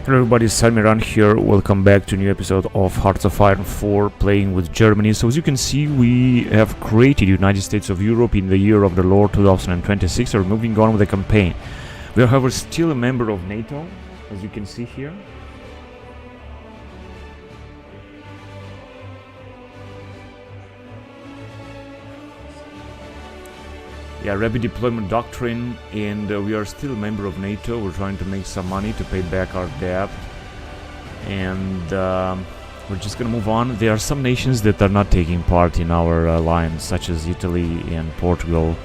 Hello everybody, it's Salmiran here. Welcome back to a new episode of Hearts of Iron 4 playing with Germany. So as you can see, we have created United States of Europe in the year of the Lord 2026. We're moving on with the campaign. We are however still a member of NATO, as you can see here. Yeah, rapid deployment doctrine, and we are still a member of NATO. We're trying to make some money to pay back our debt, and we're just gonna move on. There are some nations that are not taking part in our alliance, such as Italy and Portugal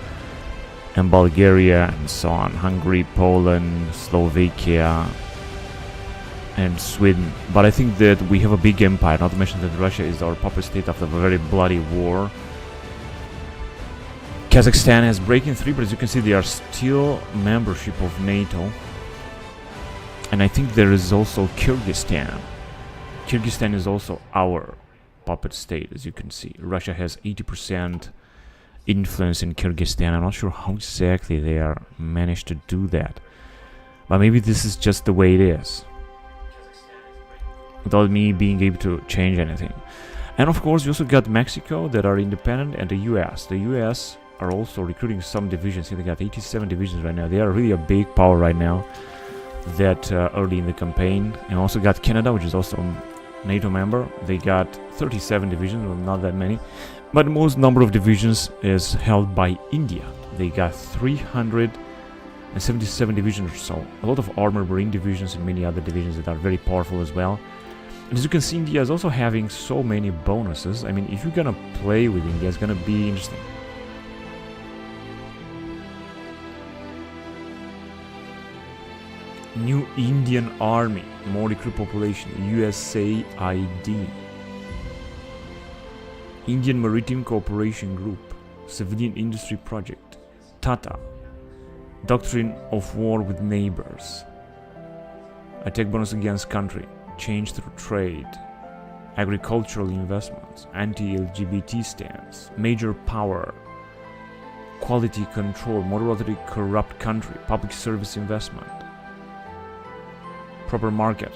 and Bulgaria and so on, Hungary, Poland, Slovakia and Sweden. But I think that we have a big empire, not to mention that Russia is our puppet state after a very bloody war. Kazakhstan has breaking 3, but as you can see they are still membership of NATO. And I think there is also Kyrgyzstan. Kyrgyzstan is also our puppet state, as you can see. Russia has 80% influence in Kyrgyzstan. I'm not sure how exactly they are managed to do that. But maybe this is just the way it is, without me being able to change anything. And of course we also got Mexico that are independent, and the US. The US are also recruiting some divisions. They got 87 divisions right now. They are really a big power right now, that early in the campaign. And also got Canada, which is also a NATO member. They got 37 divisions, well, not that many, but most number of divisions is held by India. They got 377 divisions or so. A lot of armored marine divisions and many other divisions that are very powerful as well. And as you can see, India is also having so many bonuses. I mean, if you're gonna play with India, it's gonna be interesting. New Indian Army, more recruit population, USAID. Indian Maritime Cooperation Group, Civilian Industry Project, Tata, Doctrine of War with Neighbors, Attack bonus against country, change through trade, agricultural investments, anti-LGBT stance, major power, quality control, moderately corrupt country, public service investment, proper market.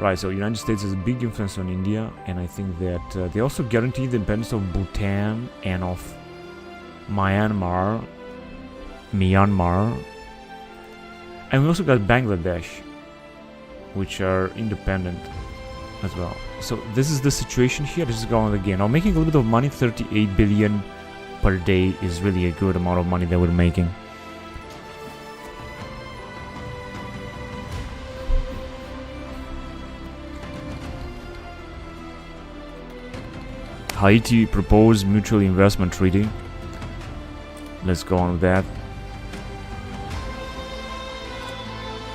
Right, so United States has a big influence on India, and I think that they also guarantee the independence of Bhutan and of Myanmar, and we also got Bangladesh, which are independent as well. So this is the situation here. This is going again. Now making a little bit of money, 38 billion per day is really a good amount of money that we're making. Haiti proposed mutual investment treaty. Let's go on with that.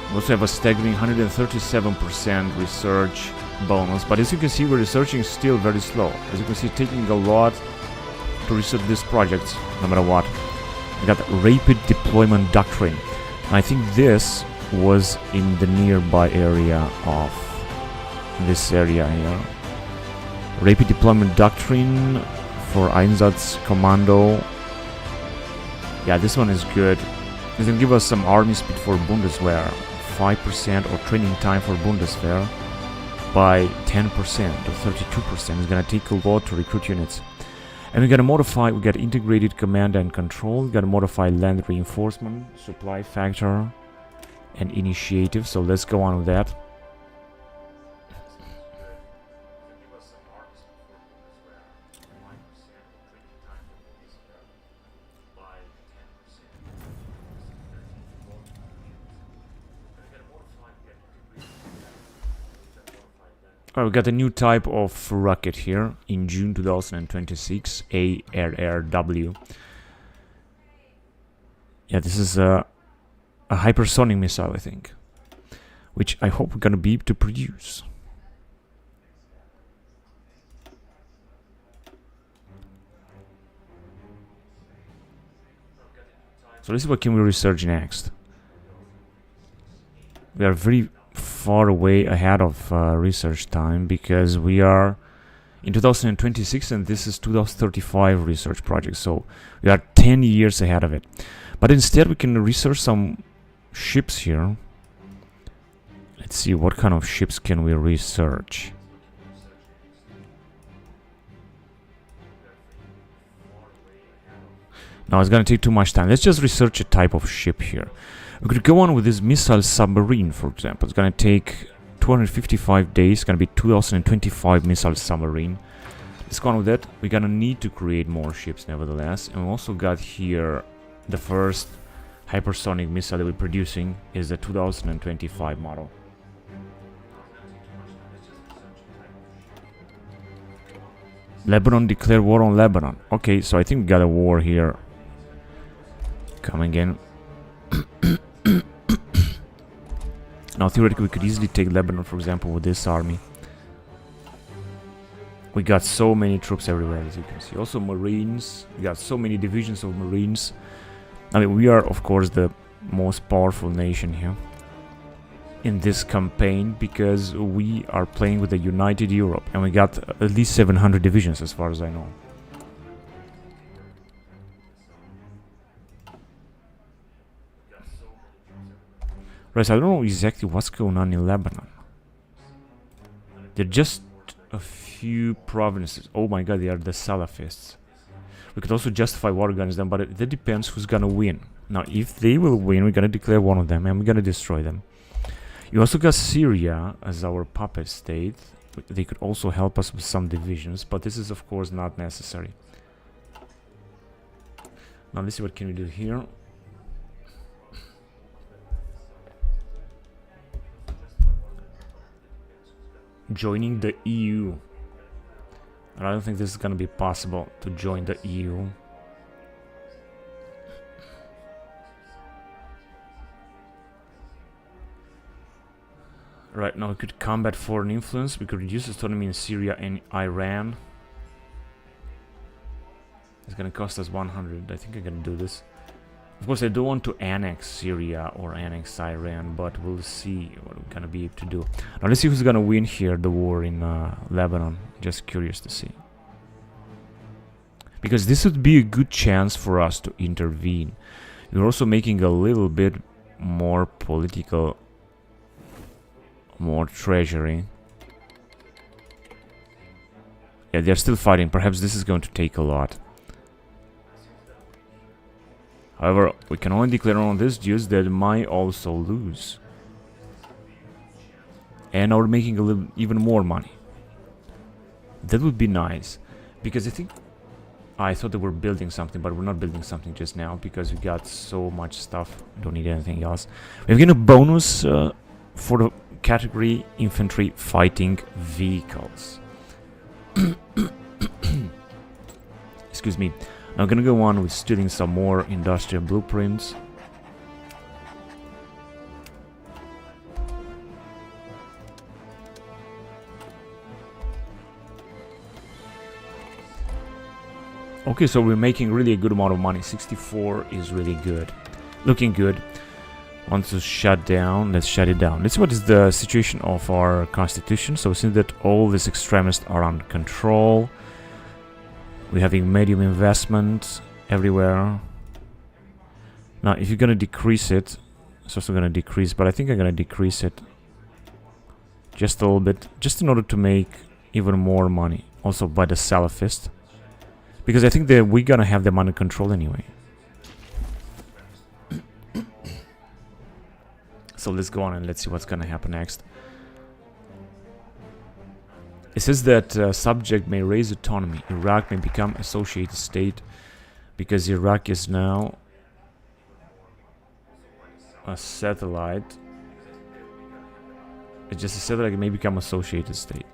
We also have a staggering 137% research bonus, but as you can see, we're researching still very slow. As you can see, taking a lot to research these projects, no matter what. We got rapid deployment doctrine. And I think this was in the nearby area of this area here. Rapid deployment doctrine for Einsatz Kommando. Yeah, this one is good. It's gonna give us some army speed for Bundeswehr, 5%, or training time for Bundeswehr by 10% to 32%. It's gonna take a lot to recruit units. And we gotta modify, we got integrated command and control, we gotta modify land reinforcement, supply factor, and initiative. So let's go on with that. We got a new type of rocket here in June 2026, ARRW. Yeah, this is a hypersonic missile, I think, which I hope we're gonna be able to produce. So let's see what can we research next. We are very far away ahead of research time, because we are in 2026 and this is 2035 research project, so we are 10 years ahead of it. But instead we can research some ships here. Let's see, what kind of ships can we research? Now it's gonna take too much time. Let's just research a type of ship here. We could go on with this missile submarine, for example. It's gonna take 255 days. It's gonna be 2025 missile submarine. Let's go on with that. We're gonna need to create more ships, nevertheless. And we also got here the first hypersonic missile that we're producing is the 2025 model. Lebanon declare war on Lebanon. Okay, so I think we got a war here coming in. Now theoretically we could easily take Lebanon, for example, with this army. We got so many troops everywhere, as you can see. Also Marines. We got so many divisions of Marines. I mean, we are of course the most powerful nation here in this campaign because we are playing with a united Europe, and we got at least 700 divisions as far as I know. Right, so I don't know exactly what's going on in Lebanon. They're just a few provinces. Oh my god, they are the Salafists. We could also justify war against them, but that depends who's gonna win. Now, if they will win, we're gonna declare one of them and we're gonna destroy them. You also got Syria as our puppet state. They could also help us with some divisions, but this is of course not necessary. Now let's see what can we do here. Joining the EU. And I don't think this is gonna be possible to join the EU. Right, now we could combat foreign influence. We could reduce autonomy in Syria and Iran. It's gonna cost us 100. I think I'm gonna do this. Of course, I don't want to annex Syria or annex Iran, but we'll see what we're gonna be able to do. Now let's see who's gonna win here the war in Lebanon. Just curious to see. Because this would be a good chance for us to intervene. We're also making a little bit more political, more treasury. Yeah, they're still fighting. Perhaps this is going to take a lot. However, we can only declare on this Jews that might also lose. And now we're making a little even more money. That would be nice. Because I thought that we're building something, but we're not building something just now because we got so much stuff. Don't need anything else. We're getting a bonus for the category infantry fighting vehicles. Excuse me. Now I'm gonna go on with stealing some more industrial blueprints. Okay, so we're making really a good amount of money. 64 is really good. Looking good. Want to shut down, let's shut it down. Let's see what is the situation of our constitution. So since that all these extremists are under control, we're having medium investment everywhere. Now if you're gonna decrease it, it's also gonna decrease, but I think I'm gonna decrease it just a little bit, just in order to make even more money also by the Salafist, because I think that we're gonna have them under control anyway. So let's go on and let's see what's gonna happen next. It says that subject may raise autonomy. Iraq may become associated state because Iraq is now a satellite. It's just a satellite, it may become associated state.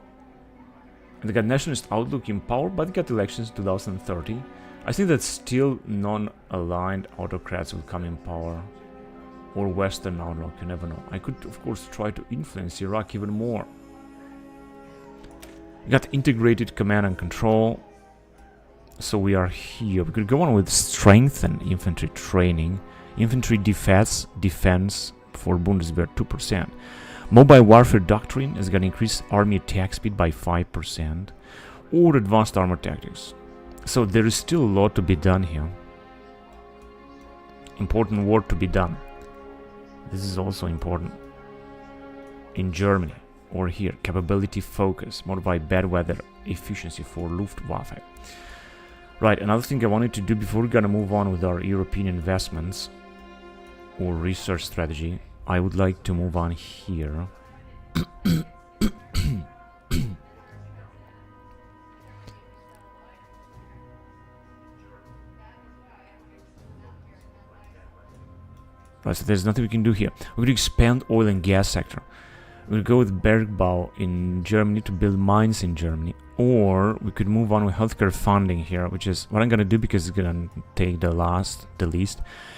And they got nationalist outlook in power, but they got elections in 2030. I think that still non-aligned autocrats will come in power. Or Western outlook, you never know. I could, of course, try to influence Iraq even more. We got integrated command and control. So we are here. We could go on with strengthen infantry training. Infantry defense for Bundeswehr 2%. Mobile warfare doctrine is going to increase army attack speed by 5%. Or advanced armor tactics. So there is still a lot to be done here. Important work to be done. This is also important. in Germany, or here, capability focus, modify bad weather efficiency for Luftwaffe. Right, another thing I wanted to do before we're gonna move on with our European investments or research strategy, I would like to move on here. Right, so there's nothing we can do here. We're going to expand oil and gas sector. We'll go with Bergbau in Germany to build mines in Germany. Or we could move on with healthcare funding here, which is what I'm going to do because it's going to take the least.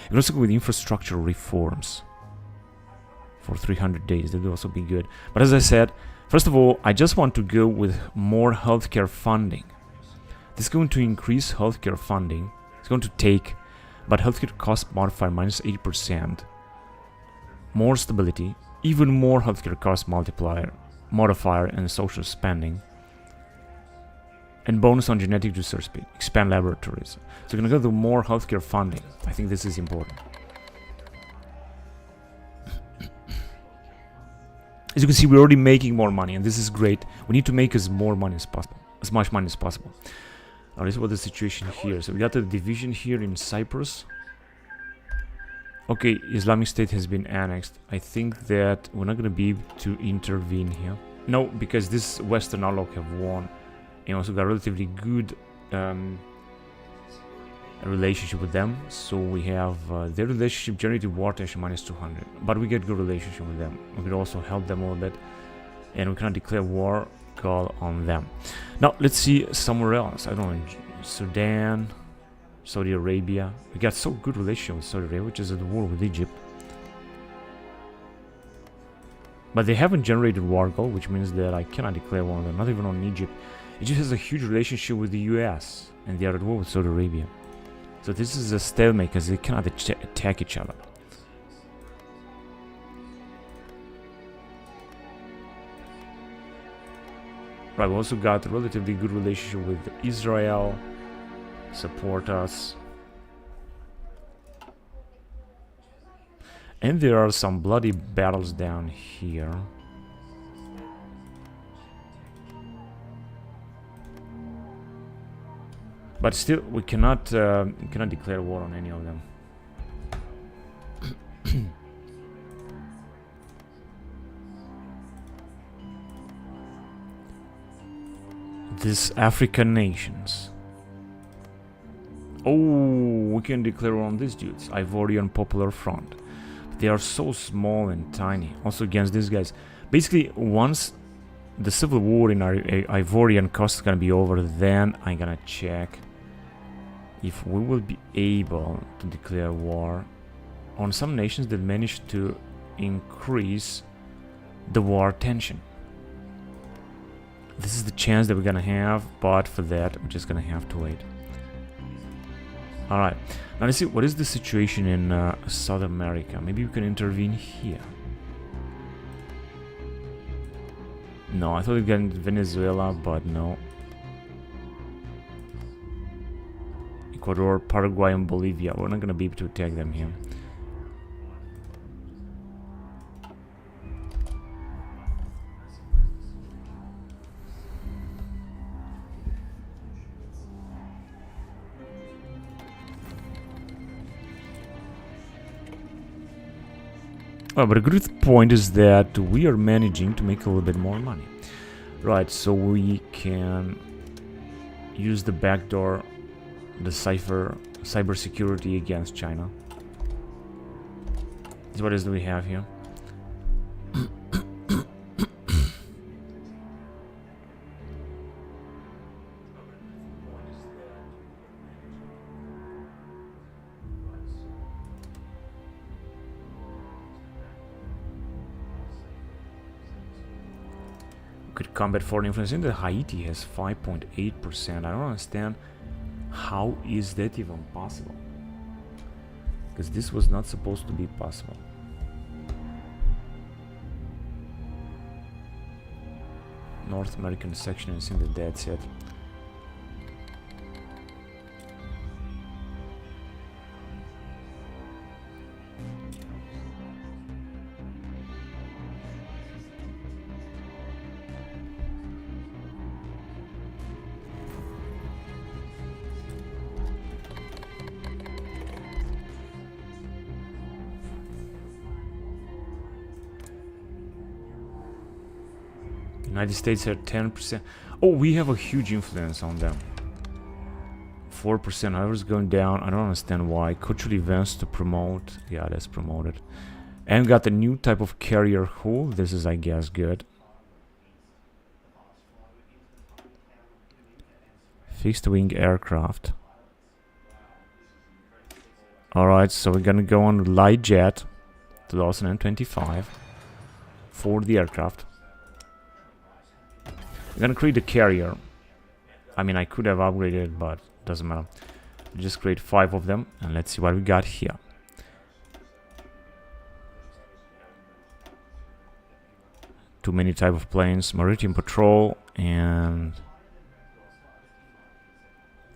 We can also go with infrastructure reforms for 300 days. That would also be good. But as I said, first of all, I just want to go with more healthcare funding. This is going to increase healthcare funding. It's going to take, but healthcare cost modifier minus 8%. More stability, even more healthcare cost modifier and social spending. And bonus on genetic research speed, expand laboratories. So we're gonna go to more healthcare funding. I think this is important. As you can see, we're already making more money, and this is great. We need to make as more money as possible, as much money as possible. Now, this is what the situation here. So we got a division here in Cyprus. Okay, Islamic State has been annexed. I think that we're not gonna be able to intervene here. No, because this Western outlook have won. And also got a relatively good relationship with them. So we have their relationship generated war tension minus 200. But we get good relationship with them. We could also help them a little bit. And we cannot declare war call on them. Now, let's see somewhere else. I don't know, Sudan, Saudi Arabia. We got so good relationship with Saudi Arabia, which is at war with Egypt. But they haven't generated war goal, which means that I cannot declare war on them, not even on Egypt. Egypt has a huge relationship with the US, and they are at war with Saudi Arabia. So this is a stalemate because they cannot attack each other. Right, we also got a relatively good relationship with Israel. Support us. And there are some bloody battles down here. But still, we cannot declare war on any of them. These African nations. Oh, we can declare war on these dudes. Ivorian Popular Front. But they are so small and tiny. Also against these guys. Basically, once the civil war in our Ivorian coast is gonna be over, then I'm gonna check if we will be able to declare war on some nations that managed to increase the war tension. This is the chance that we're gonna have, but for that, we're just gonna have to wait. Alright, now let's see, what is the situation in South America? Maybe we can intervene here. No, I thought we'd get into Venezuela, but no. Ecuador, Paraguay, and Bolivia. We're not gonna be able to attack them here. Oh, but a good point is that we are managing to make a little bit more money. Right, so we can use the backdoor, the cyber security against China. What else do we have here? Could combat foreign influence. In the Haiti has 5.8%. I don't understand how is that even possible, because this was not supposed to be possible. North American section is in the dead set. United States had 10%. Oh, we have a huge influence on them. 4%, however, is going down. I don't understand why. Cultural events to promote. Yeah, that's promoted. And got a new type of carrier hull. This is, I guess, good. Fixed wing aircraft. Alright, so we're gonna go on light jet 2025 for the aircraft. We're gonna create a carrier. I mean, I could have upgraded, but doesn't matter. Just create 5 of them, and let's see what we got here. Too many type of planes. Maritime patrol and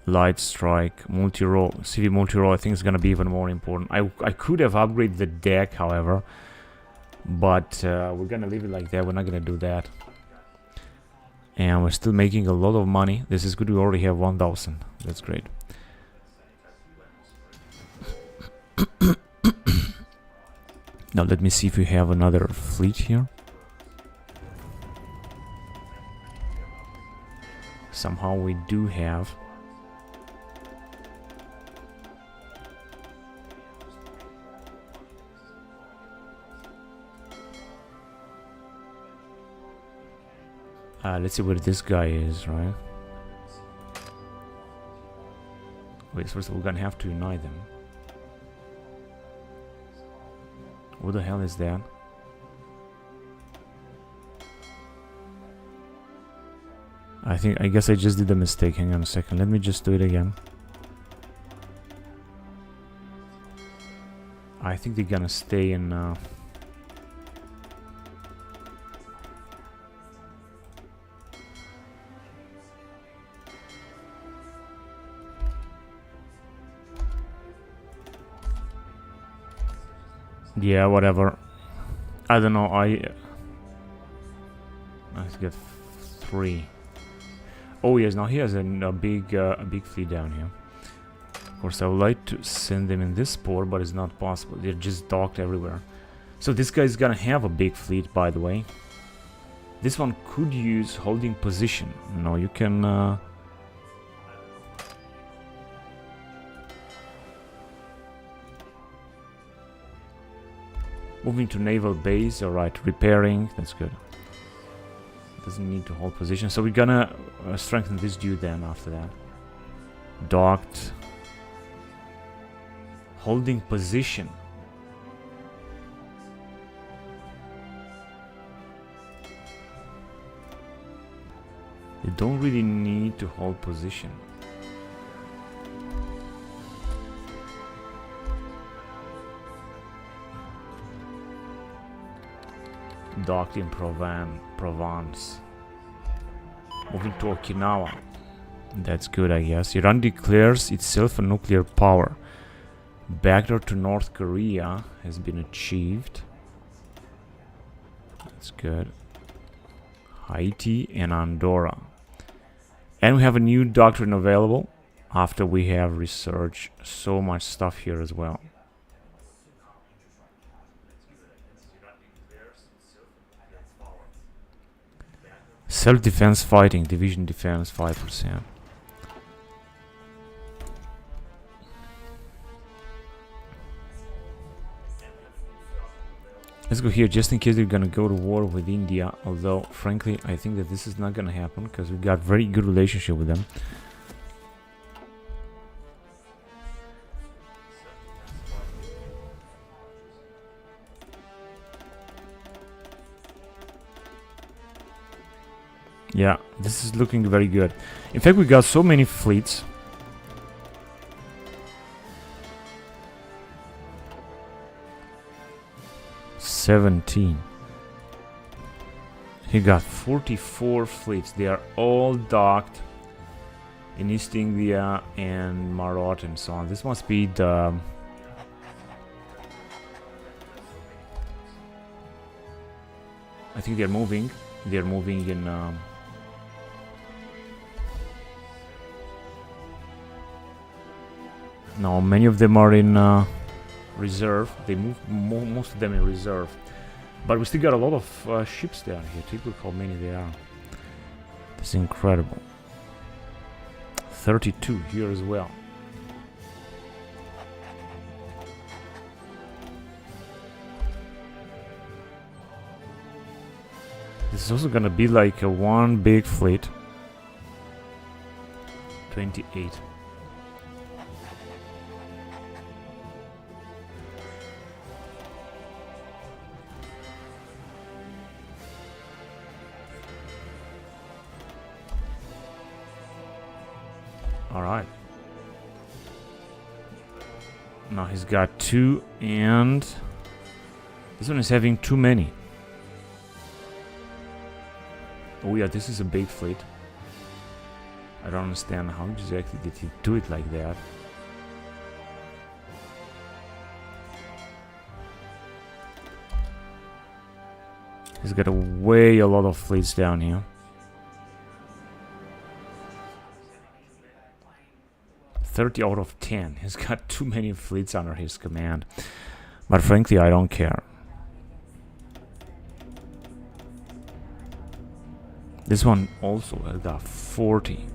light strike, multi-role. CV multi-role, I think is gonna be even more important. I could have upgraded the deck, however, but we're gonna leave it like that. We're not gonna do that. And we're still making a lot of money. This is good. We already have 1,000. That's great. Now let me see if we have another fleet here. Somehow we do have. Let's see where this guy is, right? Wait, first of all, we're gonna have to unite them. What the hell is that? I guess I just did a mistake. Hang on a second. Let me just do it again. I think they're gonna stay in... yeah, whatever. I don't know. Let's get 3. Oh yes, now he has a big fleet down here. Of course, I would like to send them in this port, but it's not possible. They're just docked everywhere. So this guy's gonna have a big fleet, by the way. This one could use holding position. No, you can. Moving to naval base, alright, repairing, that's good. Doesn't need to hold position, so we're gonna strengthen this dude then after that. Docked. Holding position. You don't really need to hold position. Docked in Provence. Moving to Okinawa. That's good, I guess. Iran declares itself a nuclear power. Backdoor to North Korea has been achieved. That's good. Haiti and Andorra. And we have a new doctrine available after we have researched so much stuff here as well. Self-defense fighting, division defense 5%. Let's go here just in case we're gonna go to war with India, although frankly I think that this is not gonna happen because we got very good relationship with them. Yeah, this is looking very good. In fact, we got so many fleets. He got 44 fleets. They are all docked in East India and Marat and so on. This must be the... I think they're moving. They're moving in... No, many of them are in reserve. They move most of them in reserve. But we still got a lot of ships down here. Take a look how many there are. It's incredible. 32 here as well. This is also gonna be like a one big fleet. 28. Alright. Now he's got 2 and this one is having too many. Oh yeah, this is a big fleet. I don't understand how exactly did he do it like that. He's got a lot of fleets down here. 30 out of 10. He's got too many fleets under his command. But frankly, I don't care. This one also has got 40.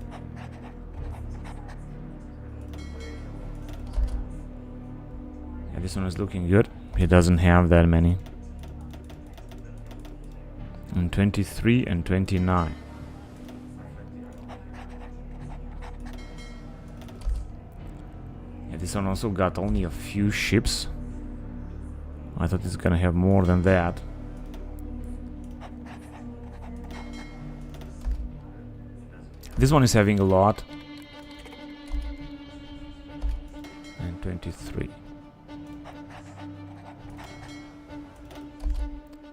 Yeah, this one is looking good. He doesn't have that many. And 23 and 29. Yeah, this one also got only a few ships. I thought it's gonna have more than that. This one is having a lot. And 23.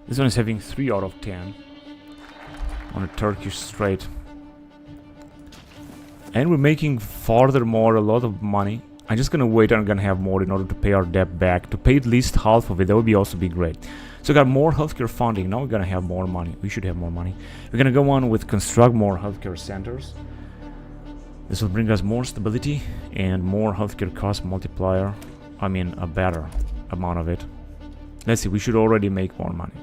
This one is having 3 out of 10 on a Turkish Strait. And we're making furthermore a lot of money. I'm just gonna wait and I'm gonna have more in order to pay our debt back. To pay at least half of it, that would also be great. So we got more healthcare funding. Now we're gonna have more money. We should have more money. We're gonna go on with construct more healthcare centers. This will bring us more stability and more healthcare cost multiplier. I mean, a better amount of it. Let's see, we should already make more money.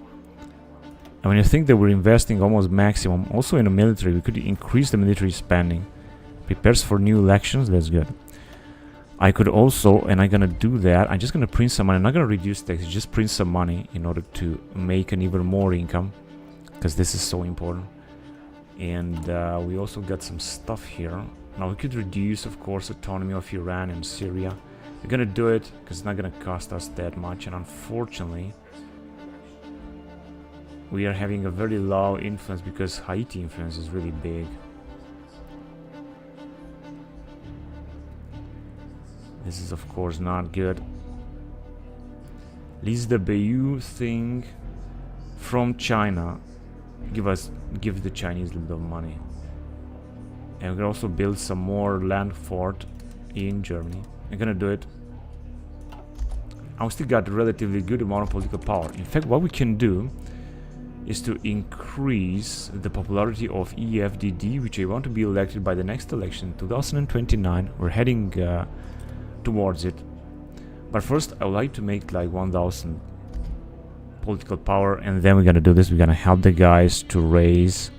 And when you think that we're investing almost maximum, also in the military, we could increase the military spending. Prepares for new elections, that's good. I could also, and I'm gonna do that, I'm just gonna print some money. I'm not gonna reduce taxes, just print some money in order to make an even more income. Because this is so important. And we also got some stuff here. Now we could reduce, of course, autonomy of Iran and Syria. We're gonna do it because it's not gonna cost us that much, and unfortunately we are having a very low influence because Haiti influence is really big. This is of course not good. Lease the Bayou thing from China. Give the Chinese a little bit of money. And we can also build some more land fort in Germany. I'm gonna do it. I still got a relatively good amount of political power. In fact, what we can do is to increase the popularity of EFDD, which I want to be elected by the next election, 2029. We're heading towards it. But first, I would like to make like 1,000 political power, and then we're gonna do this. We're gonna help the guys to raise,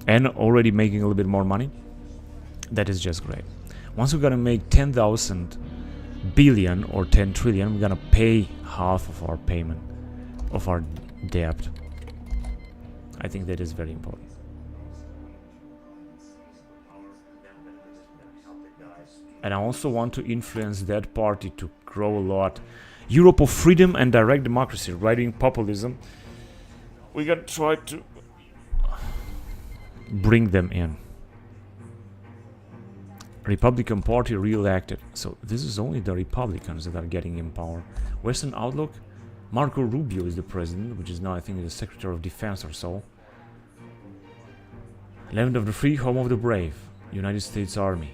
and already making a little bit more money. That is just great. Once we're gonna make 10,000 billion or 10 trillion, we're gonna pay half of our payment of our debt. I think that is very important. And I also want to influence that party to grow a lot. Europe of freedom and direct democracy, right-wing populism. We gotta try to bring them in. Republican Party re-elected. So this is only the Republicans that are getting in power. Western outlook. Marco Rubio is the president, which is now I think the Secretary of Defense or so. Land of the free, home of the brave. United States Army.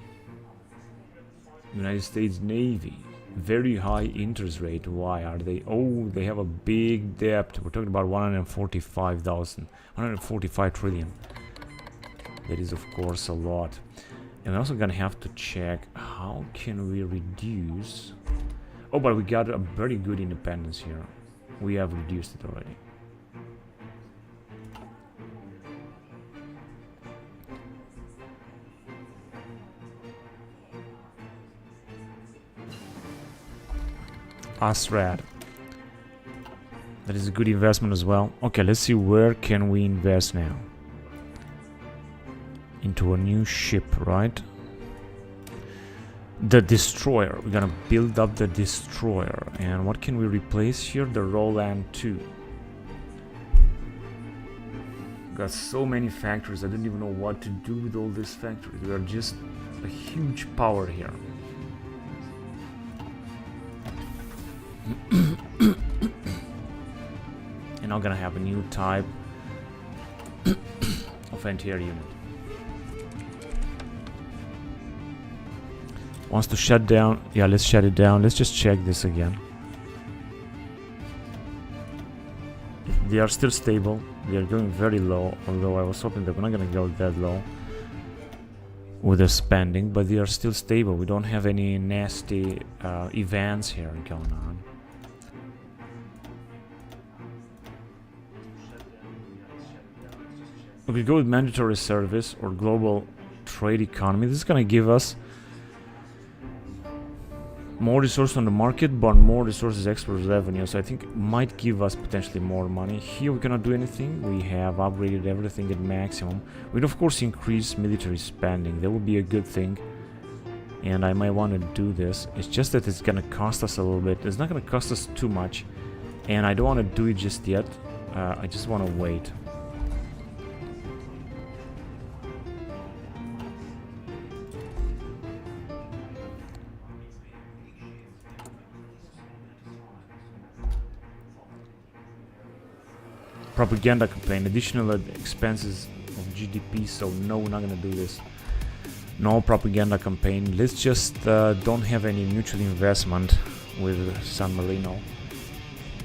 United States Navy. Very high interest rate. Why are they? Oh, they have a big debt. We're talking about 145 trillion. That is of course a lot. And we're also gonna have to check how can we reduce. Oh, but we got a very good independence here. we have reduced it already. Asrad. That is a good investment as well. Okay, let's see, where can we invest now? Into a new ship, right? The destroyer. We're gonna build up the destroyer. And what can we replace here? The Roland 2. Got so many factories, I don't even know what to do with all these factories. We are just a huge power here. And I'm gonna have a new type of anti-air unit. Wants to shut down. Yeah, let's shut it down. Let's just check this again. They are still stable. They are going very low, although I was hoping they were not gonna go that low with the spending, but they are still stable. We don't have any nasty events here going on. We could go with mandatory service or global trade economy. This is gonna give us more resources on the market, but more resources export revenue. So I think it might give us potentially more money. Here we cannot do anything. We have upgraded everything at maximum. We'd of course increase military spending. That would be a good thing. And I might want to do this. It's just that it's gonna cost us a little bit. It's not gonna cost us too much. And I don't want to do it just yet. I just want to wait. Propaganda campaign, additional expenses of GDP, so no, we're not gonna do this. No propaganda campaign. Let's just don't have any mutual investment with San Marino.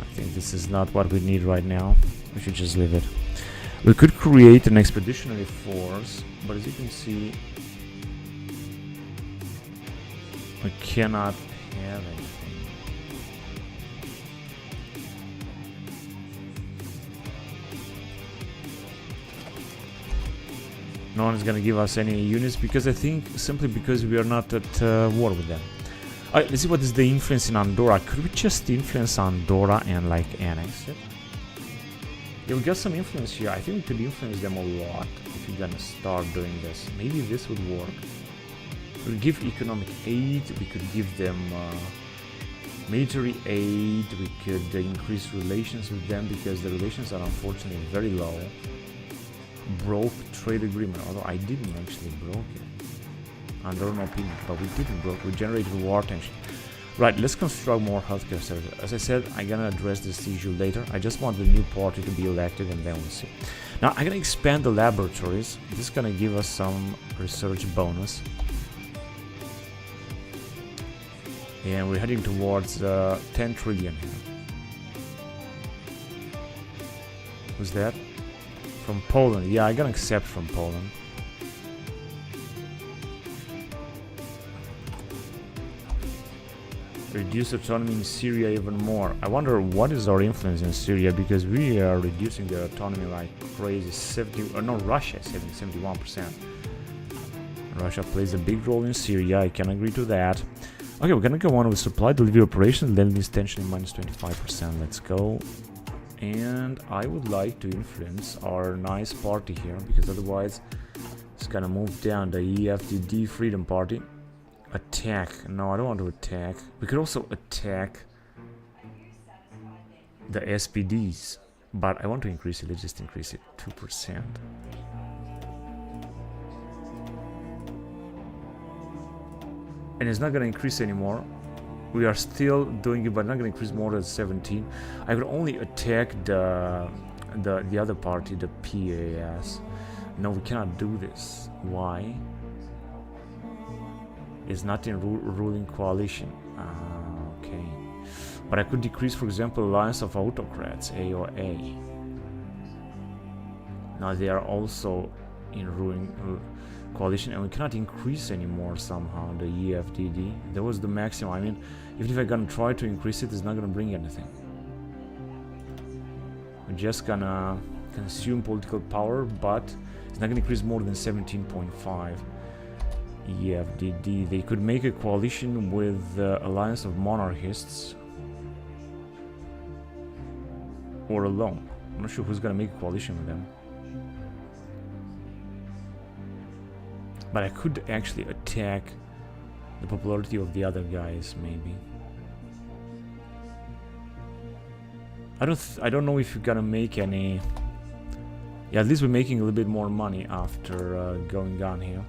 I think this is not what we need right now. We should just leave it. We could create an expeditionary force, but as you can see, we cannot have anything. No one is going to give us any units because I think simply because we are not at war with them. Alright, let's see what is the influence in Andorra. Could we just influence Andorra and like annex it? Yeah, we got some influence here. I think we could influence them a lot if we're gonna start doing this. Maybe this would work. We could give economic aid, we could give them military aid, we could increase relations with them because the relations are unfortunately very low. Broke trade agreement, although I didn't actually broke it under my opinion, but we didn't broke. We generated war tension. Right, let's construct more healthcare services. As I said, I'm gonna address this issue later. I just want the new party to be elected and then we'll see. Now I'm gonna expand the laboratories. This is gonna give us some research bonus, and we're heading towards 10 trillion here. Who's that? From Poland. Yeah, I gotta accept from Poland. Reduce autonomy in Syria even more. I wonder what is our influence in Syria, because we are reducing their autonomy like crazy. 70, or no, Russia is having 71%. Russia plays a big role in Syria. I can agree to that. Okay, we're gonna go on with supply delivery operations. Lend tension minus 25%. Let's go. And I would like to influence our nice party here, because otherwise it's gonna move down. The EFDD Freedom Party. Attack. No, I don't want to attack. We could also attack the SPDs, but I want to increase it. Let's just increase it 2%. And it's not gonna increase anymore. We are still doing it, but not gonna increase more than 17. I could only attack the other party, the PAS. No, we cannot do this. Why? It's not in ruling coalition. Okay. But I could decrease, for example, Alliance of Autocrats, AOA. Now they are also in ruling coalition, and we cannot increase anymore somehow the EFDD. That was the maximum. I mean, even if I'm gonna try to increase it, it's not gonna bring anything. just gonna consume political power, but it's not gonna increase more than 17.5. EFDD. They could make a coalition with the Alliance of Monarchists, or alone. I'm not sure who's gonna make a coalition with them. But I could actually attack the popularity of the other guys, maybe. I don't know if you're gonna make any. Yeah, at least we're making a little bit more money after going on here.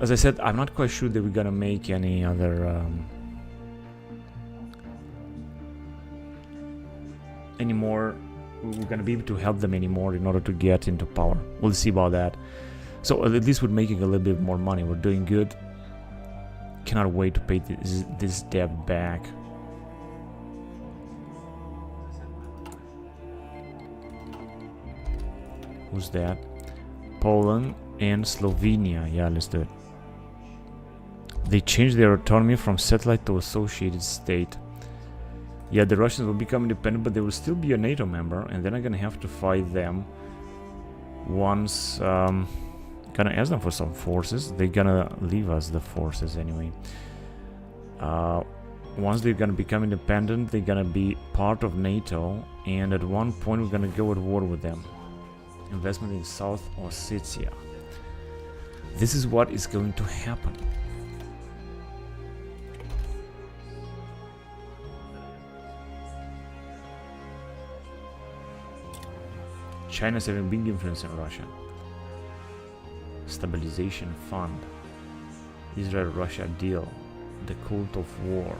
As I said, I'm not quite sure that we're gonna make any other anymore. We're gonna be able to help them anymore in order to get into power. We'll see about that. So at least we're making a little bit more money. We're doing good. Cannot wait to pay this debt back. Who's that? Poland and Slovenia. Yeah, let's do it. They changed their autonomy from satellite to associated state. Yeah, the Russians will become independent, but they will still be a NATO member, and then I'm gonna have to fight them once. Gonna ask them for some forces. They're gonna leave us the forces anyway. Once they're gonna become independent, they're gonna be part of NATO, and at one point we're gonna go at war with them. Investment in South Ossetia. This is what is going to happen. China's having a big influence in Russia. Stabilization Fund. Israel-Russia deal. The cult of war.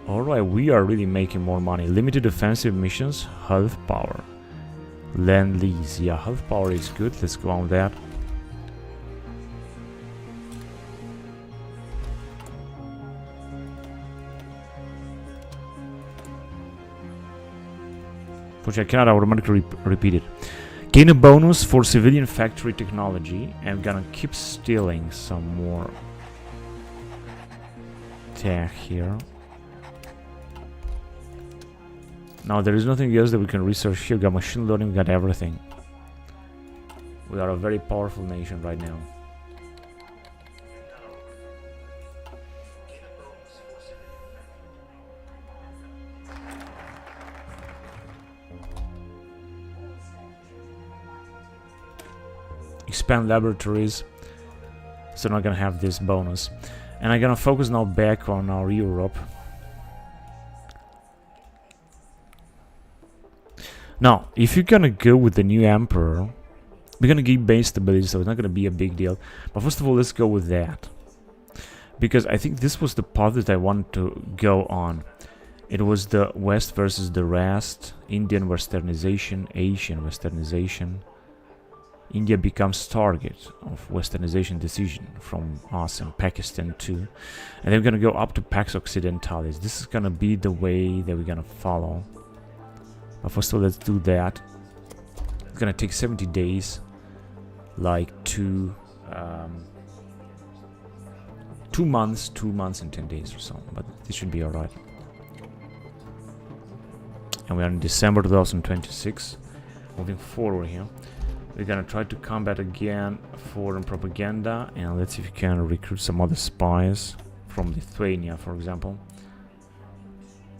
Alright, we are really making more money. Limited offensive missions, health power. Land lease. Yeah, health power is good. Let's go on that. Which I cannot automatically repeat it. Gain a bonus for civilian factory technology. I'm gonna keep stealing some more tech here. Now there is nothing else that we can research here. We got machine learning, we got everything. We are a very powerful nation right now. Expand laboratories, so not gonna have this bonus. And I'm gonna focus now back on our Europe. Now, if you're gonna go with the new emperor, we're gonna give base stability, so it's not gonna be a big deal. But first of all, let's go with that, because I think this was the path that I wanted to go on. It was the West versus the rest, Indian westernization, Asian westernization. India becomes target of westernization decision from us and Pakistan too. And then we're gonna go up to Pax Occidentalis. This is gonna be the way that we're gonna follow. But first of all, let's do that. It's gonna take 70 days, like 2 months and 10 days or so. But this should be alright. And we are in December 2026. Moving forward here. We're gonna try to combat again foreign propaganda, and let's see if we can recruit some other spies from Lithuania, for example.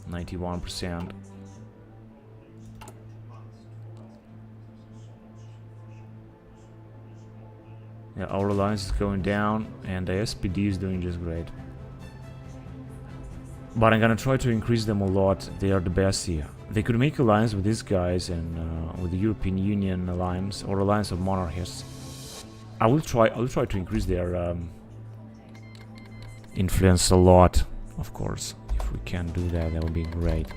91%. Yeah, our alliance is going down, and the SPD is doing just great. But I'm gonna try to increase them a lot. They are the best here. They could make alliance with these guys and with the European Union alliance or alliance of monarchists. I will try to increase their influence a lot, of course. If we can do that, that would be great.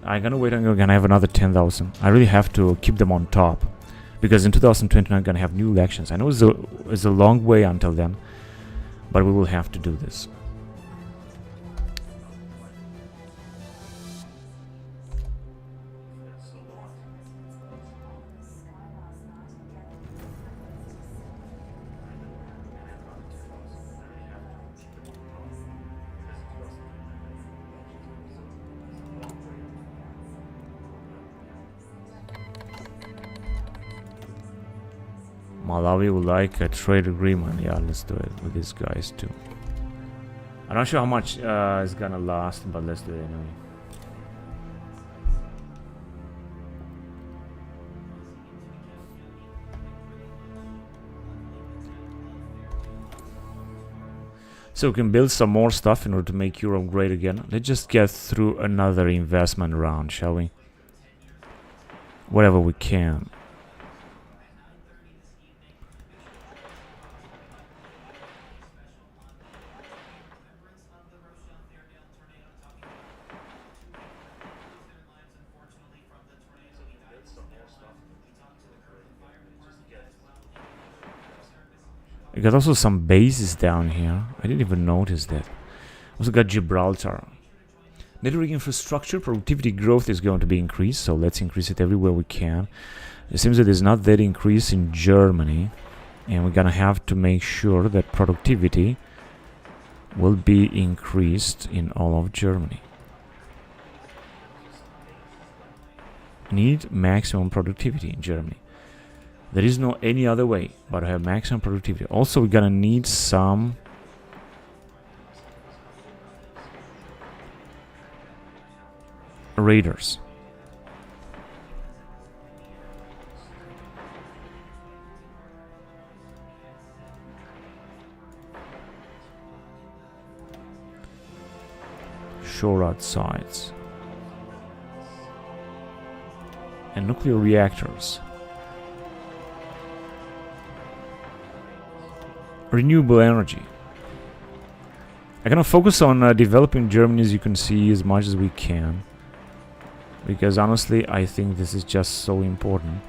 I'm gonna wait until I'm gonna have another 10,000. I really have to keep them on top, because in 2029 I'm gonna have new elections. I know it's a long way until then, but we will have to do this. Malawi would like a trade agreement. Yeah, let's do it with these guys too. I'm not sure how much it's gonna last, but let's do it anyway. So we can build some more stuff in order to make Europe great again. Let's just get through another investment round, shall we? Whatever we can. I got also some bases down here. I didn't even notice that. Also got Gibraltar. Network infrastructure productivity growth is going to be increased, so let's increase it everywhere we can. It seems that it's not that increase in Germany, and we're gonna have to make sure that productivity will be increased in all of Germany. Need maximum productivity in Germany. There is no any other way but to have maximum productivity. Also, we're gonna need some raiders. Shore outsides. And nuclear reactors. Renewable energy. I'm gonna focus on developing Germany, as you can see, as much as we can, because honestly I think this is just so important.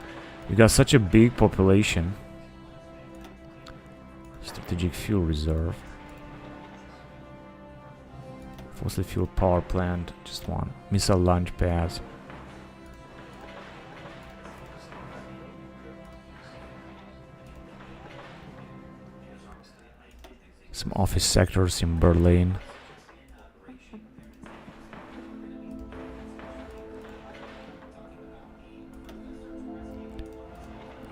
We got such a big population. Strategic fuel reserve. Fossil fuel power plant, just one. Missile launch pads. Some office sectors in Berlin.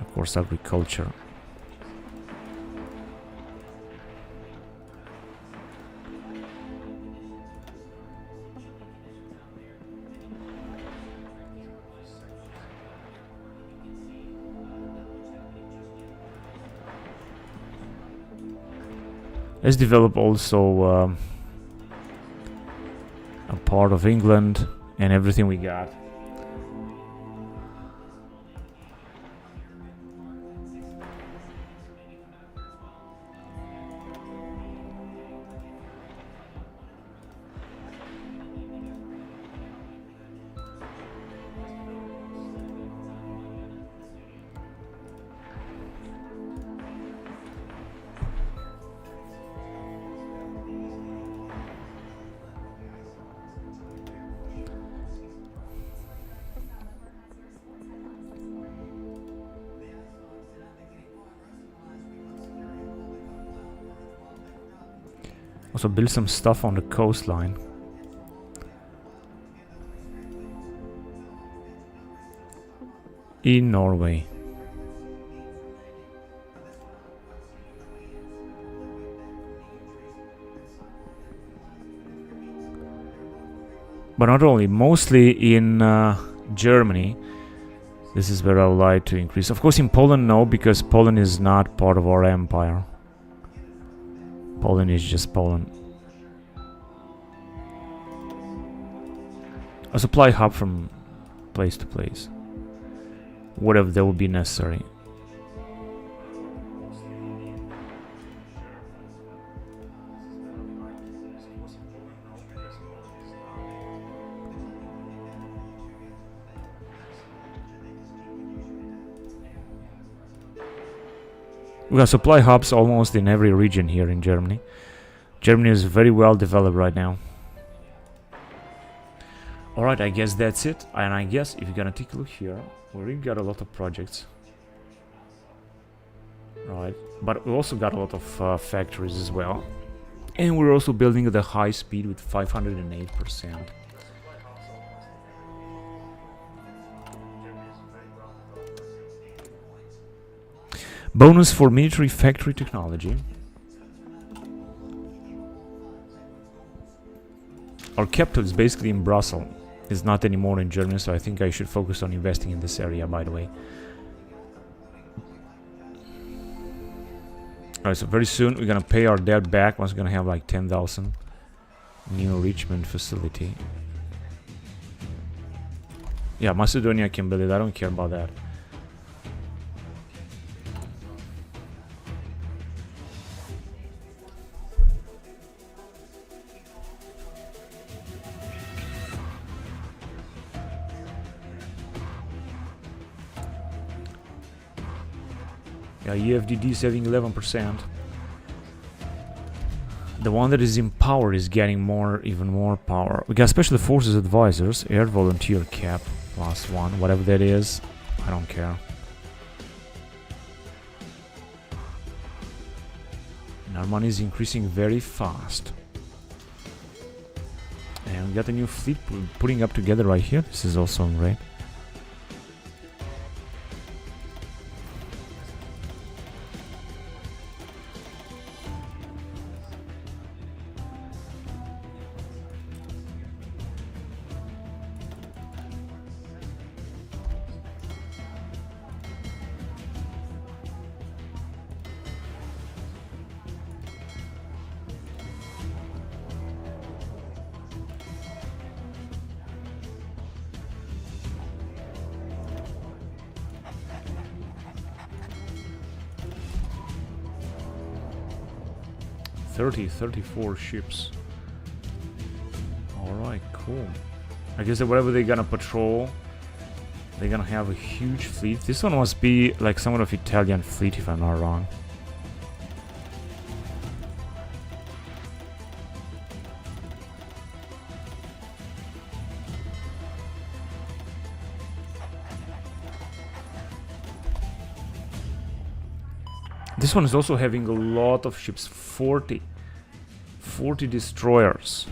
Of course, agriculture. Let's develop also a part of England and everything we got. Also build some stuff on the coastline. In Norway. But not only, mostly in Germany. This is where I would like to increase. Of course in Poland no, because Poland is not part of our empire. Poland is just Poland. A supply hub from place to place. Whatever that would be necessary. We got supply hubs almost in every region here in Germany. Germany is very well developed right now. Alright, I guess that's it. And I guess if you're gonna take a look here, we really got a lot of projects. Right, but we also got a lot of factories as well. And we're also building at a high speed with 508%. Bonus for military factory technology. Our capital is basically in Brussels. It's not anymore in Germany, so I think I should focus on investing in this area, by the way. Alright, so very soon we're gonna pay our debt back once we're gonna have like 10,000. New enrichment facility. Yeah, Macedonia can build it. I don't care about that. Yeah, EFDD saving 11%. The one that is in power is getting even more power. We got Special Forces Advisors, Air Volunteer Cap, +1, whatever that is. I don't care. And our money is increasing very fast. And we got a new fleet putting up together right here. This is also great. Thirty, 34 ships. Alright, cool. I guess that whatever they're gonna patrol, they're gonna have a huge fleet. This one must be like somewhat of Italian fleet, if I'm not wrong. This one is also having a lot of ships, 40 destroyers.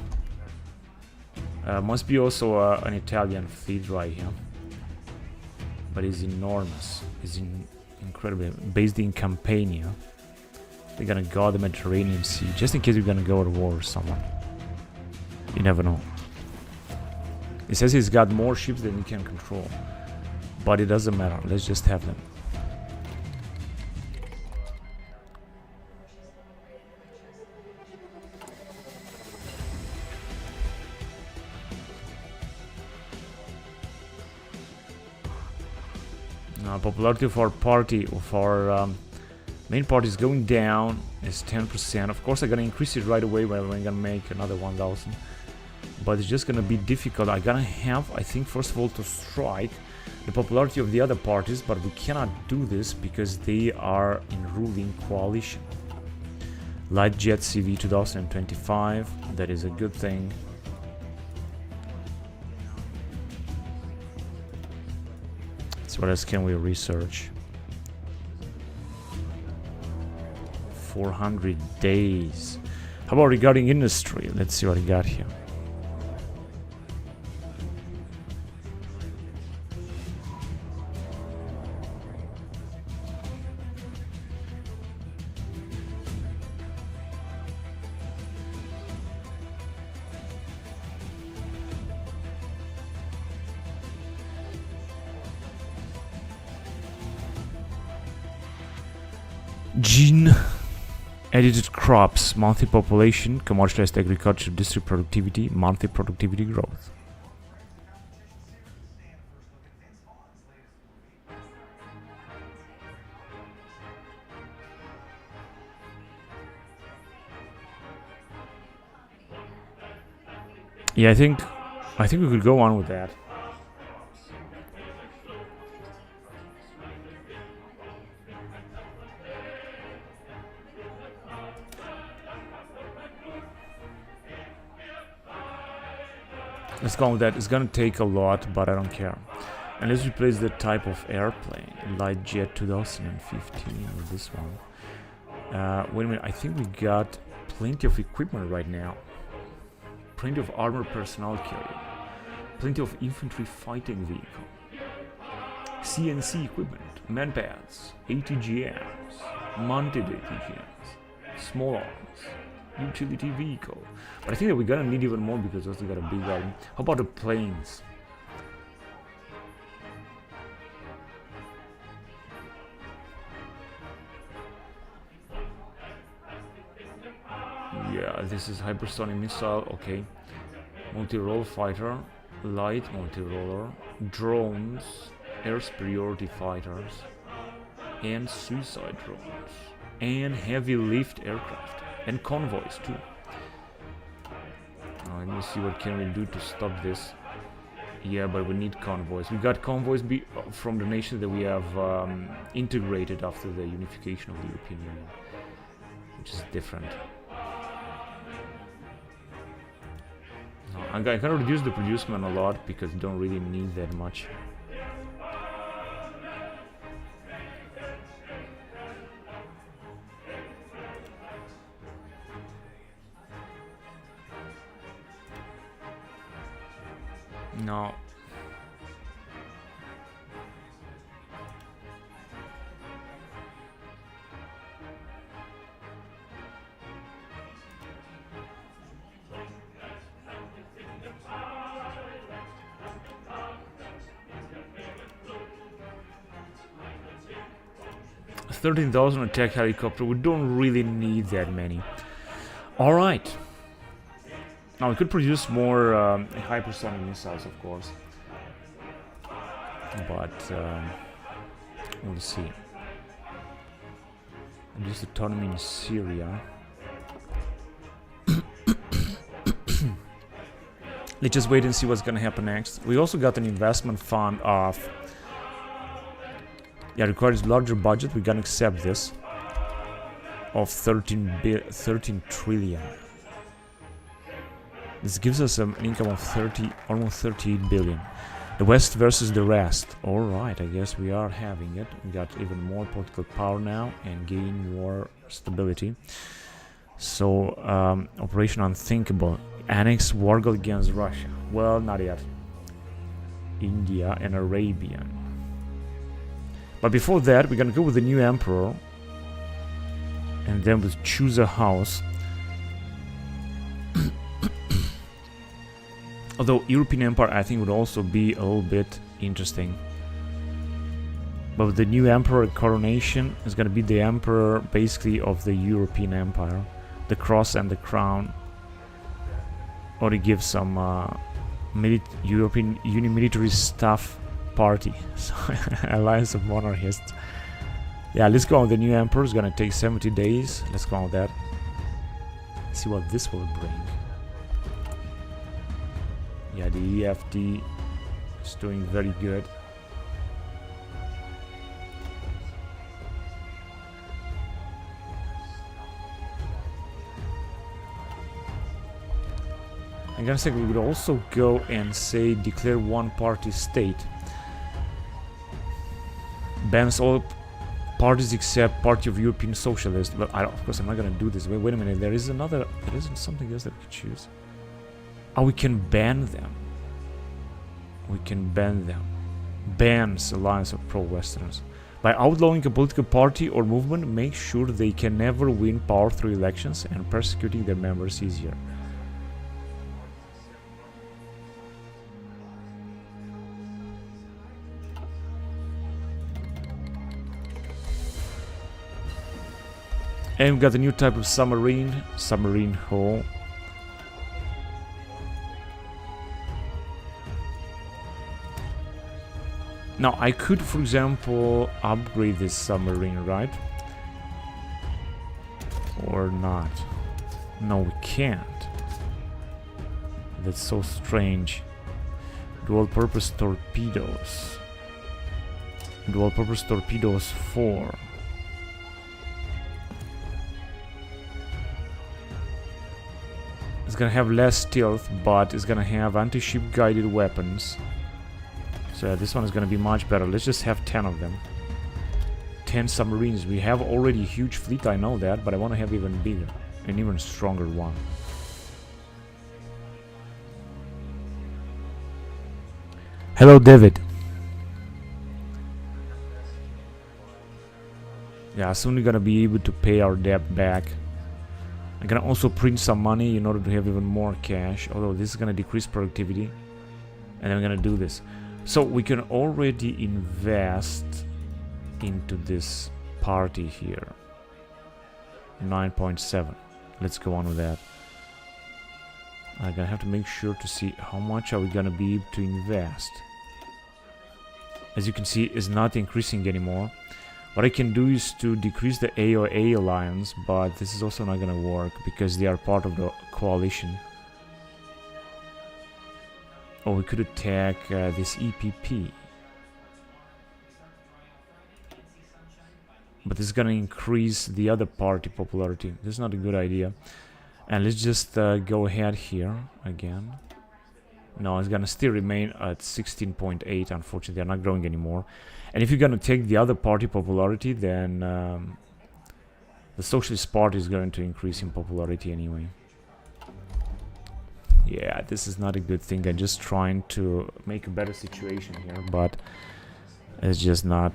Must be also an Italian fleet right here. But it's enormous. It's incredible. Based in Campania. They're gonna guard the Mediterranean Sea, just in case we're gonna go to war with someone. You never know. It says he's got more ships than he can control. But it doesn't matter, let's just have them. Popularity of our party, of our main party is going down. It's 10%. Of course, I'm gonna increase it right away when I'm gonna make another 1,000. But it's just gonna be difficult. I'm gonna have, I think, first of all, to strike the popularity of the other parties, but we cannot do this because they are in ruling coalition. Light Jet CV 2025. That is a good thing. What else can we research? 400 days. How about regarding industry? Let's see what we got here. Gene edited crops, monthly population, commercialized agriculture, district productivity, monthly productivity growth. Yeah, I think we could go on with that. Let's go with that. It's gonna take a lot, but I don't care. And let's replace the type of airplane. Light Jet 2015 with this one. Wait a minute, I think we got plenty of equipment right now. Plenty of armor personnel carrier. Plenty of infantry fighting vehicle. CNC equipment, manpads, ATGMs, mounted ATGMs, small arms, utility vehicle. But I think that we're gonna need even more because we also got a big army. How about the planes? Yeah, this is hypersonic missile, okay. Multi-role fighter, light multi-roller, drones, air superiority fighters, and suicide drones, and heavy lift aircraft, and convoys too. Let me see what can we do to stop this. Yeah, but we need convoys. We got convoys from the nations that we have integrated after the unification of the European Union, which is different. I'm gonna reduce the producement a lot because we don't really need that much. No. $13,000 attack helicopter. We don't really need that many. All right. Now we could produce more hypersonic missiles, of course, but we'll see. Reduce autonomy in Syria. Let's just wait and see what's gonna happen next. We also got an investment fund of. Yeah, requires larger budget. We're gonna accept this of 13 trillion. This gives us an income of almost 38 billion. The West versus the rest. All right, I guess we are having it. We got even more political power now and gain more stability. So, Operation Unthinkable. Annex Wargle against Russia. Well, not yet. India and Arabian. But before that, we're gonna go with the new emperor, and then we'll choose a house. Although European Empire, I think, would also be a little bit interesting. But with the new emperor coronation, is gonna be the emperor basically of the European Empire, the cross and the crown. Or to give some European Union military staff party. So Alliance of Monarchists. Yeah, let's go on the new emperor. It's gonna take 70 days. Let's go on that. See what this will bring. Yeah, the EFD is doing very good. I'm gonna say we would also go and say declare one-party state. Bans all parties except Party of European Socialists. Well, of course I'm not gonna do this. Wait a minute. There isn't something else that we could choose. Oh, we can ban them. We can ban them. Bans Alliance of Pro-Westerners. By outlawing a political party or movement, make sure they can never win power through elections, and persecuting their members easier. And we got a new type of submarine hull. Now I could, for example, upgrade this submarine, right? Or not? No, we can't. That's so strange. Dual-purpose torpedoes. Dual-purpose torpedoes 4. It's gonna have less stealth, but it's gonna have anti-ship guided weapons. So yeah, this one is gonna be much better. Let's just have 10 of them. 10 submarines. We have already a huge fleet, I know that, but I want to have even bigger, an even stronger one. Hello, David. Yeah, soon we're gonna be able to pay our debt back. I'm gonna also print some money in order to have even more cash, although this is gonna decrease productivity. And then we're gonna do this. So we can already invest into this party here. 9.7. Let's go on with that. I'm gonna have to make sure to see how much are we gonna be able to invest. As you can see, it's not increasing anymore. What I can do is to decrease the AOA alliance, but this is also not gonna work because they are part of the coalition. Or we could attack this EPP. But this is gonna increase the other party popularity. This is not a good idea. And let's just go ahead here again. No, it's gonna still remain at 16.8. Unfortunately, they're not growing anymore. And if you're gonna take the other party popularity, then the Socialist Party is going to increase in popularity anyway. Yeah, this is not a good thing. I'm just trying to make a better situation here, but it's just not.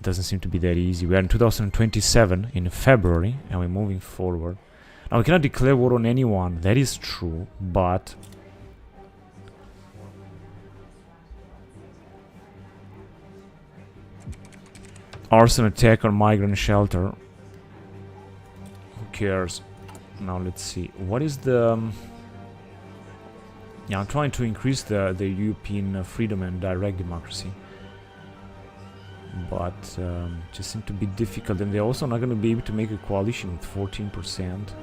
Doesn't seem to be that easy. We are in 2027 in February, and we're moving forward. Now we cannot declare war on anyone. That is true, but arson attack on migrant shelter. Who cares? Now let's see. What is the? Yeah, I'm trying to increase the European freedom and direct democracy, but just seem to be difficult. And they're also not going to be able to make a coalition with 14%.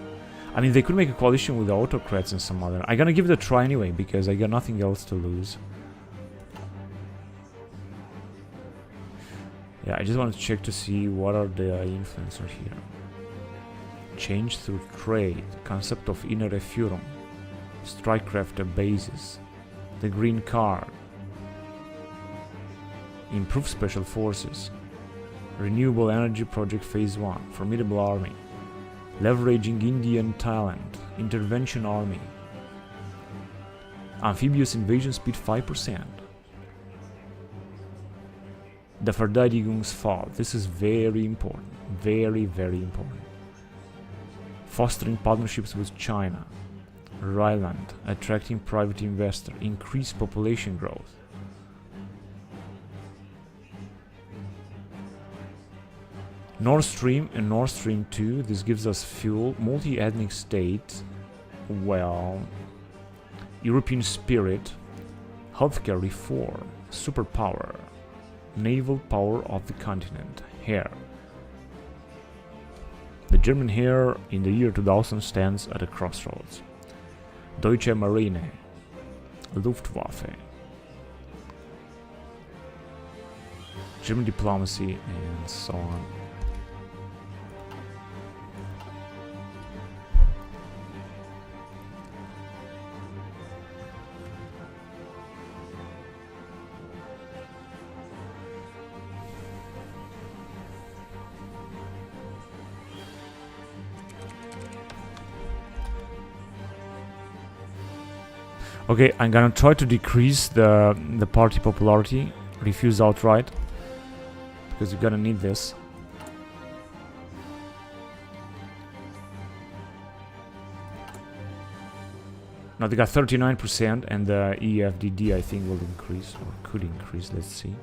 I mean, they could make a coalition with the autocrats and some other. I'm gonna give it a try anyway because I got nothing else to lose. Yeah, I just want to check to see what are the influencers here. Change through trade, concept of inner refurum, strikecraft bases, the green card, improve special forces, renewable energy project phase 1, formidable army, leveraging Indian talent, intervention army, amphibious invasion speed 5%. The Verteidigungsfall. This is very important. Very, very important. Fostering partnerships with China. Ryland. Attracting private investor. Increase population growth. Nord Stream and Nord Stream 2. This gives us fuel. Multi-ethnic state. Well. European spirit. Healthcare reform. Superpower. Naval power of the continent. Heir. The German heir in the year 2000 stands at a crossroads. Deutsche Marine. Luftwaffe. German diplomacy and so on. Okay, I'm gonna try to decrease the party popularity. Refuse outright. Because you're gonna need this. Now they got 39% and the EFDD I think will increase or could increase, let's see.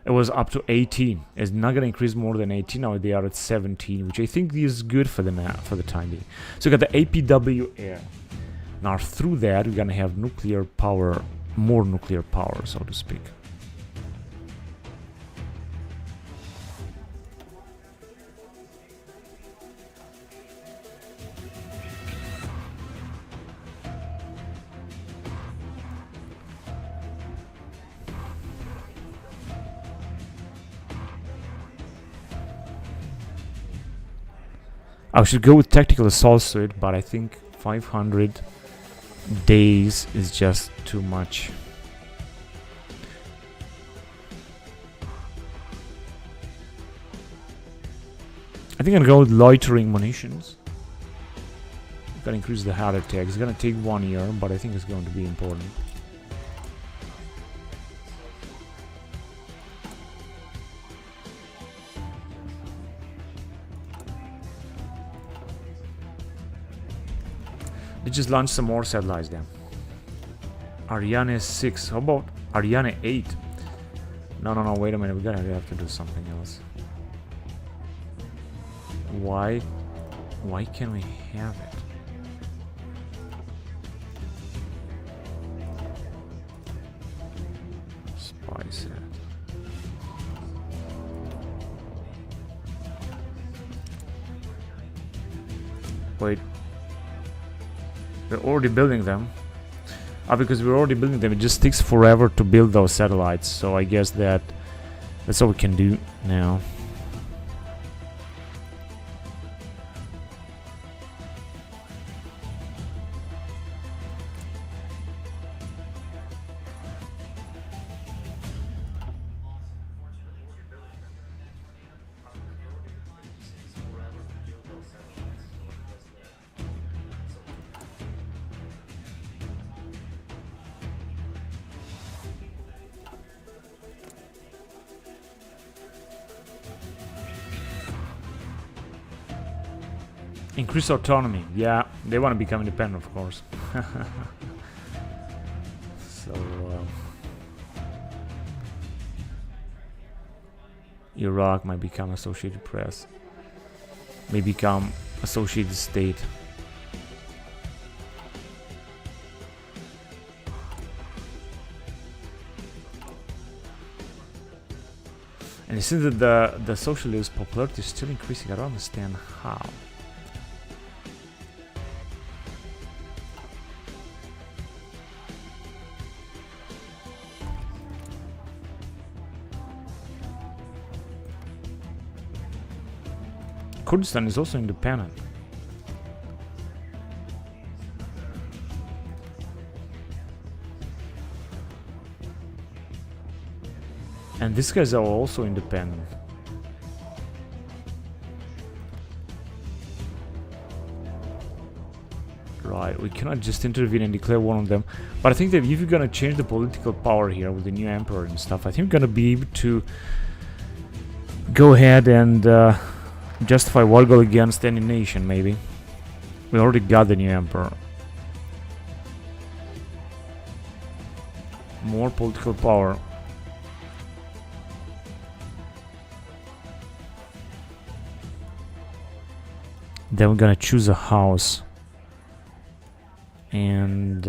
It was up to 18. It's not gonna increase more than 18. Now they are at 17, which I think is good for the time being. So we got the APW air. Now through that we're gonna have nuclear power, more nuclear power, so to speak. I should go with tactical assault suit, but I think 500 days is just too much. I think I'll go with loitering munitions. Gotta increase the heart attack. It's gonna take 1 year, but I think it's going to be important. They just launched some more satellites then. Ariane 6. How about Ariane 8? No, wait a minute. We have to do something else. Why can't we have it? Spice it. Wait. We're already building them. Because we're already building them, it just takes forever to build those satellites. So I guess that's all we can do now. Increase autonomy. Yeah, they want to become independent, of course. So, Iraq might become Associated Press. May become Associated State. And it seems that the socialist popularity is still increasing. I don't understand how. Kurdistan is also independent. And these guys are also independent. Right, we cannot just intervene and declare war on them. But I think that if you're gonna change the political power here with the new emperor and stuff, I think we're gonna be able to go ahead and justify war goal against any nation, maybe. We already got the new emperor. More political power. Then we're gonna choose a house. And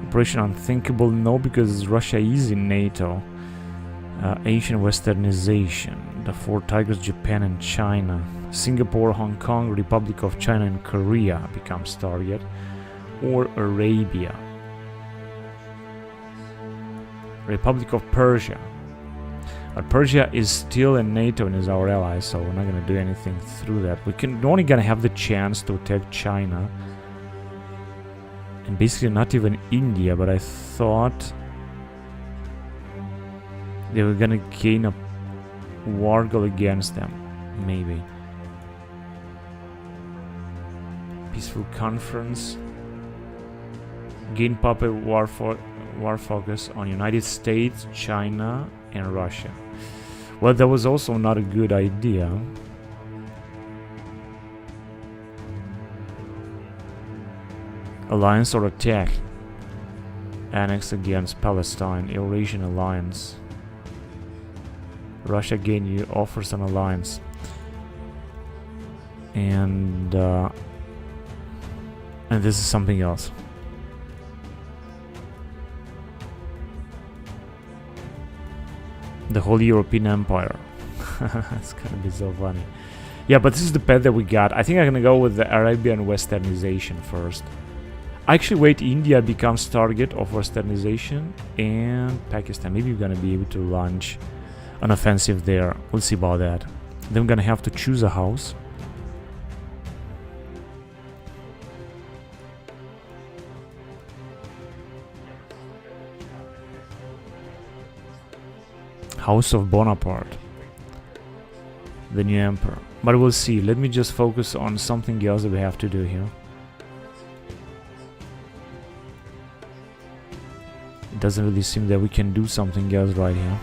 Operation Unthinkable, no, because Russia is in NATO. Asian Westernization, the Four Tigers, Japan and China. Singapore, Hong Kong, Republic of China and Korea becomes target. Or Arabia. Republic of Persia. But Persia is still in NATO and is our ally, so we're not going to do anything through that. We're only going to have the chance to attack China. And basically not even India, but I thought they were going to gain a war goal against them. Maybe. Peaceful conference. Gain puppet war focus on United States, China and Russia. Well, that was also not a good idea. Alliance or attack. Annex against Palestine. Eurasian alliance. Russia again offers an alliance. And this is something else. The whole European Empire. It's gonna be so funny. Yeah, but this is the path that we got. I think I'm gonna go with the Arabian Westernization first. Actually, wait, India becomes target of Westernization and Pakistan. Maybe we're gonna be able to launch an offensive there. We'll see about that. Then we're gonna have to choose a house. House of Bonaparte, the new emperor. But we'll see. Let me just focus on something else that we have to do here. It doesn't really seem that we can do something else right here.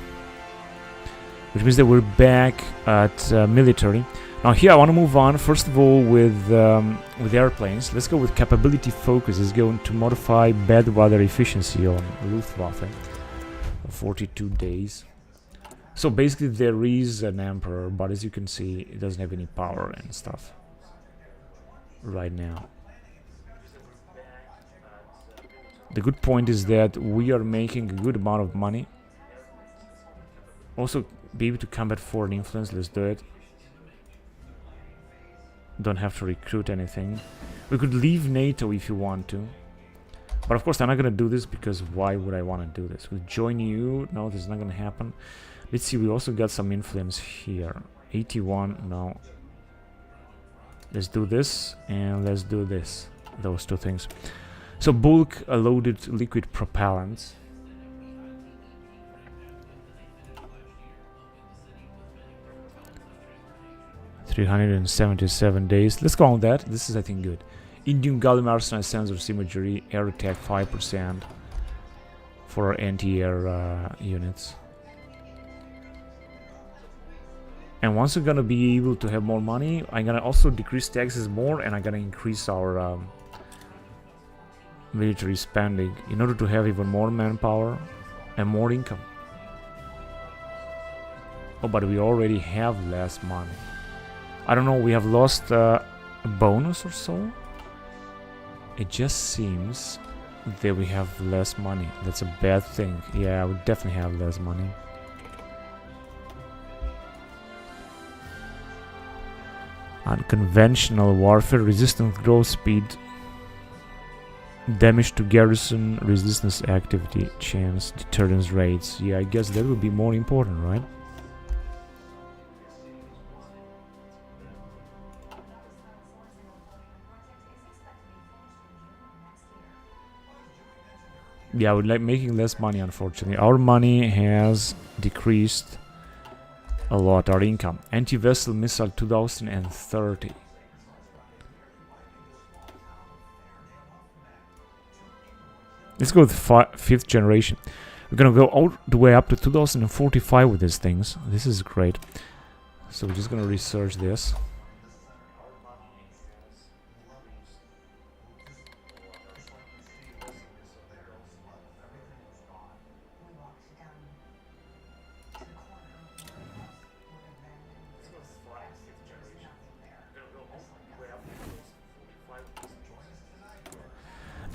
Which means that we're back at military. Now here I want to move on, first of all, with airplanes. Let's go with capability focus. It's going to modify bad weather efficiency on Luftwaffe. 42 days. So basically there is an emperor, but as you can see, it doesn't have any power and stuff right now. The good point is that we are making a good amount of money. Also, be able to combat foreign influence. Let's do it. Don't have to recruit anything. We could leave NATO if you want to. But of course I'm not gonna do this, because why would I want to do this? We'll join you. No, this is not gonna happen. Let's see, we also got some influence here. 81, no. Let's do this, and let's do this. Those two things. So bulk loaded liquid propellants. $377 days. Let's go on that. This is, I think, good. Indium gallium arsenide sensors imagery, air attack 5% for our anti-air units. And once we're gonna be able to have more money, I'm gonna also decrease taxes more, and I'm gonna increase our military spending in order to have even more manpower and more income. Oh, but we already have less money. I don't know, we have lost a bonus or so? It just seems that we have less money. That's a bad thing. Yeah, we definitely have less money. Unconventional warfare, resistance growth speed, damage to garrison, resistance activity, chance, deterrence rates. Yeah, I guess that would be more important, right? Yeah, we're like making less money, unfortunately. Our money has decreased a lot, our income. Anti-vessel missile 2030. Let's go with 5th generation. We're gonna go all the way up to 2045 with these things. This is great. So we're just gonna research this.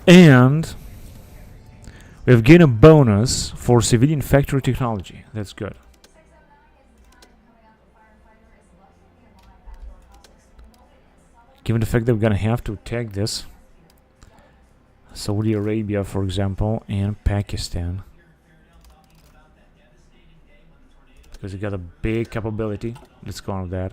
And we've gained a bonus for civilian factory technology. That's good. Given the fact that we're gonna have to attack this, Saudi Arabia, for example, and Pakistan, because we got a big capability. Let's go on with that.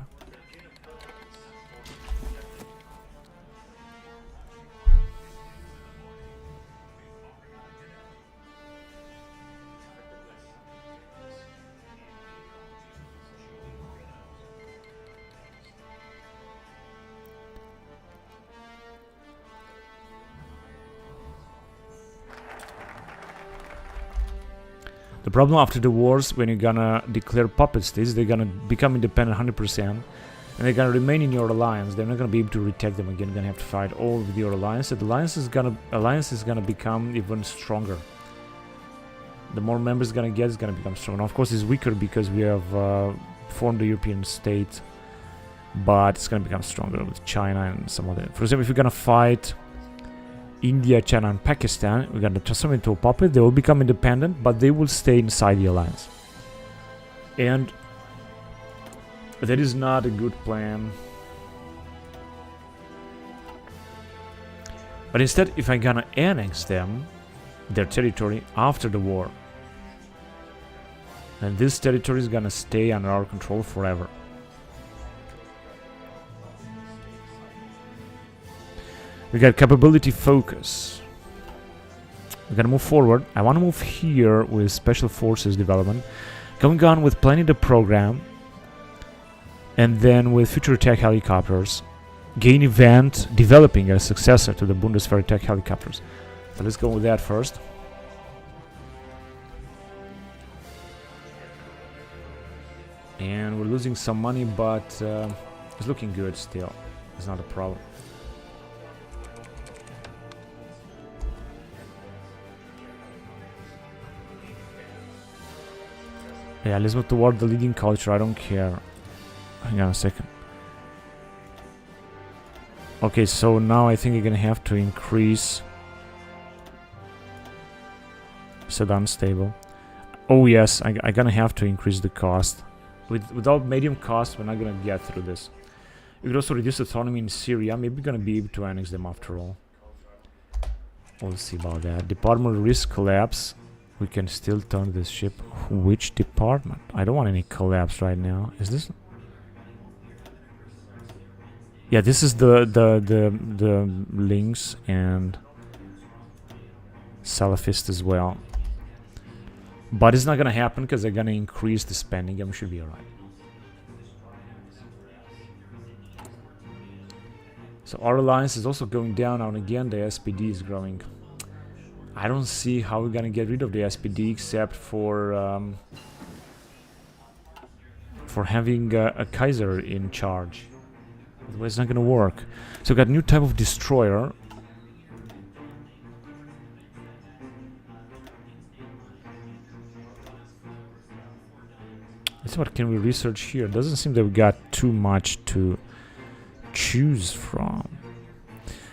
The problem after the wars, when you're gonna declare puppet states, they're gonna become independent 100%, and they're gonna remain in your alliance. They're not gonna be able to retake them again. You're gonna have to fight all with your alliance. The alliance is gonna become even stronger. The more members it's gonna get, it's gonna become stronger. Now, of course, it's weaker because we have formed a European state, but it's gonna become stronger with China and some other. For example, if you're gonna fight India, China, and Pakistan, we're gonna transform into a puppet. They will become independent, but they will stay inside the alliance. And that is not a good plan. But instead, if I'm gonna annex them, their territory after the war, then this territory is gonna stay under our control forever. We got capability focus. We're gonna move forward. I want to move here with special forces development, going on with planning the program, and then with future attack helicopters, gain event developing a successor to the Bundeswehr attack helicopters. So let's go with that first. And we're losing some money, but It's looking good still. It's not a problem. Yeah, let's move toward the leading culture. I don't care. Hang on a second. Okay, so now I think you're gonna have to increase. Set unstable. Oh yes, I'm gonna have to increase the cost. Without medium cost, we're not gonna get through this. You could also reduce autonomy in Syria. Maybe we're gonna be able to annex them after all. We'll see about that. Department risk collapse. We can still turn this ship. Which department? I don't want any collapse right now. Is this? Yeah, this is the links and Salafist as well. But it's not gonna happen because they're gonna increase the spending and we should be alright. So our alliance is also going down now, and again the SPD is growing. I don't see how we're gonna get rid of the SPD except for having a Kaiser in charge. Otherwise it's not gonna work. So we got a new type of destroyer. Let's see what can we research here. Doesn't seem that we got too much to choose from.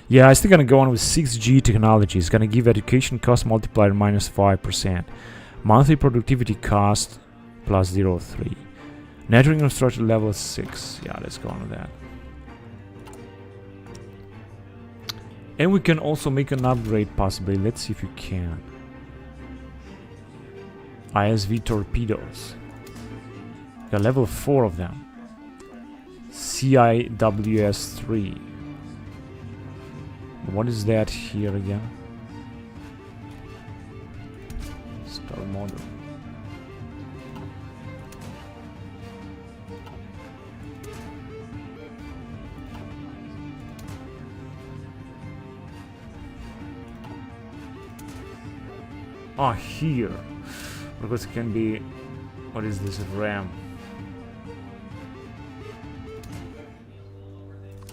Yeah, I'm still gonna go on with 6G technology. It's gonna give education cost multiplier minus 5%. Monthly productivity cost plus 0.3. Network infrastructure level 6. Yeah, let's go on with that. And we can also make an upgrade possibly. Let's see if you can. ISV torpedoes. Got level 4 of them. CIWS-3. What is that here again? Star model. Ah, here. Because it can be... What is this? RAM.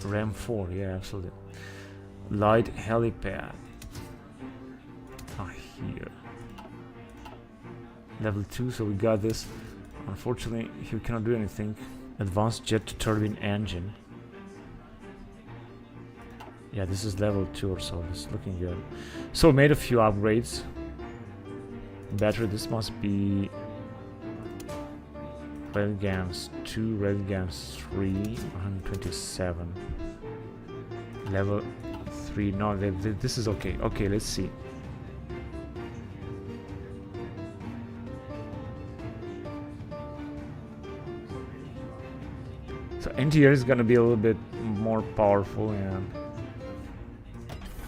RAM 4, yeah, absolutely. Light helipad. Ah, here. Level 2, so we got this. Unfortunately, we cannot do anything. Advanced jet turbine engine. Yeah, this is level 2 or so. It's looking good. So we made a few upgrades. Battery, this must be railguns 2, railguns 3, 127. Level 3, no, this is okay. Okay, let's see. So NTR is gonna be a little bit more powerful, and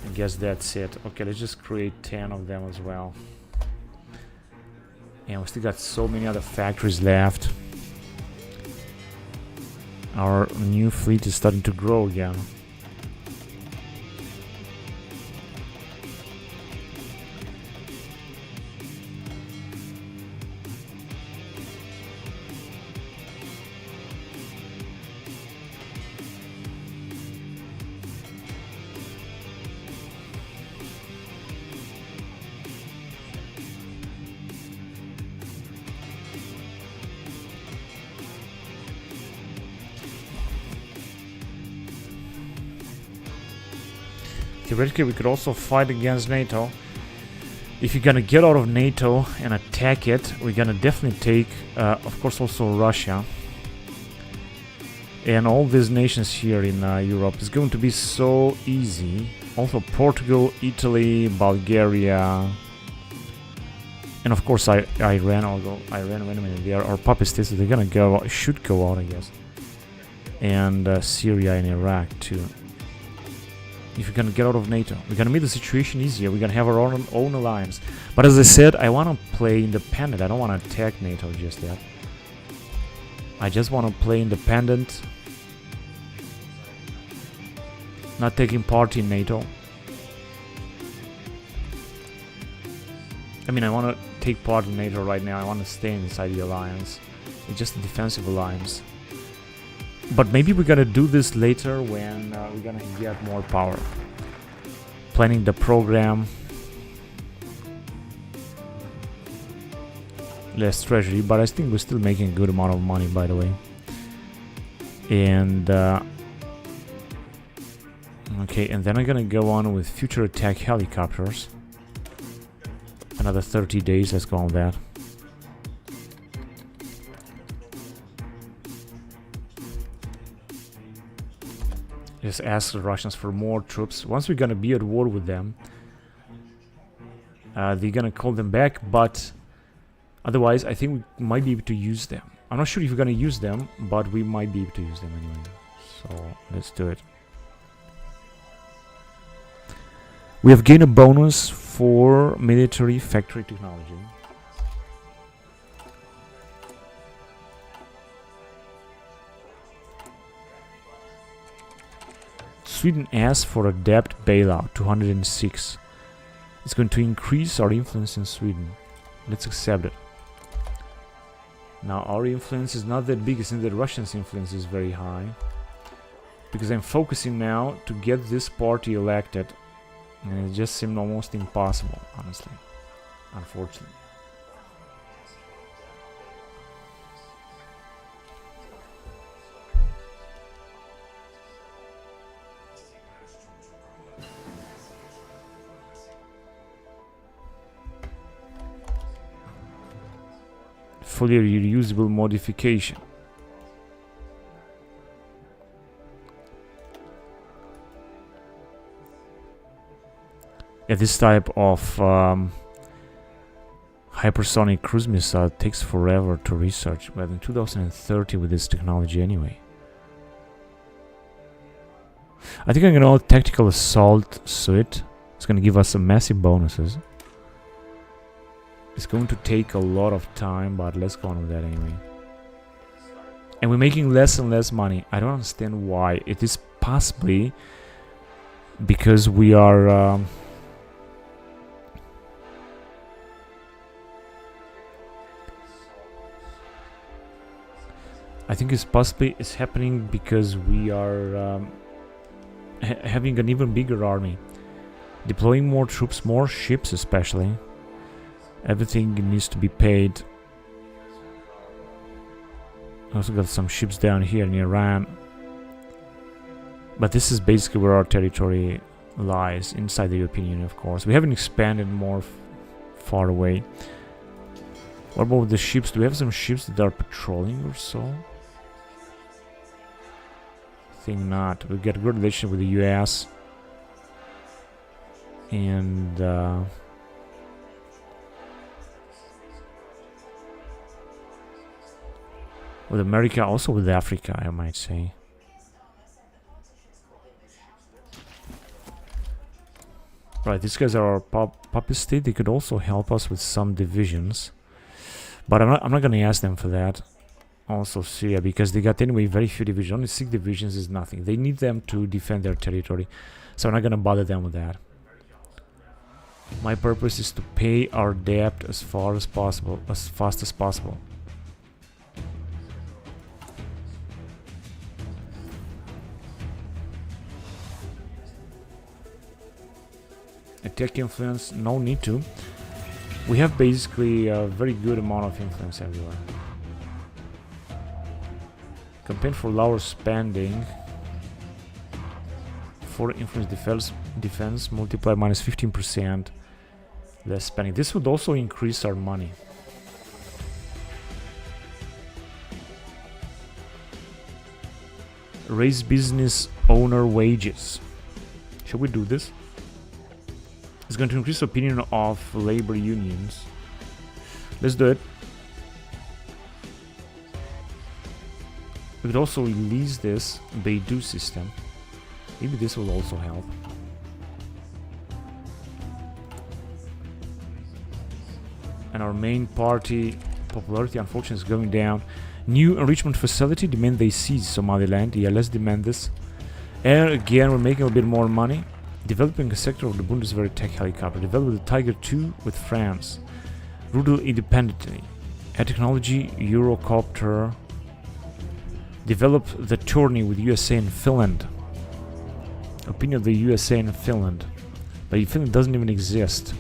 I guess that's it. Okay, let's just create 10 of them as well. And we still got so many other factories left. Our new fleet is starting to grow again. Theoretically, we could also fight against NATO. If you're gonna get out of NATO and attack it, we're gonna definitely take, of course, also Russia. And all these nations here in Europe. It's going to be so easy. Also Portugal, Italy, Bulgaria. And of course Iran, although Iran, wait a minute, they are our puppet states, so they're gonna go, should go out, I guess. And Syria and Iraq too. If we're gonna get out of NATO, we're gonna make the situation easier. We're gonna have our own alliance. But as I said, I want to play independent. I don't want to attack NATO just yet. I just want to play independent, not taking part in NATO. I mean, I want to take part in NATO right now. I want to stay inside the alliance. It's just a defensive alliance. But maybe we're gonna do this later when we're gonna get more power. Planning the program. Less treasury, but I think we're still making a good amount of money, by the way. And okay, and then I'm gonna go on with future attack helicopters. Another 30 days, let's go on that. Just ask the Russians for more troops. Once we're gonna be at war with them, they're gonna call them back, but otherwise I think we might be able to use them. I'm not sure if we're gonna use them, but we might be able to use them anyway. So let's do it. We have gained a bonus for military factory technology. Sweden asks for a debt bailout, 206. It's going to increase our influence in Sweden. Let's accept it. Now our influence is not that big, since the Russians' influence is very high. Because I'm focusing now to get this party elected. And it just seemed almost impossible, honestly. Unfortunately. Fully reusable modification. Yeah, this type of hypersonic cruise missile takes forever to research. We're in 2030 with this technology anyway. I think I'm gonna tactical assault suit. It's gonna give us some massive bonuses. It's going to take a lot of time, but let's go on with that anyway. And we're making less and less money. I don't understand why. It is possibly because we are I think it's happening because we are having an even bigger army, deploying more troops, more ships especially. Everything needs to be paid. Also got some ships down here in Iran, but this is basically where our territory lies, inside the European Union, of course. We haven't expanded more far away. What about the ships? Do we have some ships that are patrolling or so? I think not. We get a good relationship with the US. And with America, also with Africa, I might say. Right, these guys are our puppet state. They could also help us with some divisions, but I'm not gonna ask them for that. Also Syria, because they got anyway very few divisions. Only 6 divisions is nothing. They need them to defend their territory, so I'm not gonna bother them with that. My purpose is to pay our debt as far as possible, as fast as possible. Attack influence, no need to. We have basically a very good amount of influence everywhere. Campaign for lower spending. For influence defense multiply minus 15% less spending. This would also increase our money. Raise business owner wages. Should we do this? It's going to increase the opinion of labor unions. Let's do it. We could also release this Beidou system. Maybe this will also help. And our main party popularity, unfortunately, is going down. New enrichment facility, demand they seize Somaliland. Yeah, let's demand this. And again, we're making a bit more money. Developing a sector of the Bundeswehr tech helicopter. Develop the Tiger II with France. Rudel independently. Air technology, Eurocopter. Develop the tourney with USA and Finland. Opinion of the USA and Finland. But Finland doesn't even exist.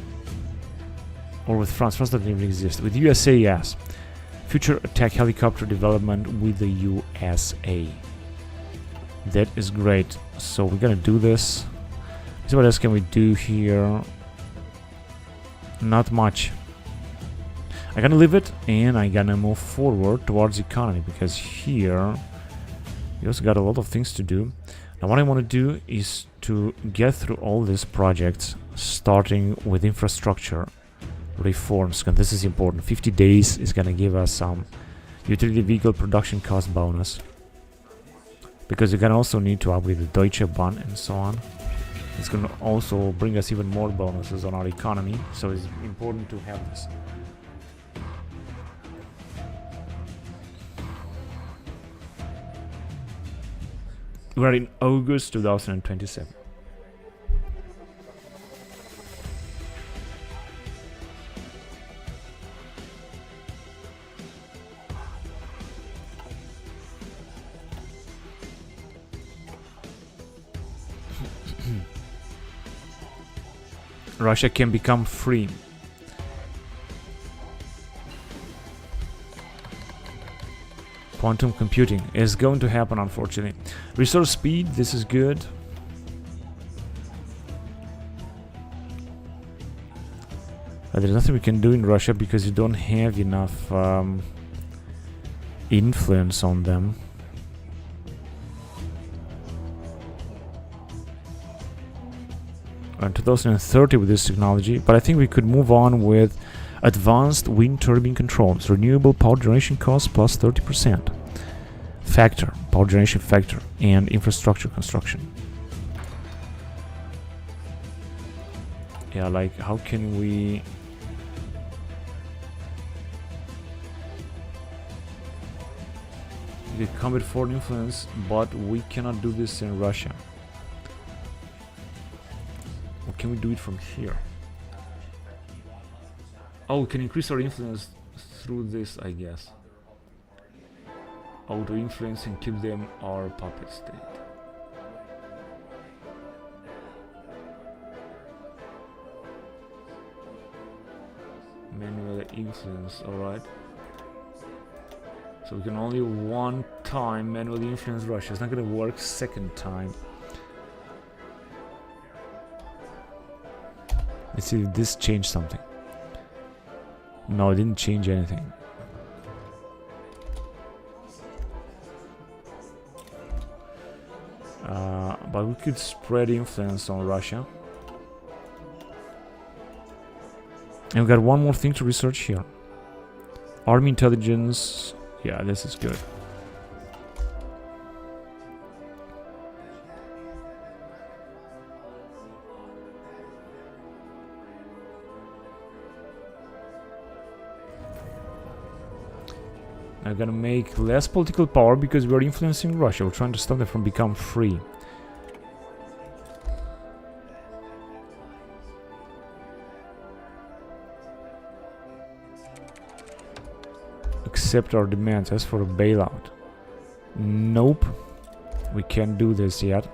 Or with France. France doesn't even exist. With USA, yes. Future attack helicopter development with the USA. That is great. So we're gonna do this. So what else can we do here? Not much. I'm gonna leave it and I'm gonna move forward towards economy, because here we also got a lot of things to do. Now what I want to do is to get through all these projects, starting with infrastructure reforms, and this is important. 50 days is gonna give us some utility vehicle production cost bonus, because you're gonna also need to upgrade the Deutsche Bahn and so on. It's gonna also bring us even more bonuses on our economy, so it's important to have this. We're in August 2027. Russia can become free. Quantum computing is going to happen, unfortunately. Resource speed, this is good. But there's nothing we can do in Russia because you don't have enough influence on them. In 2030 with this technology, but I think we could move on with advanced wind turbine controls, renewable power generation costs plus 30% factor, power generation factor, and infrastructure construction. Yeah, like how can we get combat foreign influence, but we cannot do this in Russia. Or can we do it from here? Oh, we can increase our influence through this, I guess. Auto influence and keep them our puppet state. Manual influence, alright. So we can only one time manually influence Russia. It's not gonna work second time. Let's see if this changed something. No, it didn't change anything. But we could spread influence on Russia. And we got one more thing to research here. Army intelligence. Yeah, this is good. I'm gonna make less political power because we're influencing Russia. We're trying to stop them from becoming free. Accept our demands. As for a bailout, nope, we can't do this yet.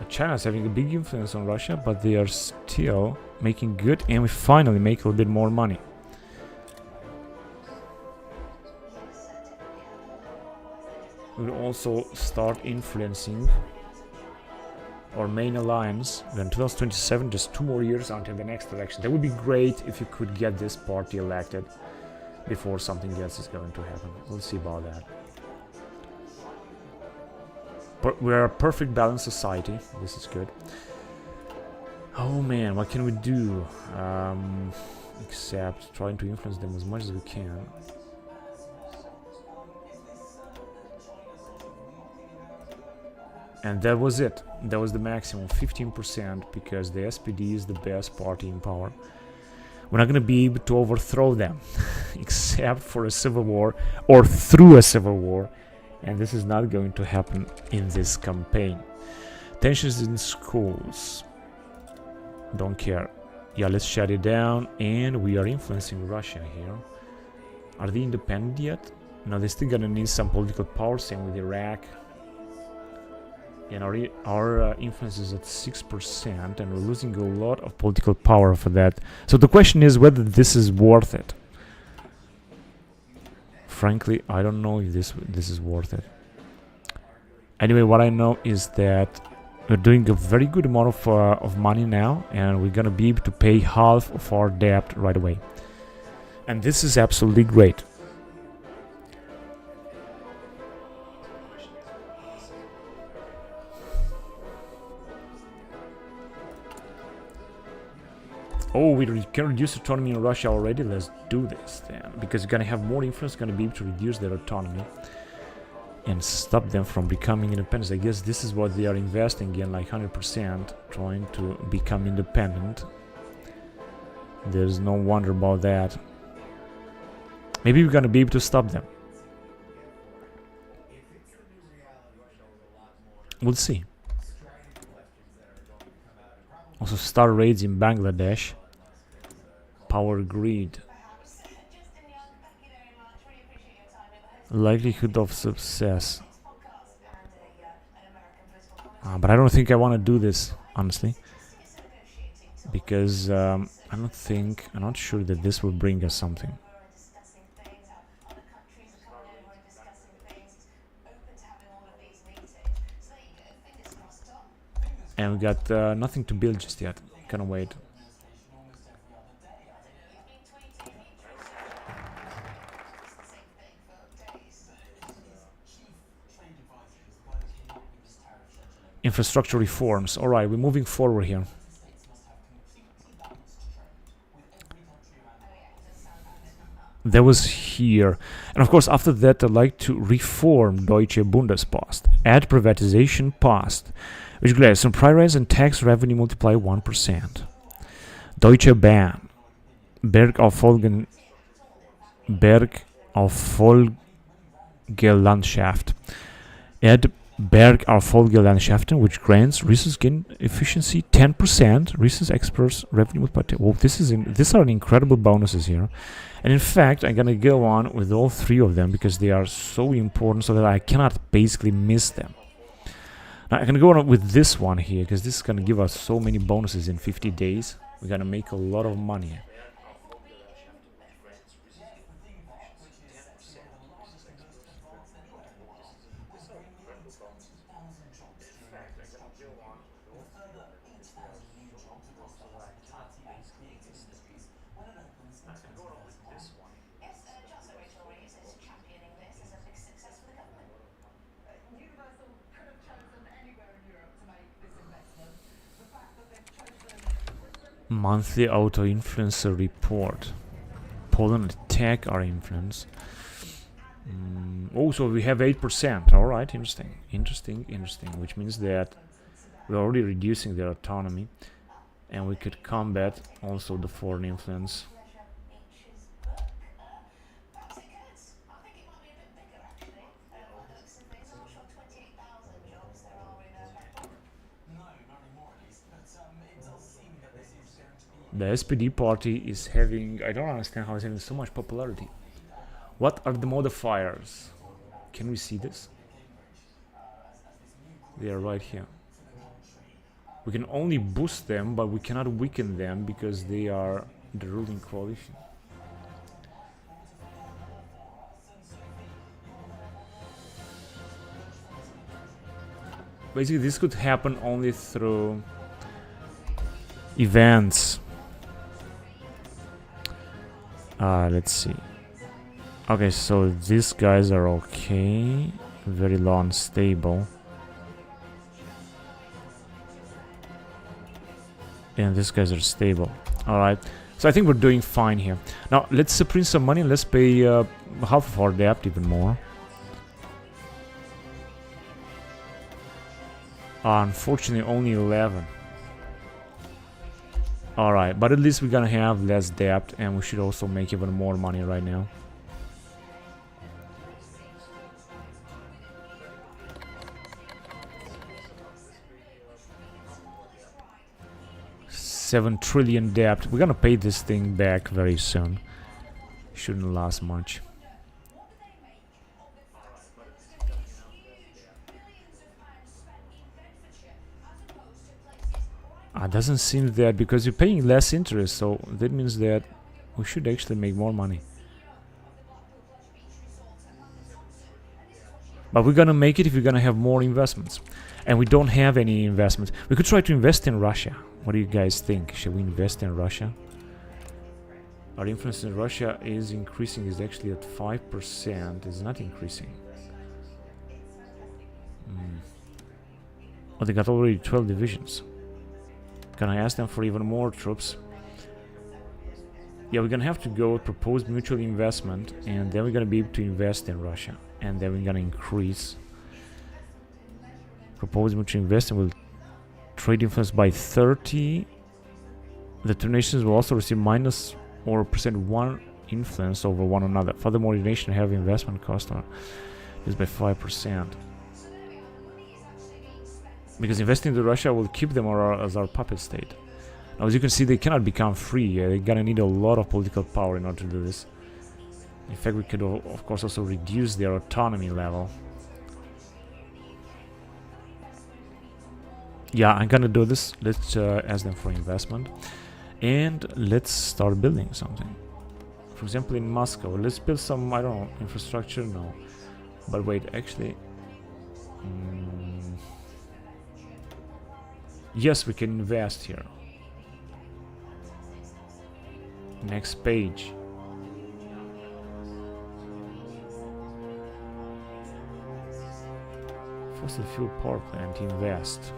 China's having a big influence on Russia, but they are still making good, and we finally make a little bit more money. We'll also start influencing our main alliance. Then 2027, just 2 more years until the next election. That would be great if you could get this party elected before something else is going to happen. We'll see about that. But we're a perfect balanced society. This is good. Oh man, what can we do? Except trying to influence them as much as we can. And that was it. That was the maximum, 15%, because the SPD is the best party in power. We're not going to be able to overthrow them, except for a civil war or through a civil war. And this is not going to happen in this campaign. Tensions in schools. Don't care. Yeah, let's shut it down. And we are influencing Russia here. Are they independent yet? No, they're still gonna need some political power. Same with Iraq. And our influence is at 6%, and we're losing a lot of political power for that. So the question is whether this is worth it. Frankly, I don't know if this is worth it. Anyway, what I know is that we're doing a very good amount of money now, and we're gonna be able to pay half of our debt right away. And this is absolutely great. Oh, we can reduce autonomy in Russia already. Let's do this then, because you're gonna have more influence, gonna be able to reduce their autonomy and stop them from becoming independent. I guess this is what they are investing in, like 100%, trying to become independent. There's no wonder about that. Maybe we're gonna be able to stop them. We'll see. Also, star raids in Bangladesh. Power grid. Likelihood of success. But I don't think I want to do this, honestly. Because I'm not sure that this will bring us something. And we got nothing to build just yet. Gonna wait. Infrastructure reforms. Alright, we're moving forward here. That was here. And of course, after that, I'd like to reform Deutsche Bundespost. Add privatization post. Which glass some price and tax revenue multiply 1%. Deutsche Bahn. Berg auf Folgelandschaft. Add Bergauffolgelandschaften, which grants resource gain efficiency 10%. Resource experts revenue multiplier. Oh, these are incredible bonuses here. And in fact, I'm gonna go on with all three of them because they are so important, so that I cannot basically miss them. Now I'm gonna go on with this one here because this is gonna give us so many bonuses in 50 days. We're gonna make a lot of money. Monthly auto influencer report. Poland attack our influence. Oh, so we have 8%. All right, interesting. Which means that we're already reducing their autonomy, and we could combat also the foreign influence. The SPD party is having... I don't understand how it's having so much popularity. What are the modifiers? Can we see this? They are right here. We can only boost them, but we cannot weaken them because they are the ruling coalition. Basically, this could happen only through events. Let's see. Okay, so these guys are okay. Very low and stable. And these guys are stable. Alright. So I think we're doing fine here. Now, let's print some money. Let's pay half of our debt, even more. Unfortunately, only 11. Alright, but at least we're gonna have less debt, and we should also make even more money right now. 7 trillion debt. We're gonna pay this thing back very soon. Shouldn't last much. Doesn't seem that, because you're paying less interest, so that means that we should actually make more money. But we're gonna make it if we're gonna have more investments. And we don't have any investments. We could try to invest in Russia. What do you guys think? Should we invest in Russia? Our influence in Russia is increasing, is actually at 5%. It's not increasing. Oh, they got already 12 divisions. Can I ask them for even more troops? Yeah, we're gonna have to go propose mutual investment, and then we're gonna be able to invest in Russia. And then we're gonna increase. Propose mutual investment will trade influence by 30. The two nations will also receive minus or %1 influence over one another. Furthermore, the nation have investment cost on this by 5%. Because investing in Russia will keep them as our puppet state. Now, as you can see, they cannot become free. They're gonna need a lot of political power in order to do this. In fact, we could, of course, also reduce their autonomy level. Yeah, I'm gonna do this. Let's ask them for investment. And let's start building something. For example, in Moscow, let's build some, I don't know, infrastructure? No. But wait, actually... yes, we can invest here. Next page. Fossil fuel power plant, invest.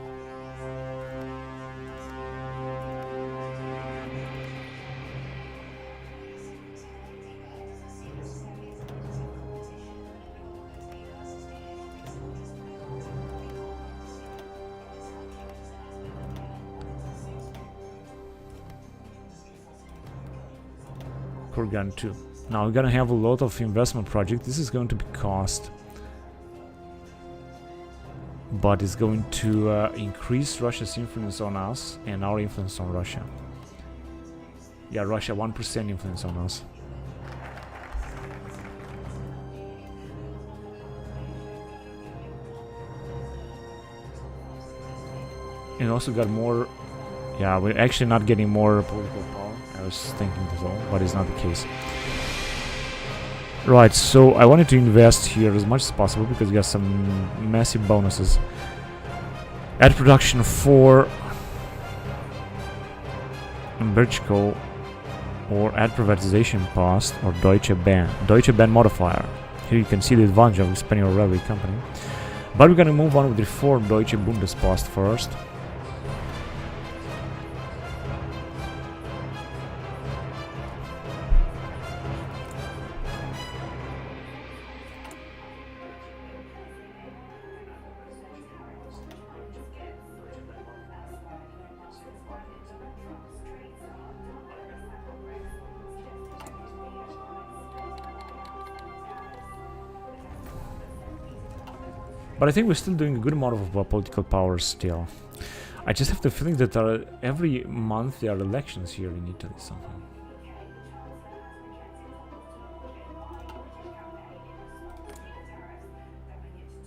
Kurgan 2. Now we're gonna have a lot of investment projects. This is going to be cost, but it's going to increase Russia's influence on us and our influence on Russia. Yeah, Russia 1% influence on us. And also got more. Yeah, we're actually not getting more political power. I was thinking this all, but it's not the case. Right, so I wanted to invest here as much as possible because we got some massive bonuses. Add production for Berchko, or add privatization post, or Deutsche Bahn. Deutsche Bahn modifier. Here you can see the advantage of expanding our railway company. But we're gonna move on with reform Deutsche Bundespost first. But I think we're still doing a good amount of political power still. I just have the feeling that every month there are elections here in Italy somehow.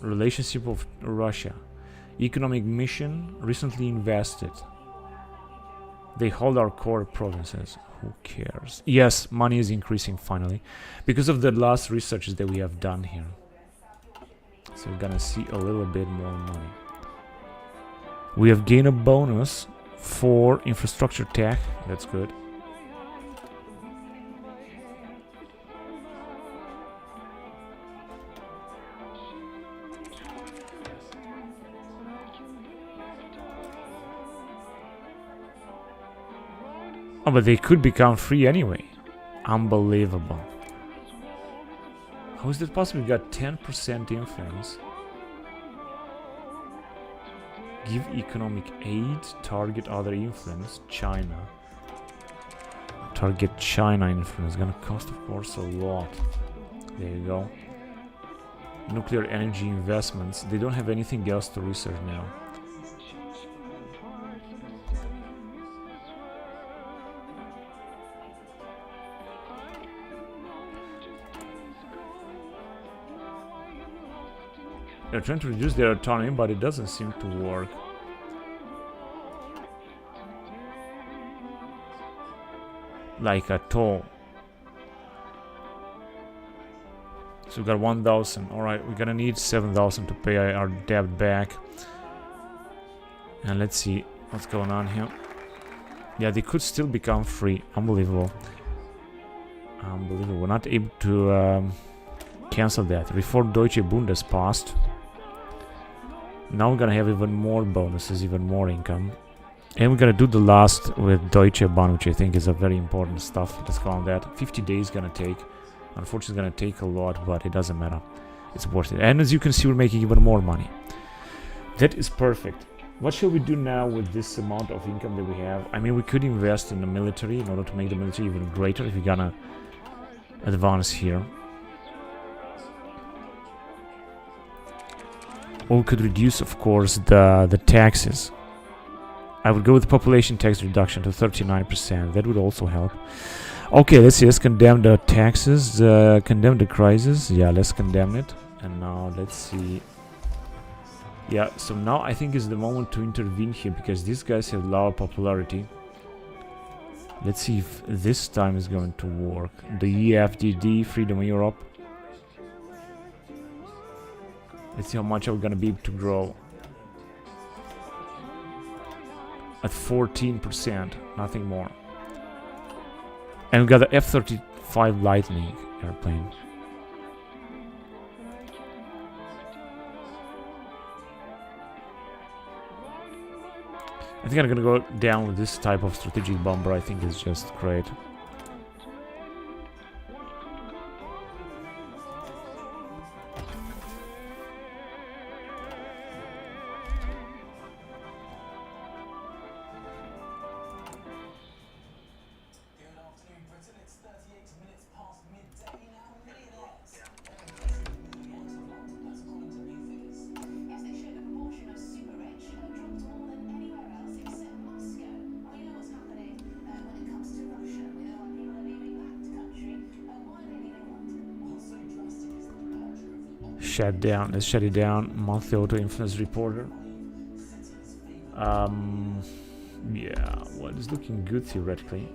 Relationship of Russia. Economic mission recently invested. They hold our core provinces. Who cares? Yes, money is increasing finally because of the last researches that we have done here. So we're gonna see a little bit more money. We have gained a bonus for infrastructure tech. That's good. Oh, but they could become free anyway. Unbelievable. How is that possible? We got 10% influence. Give economic aid. Target other influence. China. Target China influence. Gonna cost, of course, a lot. There you go. Nuclear energy investments. They don't have anything else to research now. They're trying to reduce their autonomy, but it doesn't seem to work. Like at all. So we got 1,000. Alright, we're gonna need 7,000 to pay our debt back. And let's see what's going on here. Yeah, they could still become free. Unbelievable. Unbelievable. We're not able to cancel that. Reform Deutsche Bundes passed. Now we're gonna have even more bonuses, even more income. And we're gonna do the last with Deutsche Bahn, which I think is a very important stuff. Let's go on that. 50 days gonna take. Unfortunately, it's gonna take a lot, but it doesn't matter. It's worth it. And as you can see, we're making even more money. That is perfect. What shall we do now with this amount of income that we have? I mean, we could invest in the military in order to make the military even greater if we're gonna advance here. Or we could reduce, of course, the taxes. I would go with population tax reduction to 39%. That would also help. Okay, let's see. Let's condemn the taxes. Condemn the crisis. Yeah, let's condemn it. And now let's see. Yeah, so now I think is the moment to intervene here because these guys have lower popularity. Let's see if this time is going to work. The EFDD, Freedom Europe. Let's see how much are we gonna be able to grow. At 14%, nothing more. And we got the F-35 Lightning airplane. I think I'm gonna go down with this type of strategic bomber. I think it's just great. Shut down. Let's shut it down. Monthly auto influence reporter. Yeah, well, it's looking good theoretically.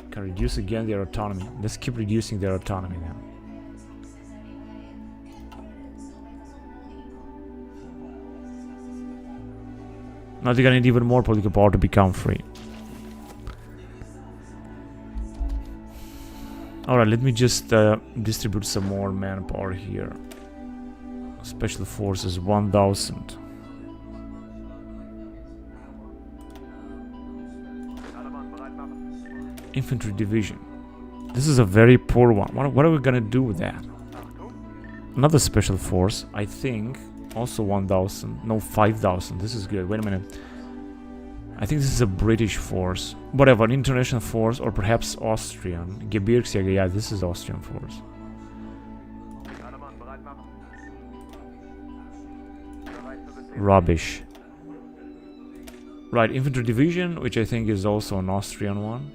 Can reduce again their autonomy. Let's keep reducing their autonomy then. Now they're gonna need even more political power to become free. Alright, let me just distribute some more manpower here. Special forces, 1,000. Infantry division. This is a very poor one. What are we gonna do with that? Another special force, I think. Also 1,000. No, 5,000. This is good. Wait a minute. I think this is a British force. Whatever, an international force, or perhaps Austrian. Gebirgsjäger, yeah, this is Austrian force. Rubbish. Right, infantry division, which I think is also an Austrian one.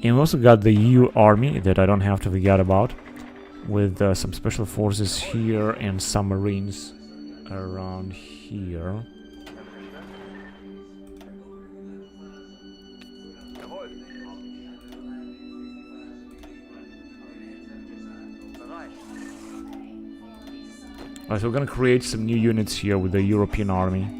And we also got the EU army, that I don't have to forget about. With some special forces here and some marines around here. Alright, so we're gonna create some new units here with the European army.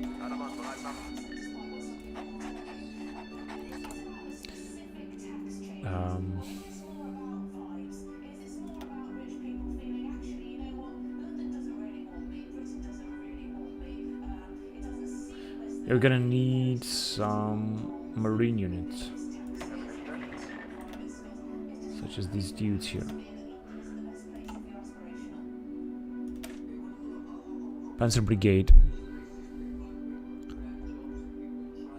We're gonna need some marine units, such as these dudes here. Panzer Brigade.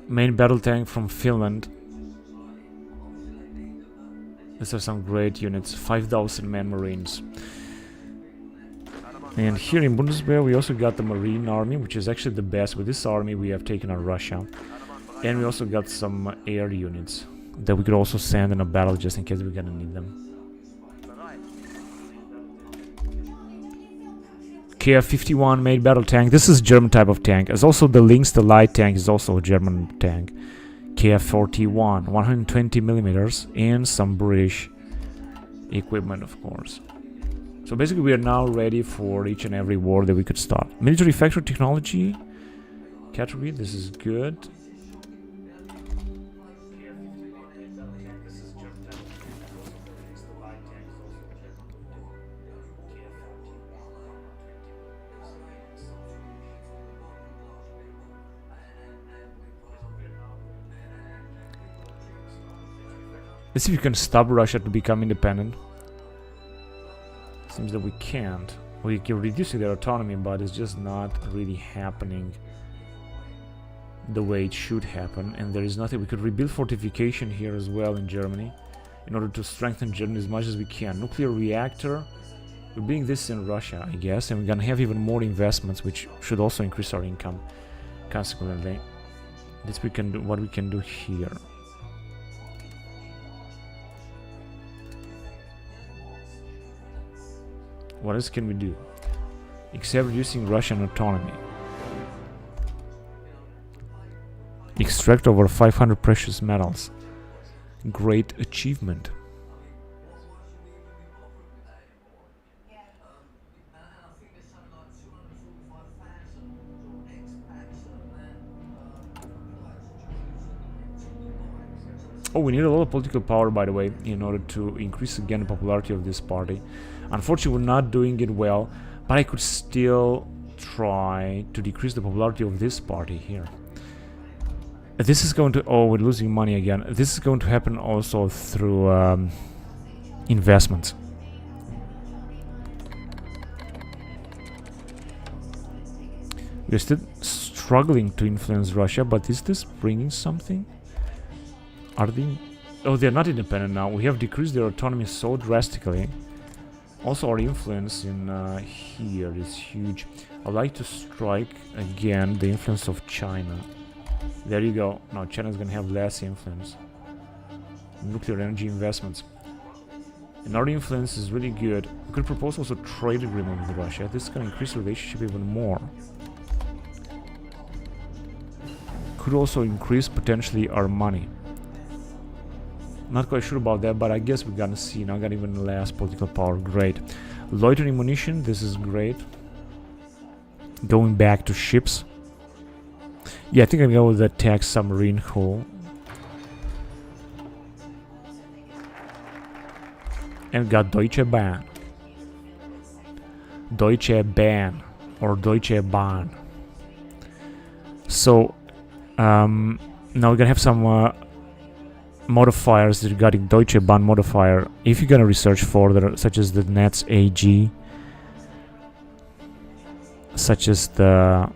Main battle tank from Finland. These are some great units. 5,000 man marines. And here in Bundeswehr we also got the Marine Army, which is actually the best. With this army we have taken on Russia. And we also got some air units that we could also send in a battle just in case we're gonna need them. KF-51 made battle tank. This is German type of tank. As also the Lynx, the light tank, is also a German tank. KF-41, 120 millimeters, and some British equipment, of course. So basically, we are now ready for each and every war that we could start. Military factory technology category. This is good. Let's see if we can stop Russia to become independent. Seems that we can't. We can reduce their autonomy, but it's just not really happening the way it should happen. And there is nothing. We could rebuild fortification here as well in Germany in order to strengthen Germany as much as we can. Nuclear reactor. We're doing this in Russia, I guess, and we're gonna have even more investments, which should also increase our income. Consequently, this we can do. What we can do here. What else can we do? Except reducing Russian autonomy. Extract over 500 precious metals. Great achievement. Oh, we need a lot of political power, by the way, in order to increase again the popularity of this party. Unfortunately, we're not doing it well, but I could still try to decrease the popularity of this party here. This is going to... Oh, we're losing money again. This is going to happen also through investments. We're still struggling to influence Russia, but is this bringing something? Are they... Oh, they're not independent now. We have decreased their autonomy so drastically. Also, our influence in here is huge. I'd like to strike again the influence of China. There you go. Now China's gonna have less influence. Nuclear energy investments. And our influence is really good. We could propose also a trade agreement with Russia. This is gonna increase the relationship even more. Could also increase potentially our money. Not quite sure about that, but I guess we're gonna see. Now I got even less political power. Great. Loitering munition, this is great. Going back to ships. Yeah, I think I'm gonna go with the attack submarine hull. And got Deutsche Bahn. Deutsche Bahn. Or Deutsche Bahn. So, now we're gonna have some... modifiers regarding Deutsche Bahn modifier. If you're gonna research further, such as the Netz AG, such as the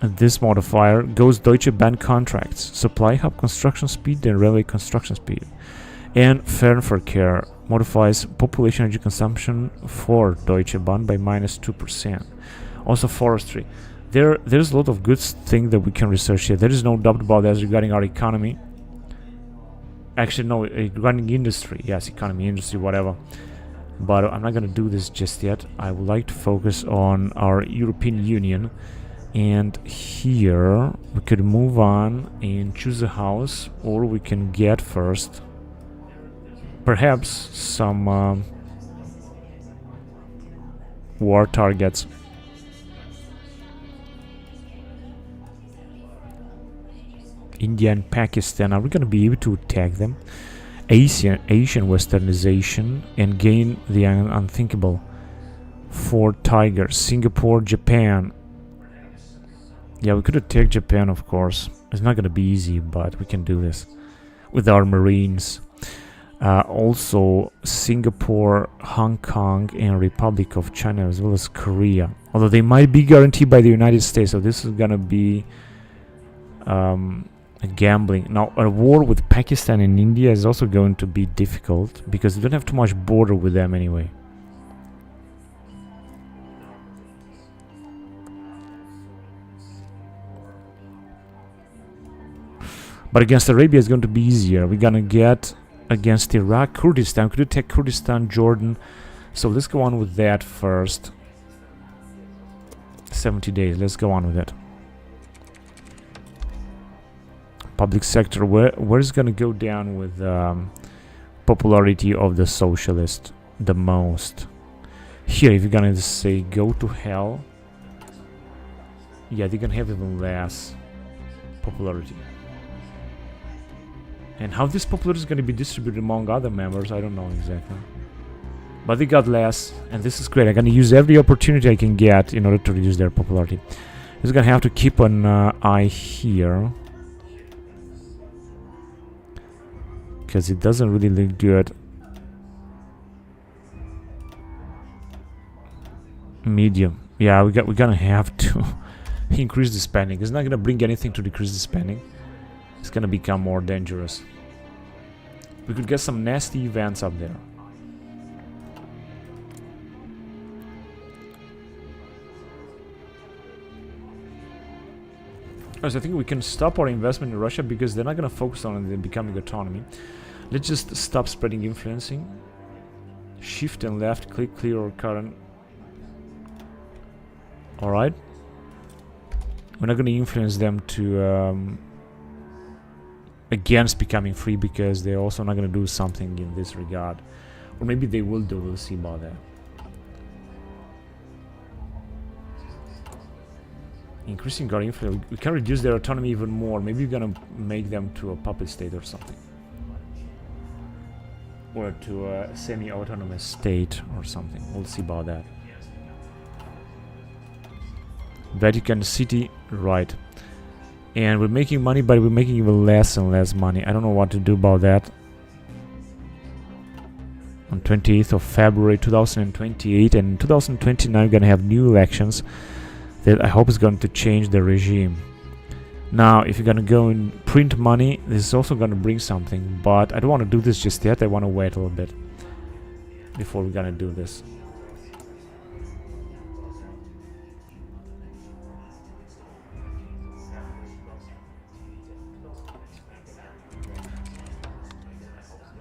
this modifier goes Deutsche Bahn contracts, supply hub construction speed and railway construction speed, and Fernverkehr modifies population energy consumption for Deutsche Bahn by -2%. Also forestry. There's a lot of good things that we can research here. There is no doubt about that regarding our economy. Actually, no, regarding industry. Yes, economy, industry, whatever. But I'm not going to do this just yet. I would like to focus on our European Union. And here, we could move on and choose a house. Or we can get first, perhaps, some war targets. India and Pakistan, are we going to be able to attack them? Asian westernization and gain the unthinkable. 4 tigers. Singapore, Japan. Yeah, we could attack Japan, of course. It's not going to be easy, but we can do this with our marines. Also, Singapore, Hong Kong, and Republic of China, as well as Korea. Although they might be guaranteed by the United States, so this is going to be... gambling. Now, a war with Pakistan and India is also going to be difficult because we don't have too much border with them anyway. But against Arabia it's going to be easier. We're gonna get against Iraq, Kurdistan. Could you take Kurdistan, Jordan, So let's go on with that first. 70 days, let's go on with it. Public sector, where is gonna go down with popularity of the socialist the most? Here, if you're gonna say go to hell, yeah, they're gonna have even less popularity. And how this popularity is gonna be distributed among other members, I don't know exactly. But they got less, and this is great. I'm gonna use every opportunity I can get in order to reduce their popularity. Just gonna have to keep an eye here, because it doesn't really look good. Medium, yeah, we're gonna have to increase the spending. It's not gonna bring anything to decrease the spending. It's gonna become more dangerous. We could get some nasty events up there. So I think we can stop our investment in Russia because they're not going to focus on it becoming autonomy. Let's just stop spreading influencing. Shift and left click, clear our current. Alright. We're not going to influence them to against becoming free because they're also not going to do something in this regard. Or maybe they will do, we'll see about that. Increasing our influence, we can reduce their autonomy even more. Maybe we're gonna make them to a puppet state or something, or to a semi-autonomous state or something. We'll see about that. Vatican City, right? And we're making money, but we're making even less and less money. I don't know what to do about that. On 28th of February 2028 and 2029, we're gonna have new elections that I hope is going to change the regime. Now, if you're gonna go and print money, this is also gonna bring something, but I don't want to do this just yet. I want to wait a little bit before we're gonna do this.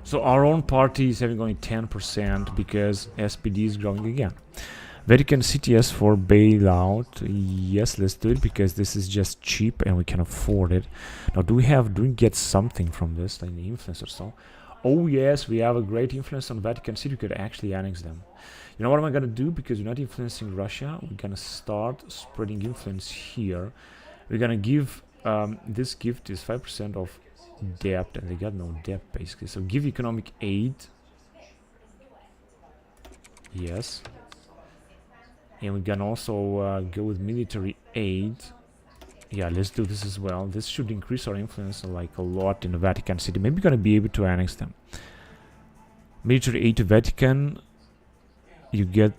So our own party is having only 10% because SPD is growing again. Vatican City as for bailout. Yes, let's do it because this is just cheap and we can afford it. Now, do we get something from this, like the influence or so? Oh yes, we have a great influence on Vatican City. We could actually annex them. You know what am I gonna do? Because we're not influencing Russia, we're gonna start spreading influence here. We're gonna give this gift is 5% of debt, and they got no debt basically. So give economic aid. Yes. And we can also go with military aid. Yeah, let's do this as well. This should increase our influence like a lot in the Vatican City. Maybe we're gonna be able to annex them. Military aid to Vatican. You get...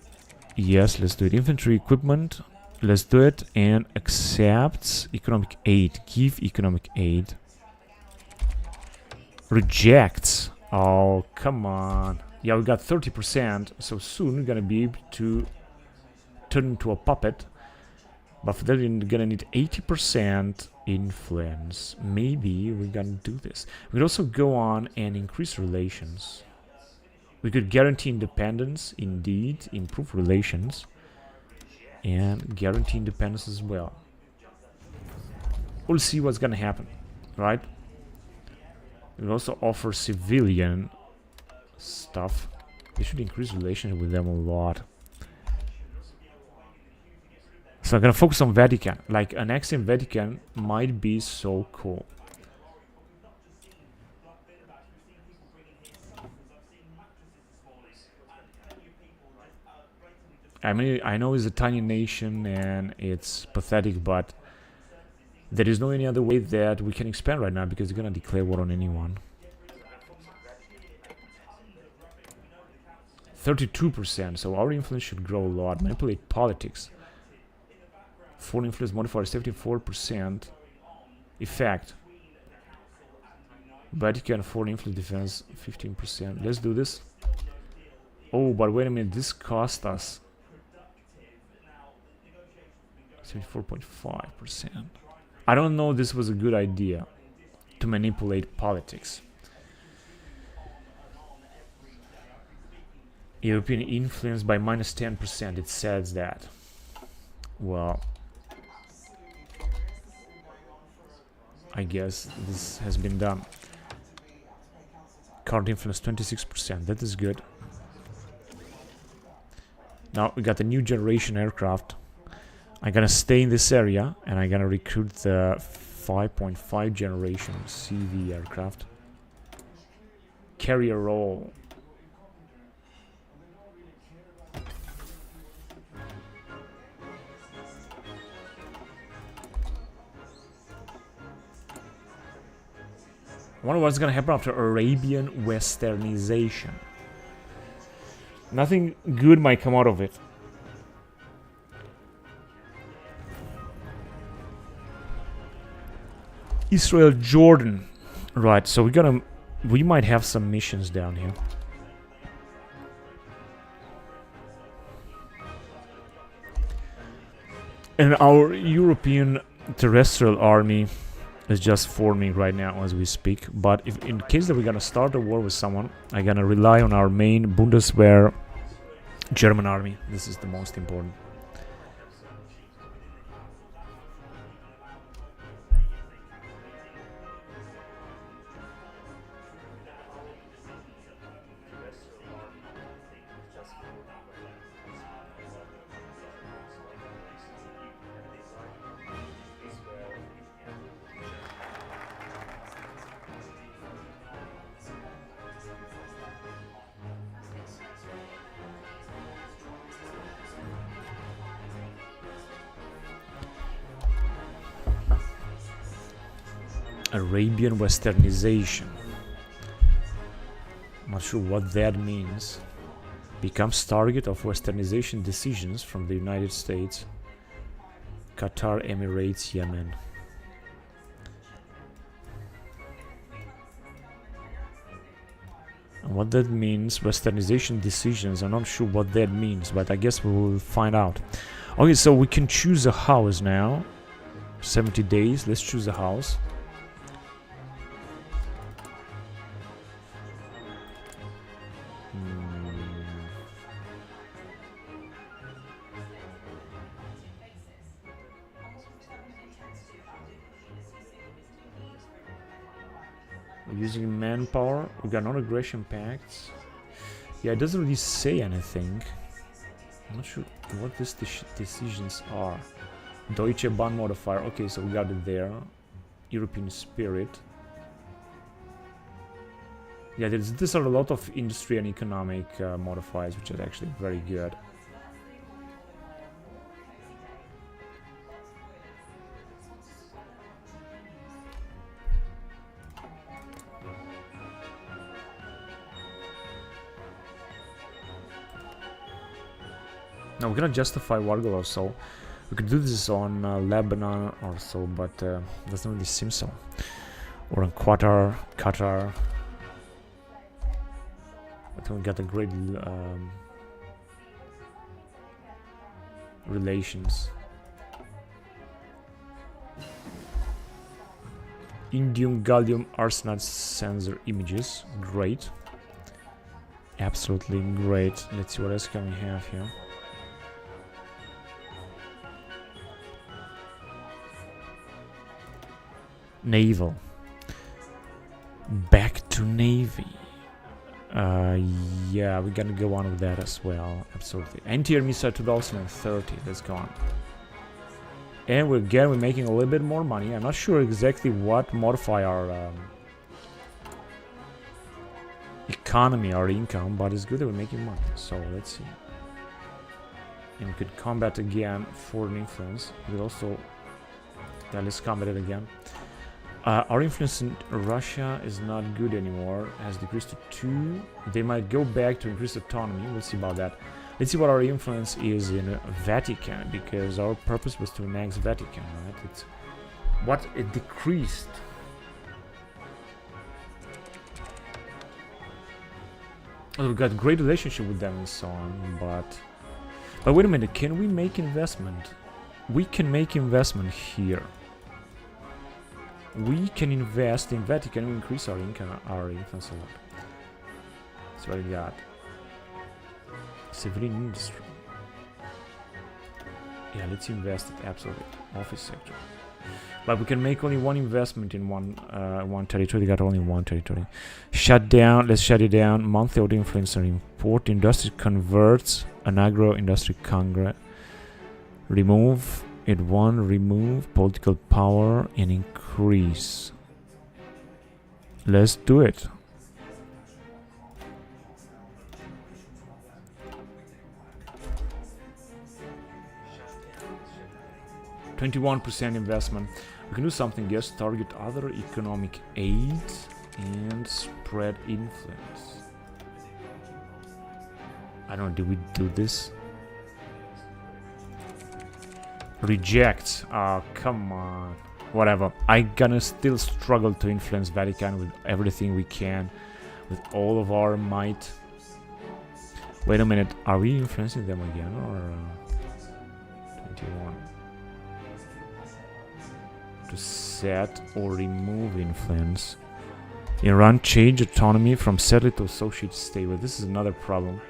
Yes, let's do it. Infantry equipment. Let's do it. And accepts economic aid. Give economic aid. Rejects. Oh, come on. Yeah, we got 30%. So soon we're gonna be able to turn into a puppet, but for that we're gonna need 80% influence. Maybe we're gonna do this. We could also go on and increase relations. We could guarantee independence, indeed, improve relations, and guarantee independence as well. We'll see what's gonna happen, right? We'll also offer civilian stuff. We should increase relations with them a lot. So I'm gonna focus on Vatican. Like, annexing Vatican might be so cool. I mean, I know it's a tiny nation and it's pathetic, but there is no any other way that we can expand right now because they're gonna declare war on anyone. 32%, so our influence should grow a lot. Manipulate politics. Foreign influence modifier 74% effect. Vatican foreign influence defense 15%. Let's do this. Oh, but wait a minute, this cost us 74.5%. I don't know, this was a good idea to manipulate politics. European influence by minus 10%. It says that. Well, I guess this has been done. Current influence 26%. That is good. Now we got the new generation aircraft. I'm gonna stay in this area and I'm gonna recruit the 5.5 generation CV aircraft. Carrier role. I wonder what's gonna happen after Arabian westernization. Nothing good might come out of it. Israel, Jordan. Right, so we might have some missions down here. And our European terrestrial army is just forming right now as we speak. But if in case that we're gonna start a war with someone, I'm gonna rely on our main Bundeswehr German army. This is the most important. Arabian westernization. Not sure what that means. Becomes target of westernization decisions from the United States, Qatar, Emirates, Yemen. And what that means, westernization decisions, I'm not sure what that means, but I guess we will find out. Okay, so we can choose a house now. 70 days, let's choose a house. Using manpower, we got non-aggression pacts. Yeah, it doesn't really say anything. I'm not sure what these decisions are. Deutsche Bahn modifier. Okay, so we got it there. European spirit. Yeah, these are a lot of industry and economic modifiers, which are actually very good. Now we're gonna justify Wargol or so. We could do this on Lebanon or so, but doesn't really seem so. Or on Qatar. I think we got a great relations. Indium gallium arsenide sensor images. Great. Absolutely great. Let's see what else can we have here. Naval. Back to Navy. Yeah, we're gonna go on with that as well. Absolutely. Anti-air missile 2030. Let's go on. And we're making a little bit more money. I'm not sure exactly what modify our economy, our income, but it's good that we're making money. So let's see. And we could combat again foreign influence. We also, yeah, let's combat it again. Our influence in Russia is not good anymore. Has decreased to 2. They might go back to increased autonomy. We'll see about that. Let's see what our influence is in Vatican, because our purpose was to annex Vatican, right? It's what it decreased. Well, we've got great relationship with them and so on, but wait a minute, can we make investment? We can make investment here. We can invest in Vatican and increase our income, our influence a lot. That's what we got. Civilian industry. Yeah, let's invest it, absolutely. Office sector. But we can make only one investment in one territory. They got only one territory. Shut down. Let's shut it down. Monthly order influence and import. Industry converts. An agro industry congress. Remove it one. Remove political power and increase. Let's do it. %21 investment. We can do something else. Target other economic aid and spread influence. I don't know. Do we do this? Reject. Oh, come on. Whatever. I'm gonna still struggle to influence Vatican with everything we can, with all of our might. Wait a minute. Are we influencing them again, or 21? To set or remove influence. Iran change autonomy from settled to associated state. Well, this is another problem.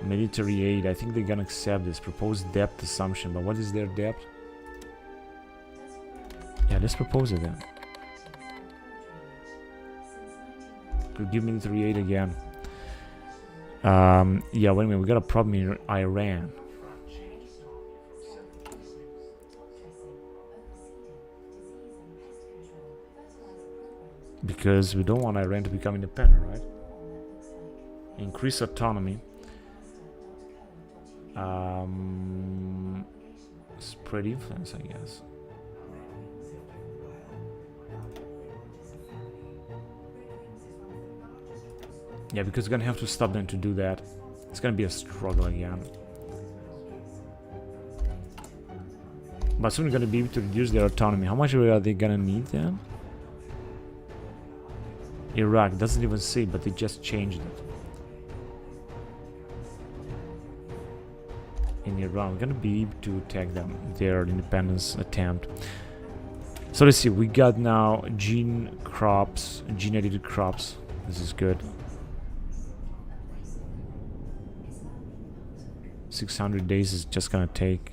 Military aid. I think they're gonna accept this. Proposed debt assumption. But what is their debt? Yeah, let's propose it then. Could give military aid again. Yeah, wait a minute. We got a problem in Iran. Because we don't want Iran to become independent, right? Increase autonomy. Spread influence, I guess. Yeah, because we're gonna have to stop them to do that. It's gonna be a struggle again. But soon we're gonna be able to reduce their autonomy. How much are they gonna need then? Iraq doesn't even say, but they just changed it. In Iran, we're gonna be able to attack them, their independence attempt. So let's see, we got now gene edited crops. This is good. 600 days is just gonna take,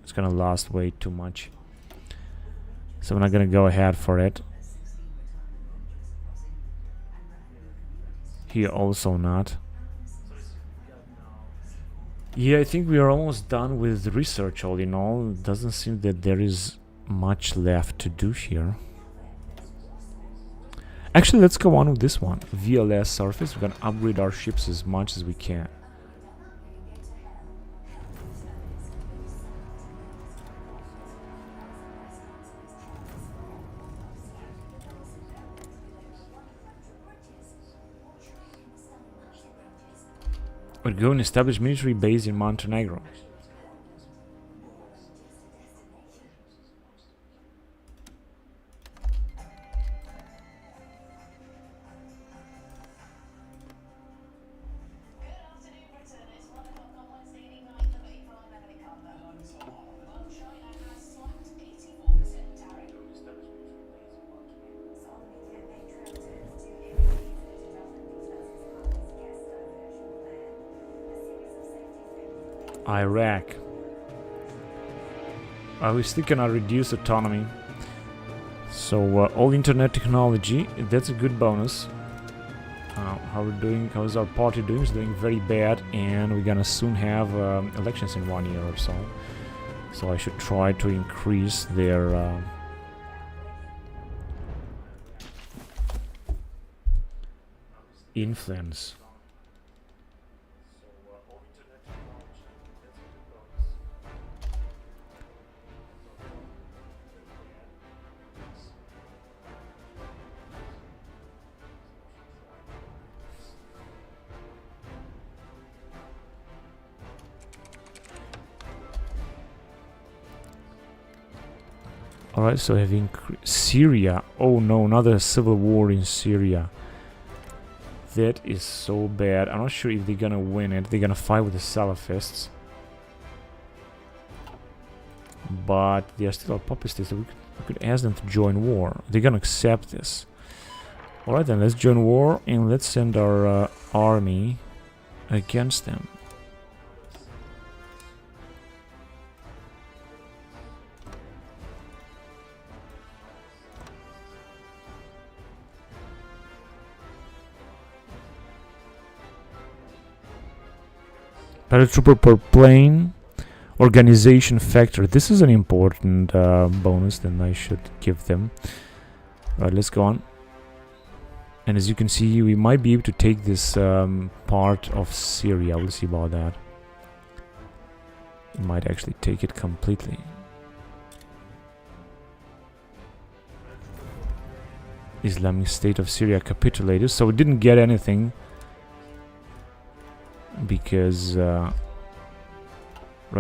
it's gonna last way too much. So we're not gonna go ahead for it. Here also not. Yeah, I think we are almost done with research all in all. It doesn't seem that there is much left to do here. Actually, let's go on with this one. VLS surface. We're gonna upgrade our ships as much as we can. We're going to establish military base in Montenegro. Iraq. We still cannot reduce autonomy. So all internet technology, that's a good bonus. How we're doing? How's our party doing? It's doing very bad, and we're gonna soon have elections in 1 year or so. So I should try to increase their influence. Alright, so having Syria. Oh no, another civil war in Syria. That is so bad. I'm not sure if they're gonna win it. They're gonna fight with the Salafists. But they are still a puppet state, so we could ask them to join war. They're gonna accept this. Alright then, let's join war and let's send our army against them. Paratrooper per plane. Organization factor. This is an important bonus, then I should give them. Alright, let's go on. And as you can see, we might be able to take this part of Syria. We'll see about that. We might actually take it completely. Islamic State of Syria capitulated, so we didn't get anything because right,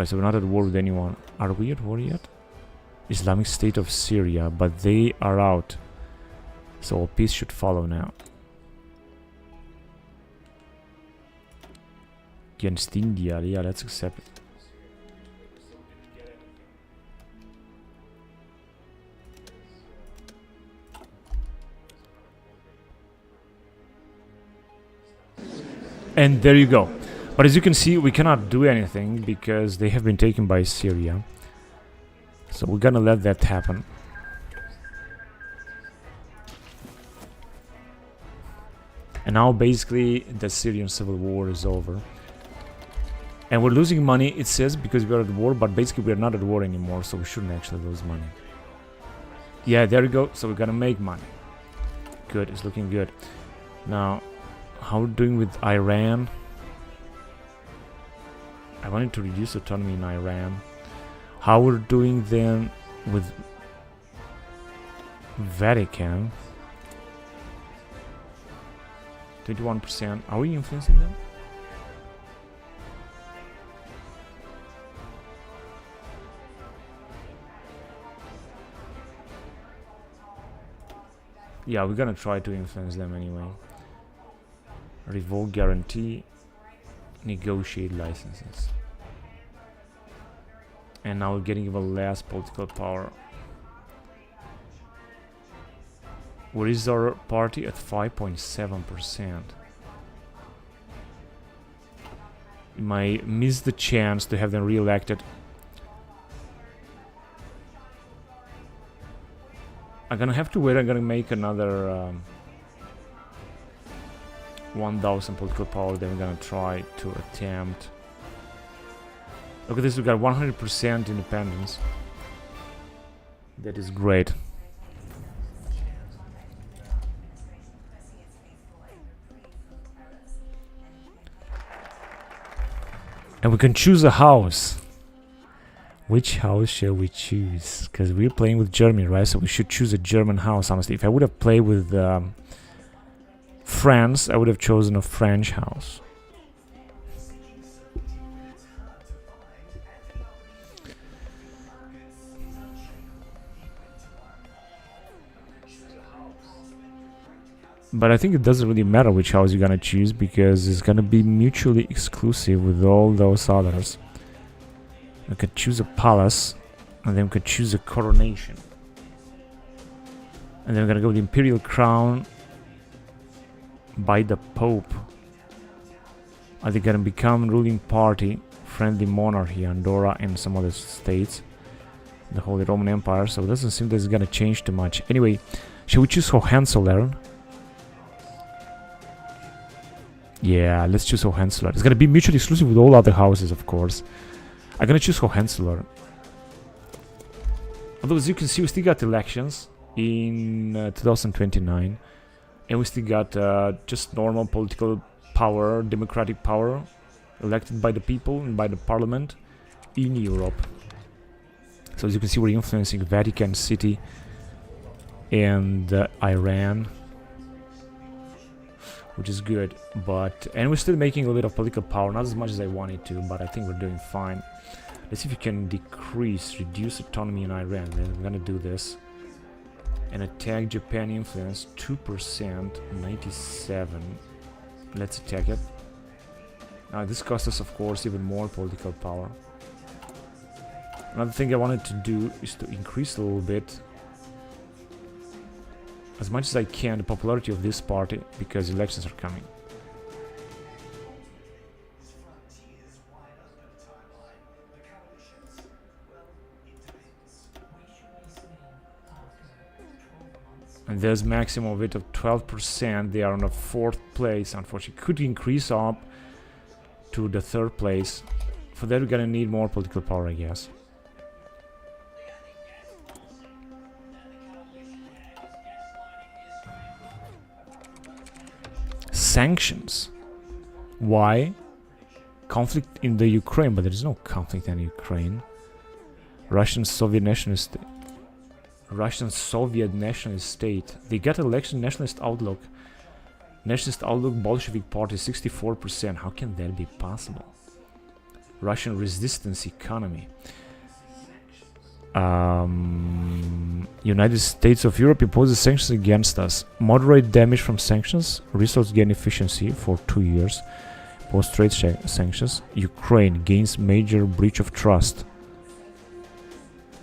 so we're not at war with anyone. Are we at war yet? Islamic State of Syria, but they are out, so peace should follow now. Against India, yeah, let's accept it. And there you go. But as you can see, we cannot do anything because they have been taken by Syria. So we're gonna let that happen. And now basically the Syrian civil war is over. And we're losing money, it says, because we're at war, but basically we're not at war anymore, so we shouldn't actually lose money. Yeah, there we go. So we're gonna make money. Good, it's looking good. Now, how we're doing with Iran? I wanted to reduce autonomy in Iran. How we're doing then with Vatican? 21%. Are we influencing them? Yeah, we're gonna try to influence them anyway. Revoke guarantee. Negotiate licenses. And now we're getting even less political power. Where is our party? At 5.7%. We might miss the chance to have them re-elected. I'm gonna have to wait. I'm gonna make another 1,000 political power. Then we're gonna try to attempt. Look at this, we got 100% independence. That is great. And we can choose a house. Which house shall we choose? Because we're playing with Germany, right? So we should choose a German house, honestly. If I would have played with France, I would have chosen a French house. But I think it doesn't really matter which house you're gonna choose, because it's gonna be mutually exclusive with all those others. We could choose a palace, and then we could choose a coronation. And then we're gonna go with the imperial crown by the Pope. Are they gonna become ruling party, friendly monarchy, Andorra and some other states, the Holy Roman Empire? So it doesn't seem that it's gonna change too much. Anyway, shall we choose Hohenzollern? Yeah, let's choose Hohenzollern. It's gonna be mutually exclusive with all other houses, of course. I'm gonna choose Hohenzollern. Although, as you can see, we still got elections in 2029. And we still got just normal political power, democratic power, elected by the people and by the parliament in Europe. So as you can see, we're influencing Vatican City and Iran, which is good. And we're still making a little political power, not as much as I wanted to, but I think we're doing fine. Let's see if we can reduce autonomy in Iran. We're gonna do this. And attack Japan influence 2%, 97. Let's attack it. Now this costs us, of course, even more political power. Another thing I wanted to do is to increase a little bit, as much as I can, the popularity of this party, because elections are coming. And there's maximum of it of 12%. They are on the 4th place, unfortunately. Could increase up to the third place. For that, we're gonna need more political power, I guess. Sanctions. Why? Conflict in the Ukraine, but there is no conflict in Ukraine. Russian Soviet nationalist state. They got election nationalist outlook. Nationalist outlook Bolshevik party 64%. How can that be possible? Russian resistance economy. United States of Europe imposes sanctions against us. Moderate damage from sanctions. Resource gain efficiency for 2 years. Post-trade sanctions. Ukraine gains major breach of trust.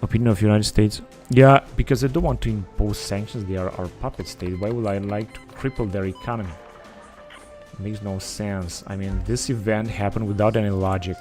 Opinion of United States. Yeah, because I don't want to impose sanctions. They are our puppet state. Why would I like to cripple their economy? It makes no sense. I mean, this event happened without any logic.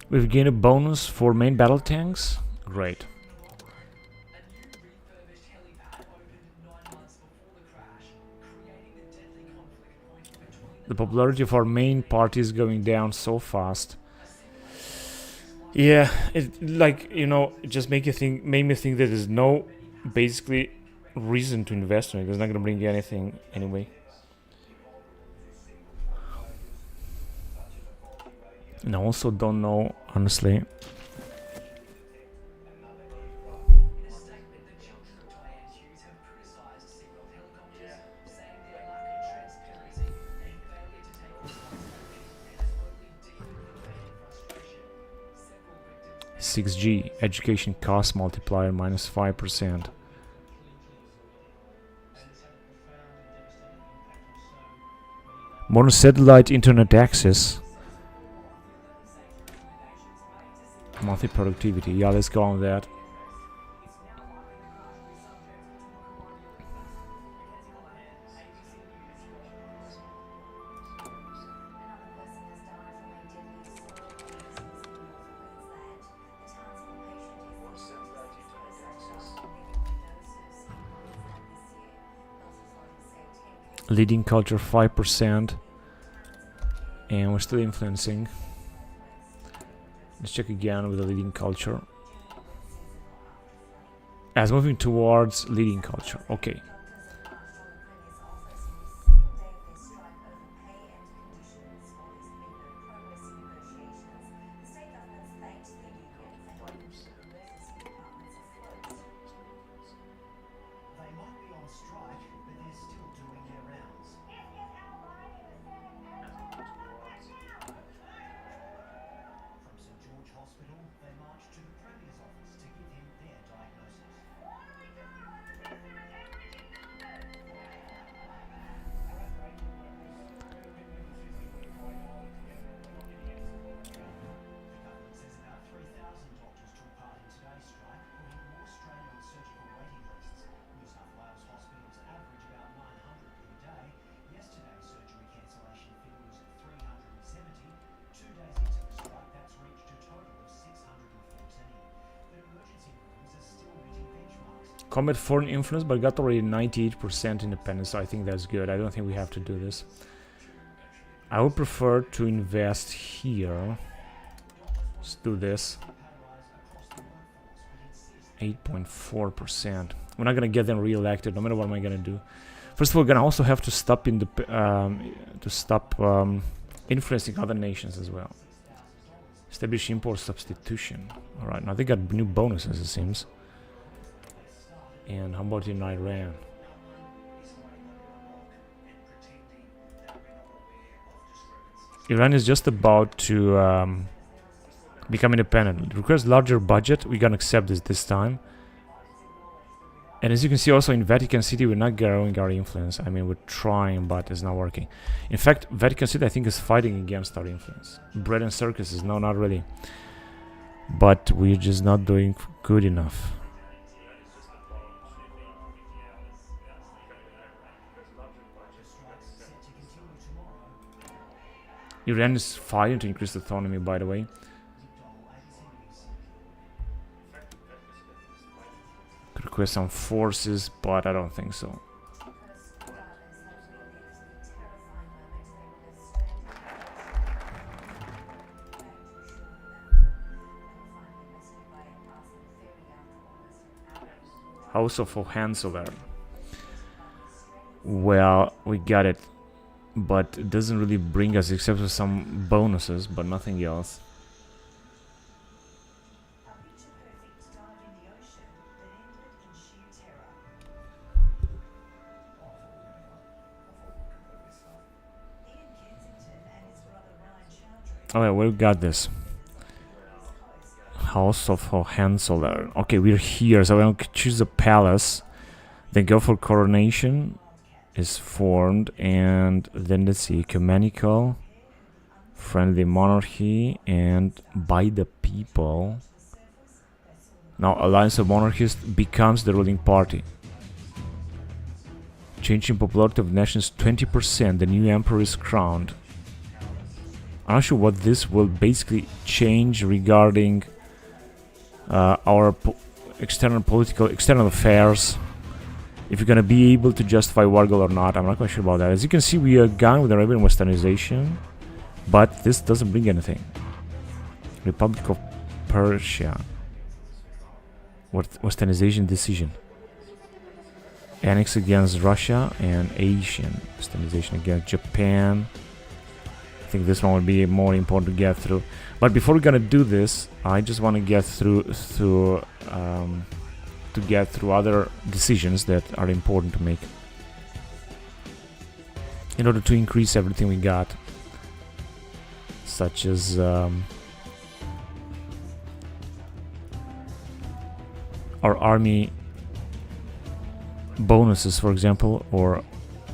We've gained a bonus for main battle tanks. Great. The popularity of our main party is going down so fast. Yeah, it, like, you know, it just made me think that there's no basically reason to invest in it. It's not gonna bring you anything anyway. And I also don't know, honestly. (6G) education cost multiplier minus 5%. Mono-satellite internet access. Monthly productivity. Yeah, let's go on that. Leading culture 5%. And we're still influencing. Let's check again with the leading culture. As moving towards leading culture. Okay. Combat foreign influence, but got already 98% independence, so I think that's good. I don't think we have to do this. I would prefer to invest here. Let's do this. 8.4%. We're not gonna get them re-elected, no matter what am I gonna do. First of all, we're gonna also have to stop in the influencing other nations as well. Establish import substitution. Alright, now they got new bonuses, it seems. And how about in Iran? Iran is just about to become independent. It requires larger budget. We're gonna accept this time. And as you can see also in Vatican City, we're not growing our influence. I mean, we're trying, but it's not working. In fact, Vatican City, I think, is fighting against our influence. Bread and circuses, no, not really. But we're just not doing good enough. Iran is fighting to increase autonomy, by the way. Could request some forces, but I don't think so. House of Hohenzollern. Well, we got it. But it doesn't really bring us except for some bonuses, but nothing else. Oh yeah, we got this. House of Hohenzollern. Okay, we're here, so we'll choose a palace. Then go for coronation. Is formed, and then let's see, ecumenical, friendly monarchy, and by the people. Now Alliance of Monarchies becomes the ruling party. Changing popularity of nations 20%, the new emperor is crowned. I'm not sure what this will basically change regarding our external affairs. If you're gonna be able to justify Wargol or not, I'm not quite sure about that. As you can see, we are gone with Arabian westernization, but this doesn't bring anything. Republic of Persia. Westernization decision. Annex against Russia and Asian westernization against Japan. I think this one would be more important to get through. But before we're gonna do this, I just want to get through other decisions that are important to make in order to increase everything we got, such as our army bonuses, for example, or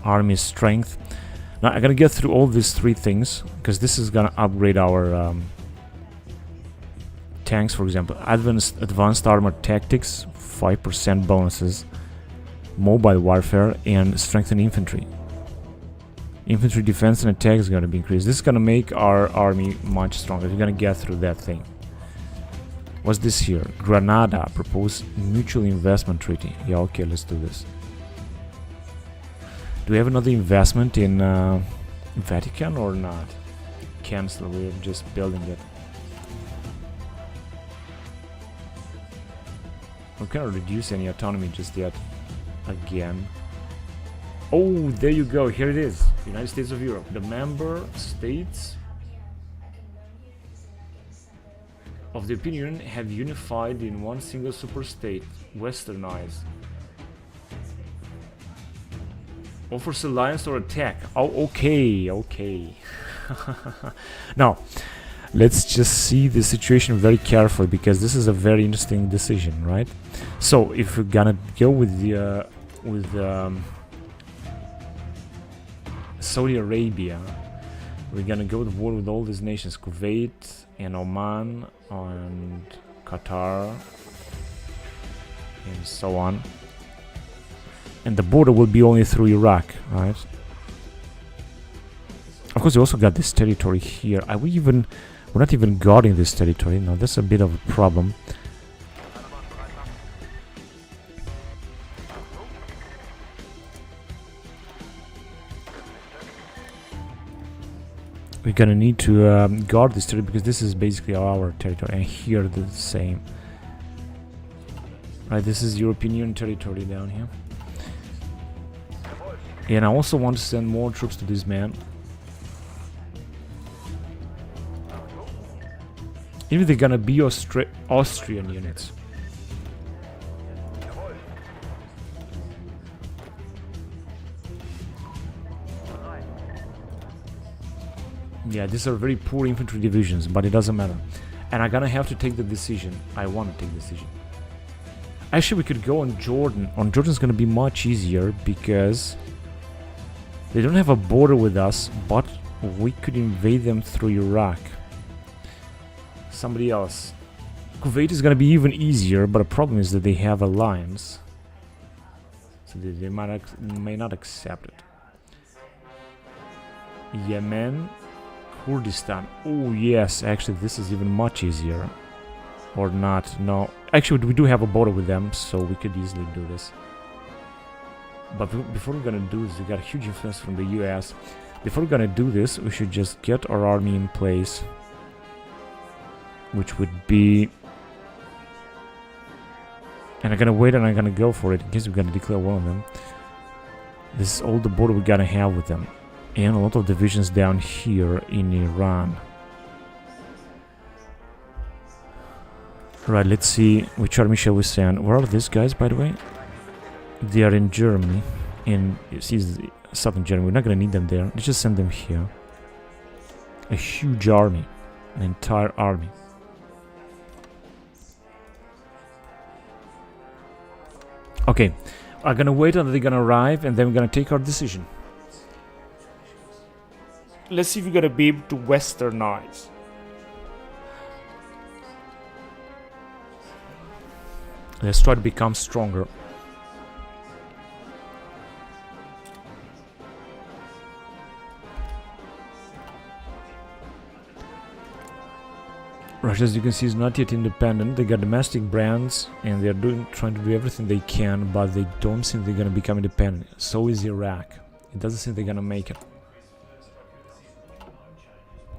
army strength. Now I'm gonna get through all these three things because this is gonna upgrade our tanks, for example. Advanced armor tactics, 5% bonuses, mobile warfare, and strengthen infantry. Infantry defense and attack is going to be increased. This is going to make our army much stronger. We're going to get through that thing. What's this here? Granada propose mutual investment treaty. Yeah, okay, let's do this. Do we have another investment in Vatican or not? Cancel, we're just building it. We cannot reduce any autonomy just yet. Again. Oh, there you go. Here it is. United States of Europe. The member states of the European Union have unified in one single superstate. Westernized. Offers alliance or attack. Oh, okay. Okay. Now, let's just see the situation very carefully because this is a very interesting decision, right? So, if we're gonna go with the Saudi Arabia, we're gonna go to war with all these nations: Kuwait and Oman and Qatar and so on. And the border will be only through Iraq, right? Of course, we also got this territory here. We're not even guarding this territory. Now, that's a bit of a problem. We're gonna need to guard this territory because this is basically our territory, and here the same. Right, this is European Union territory down here. And I also want to send more troops to this man. Even they're gonna be Austrian units. Yeah, these are very poor infantry divisions, but it doesn't matter. And I'm gonna have to take the decision. I want to take the decision. Actually, we could go on Jordan. On Jordan's gonna be much easier because they don't have a border with us, but we could invade them through Iraq. Somebody else. Kuwait is gonna be even easier, but the problem is that they have alliance, so they may not accept it. Yemen, Kurdistan. Oh yes, actually this is even much easier. Or not, no. Actually we do have a border with them, so we could easily do this. But before we're gonna do this, we got a huge influence from the US. Before we're gonna do this, we should just get our army in place. Which would be... And I'm gonna wait and I'm gonna go for it in case we're gonna declare war on them. This is all the border we're gonna have with them. And a lot of divisions down here in Iran. Right, let's see which army shall we send. Where are these guys, by the way? They are in Germany. In southern Germany. We're not gonna need them there. Let's just send them here. A huge army. An entire army. Okay, I'm gonna wait until they're gonna arrive and then we're gonna take our decision. Let's see if we're gonna be able to westernize. Let's try to become stronger. Russia, as you can see, is not yet independent. They got domestic brands and they're trying to do everything they can, but they don't think they're gonna become independent. So is Iraq. It doesn't seem they're gonna make it.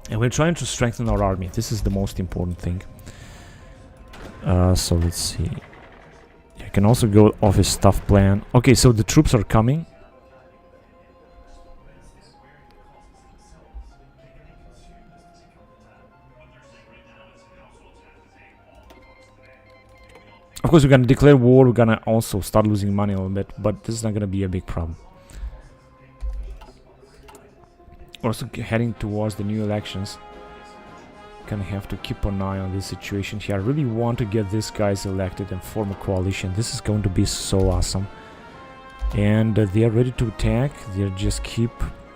And we're trying to strengthen our army. This is the most important thing. So let's see. You can also go off his stuff plan. Okay, so the troops are coming. Of course, we're gonna declare war. We're gonna also start losing money a little bit, but this is not gonna be a big problem. Also heading towards the new elections. Gonna have to keep an eye on this situation here. I really want to get these guys elected and form a coalition. This is going to be so awesome. And they are ready to attack. They just keep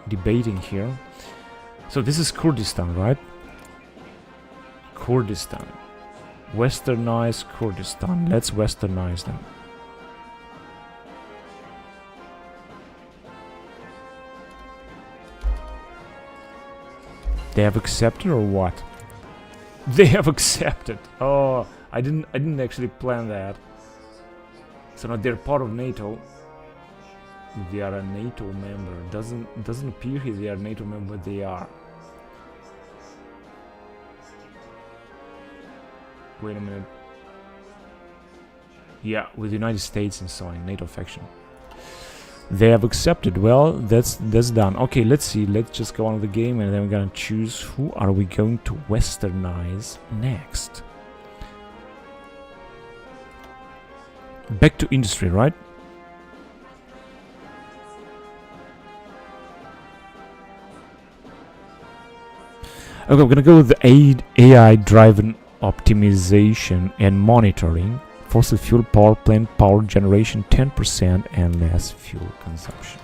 debating here. So this is Kurdistan, right? Kurdistan. Westernize Kurdistan. Let's westernize them. They have accepted or what? They have accepted. Oh, I didn't actually plan that. So now they're part of NATO. They are a NATO member. Doesn't appear here they are a NATO member, but they are. Wait a minute. Yeah, with the United States and so on, NATO faction. They have accepted. Well, that's done. Okay, let's see. Let's just go on with the game and then we're gonna choose who are we going to westernize next. Back to industry, right? Okay, we're gonna go with the AI-driven optimization and monitoring. Fossil fuel power plant power generation 10% and less fuel consumption.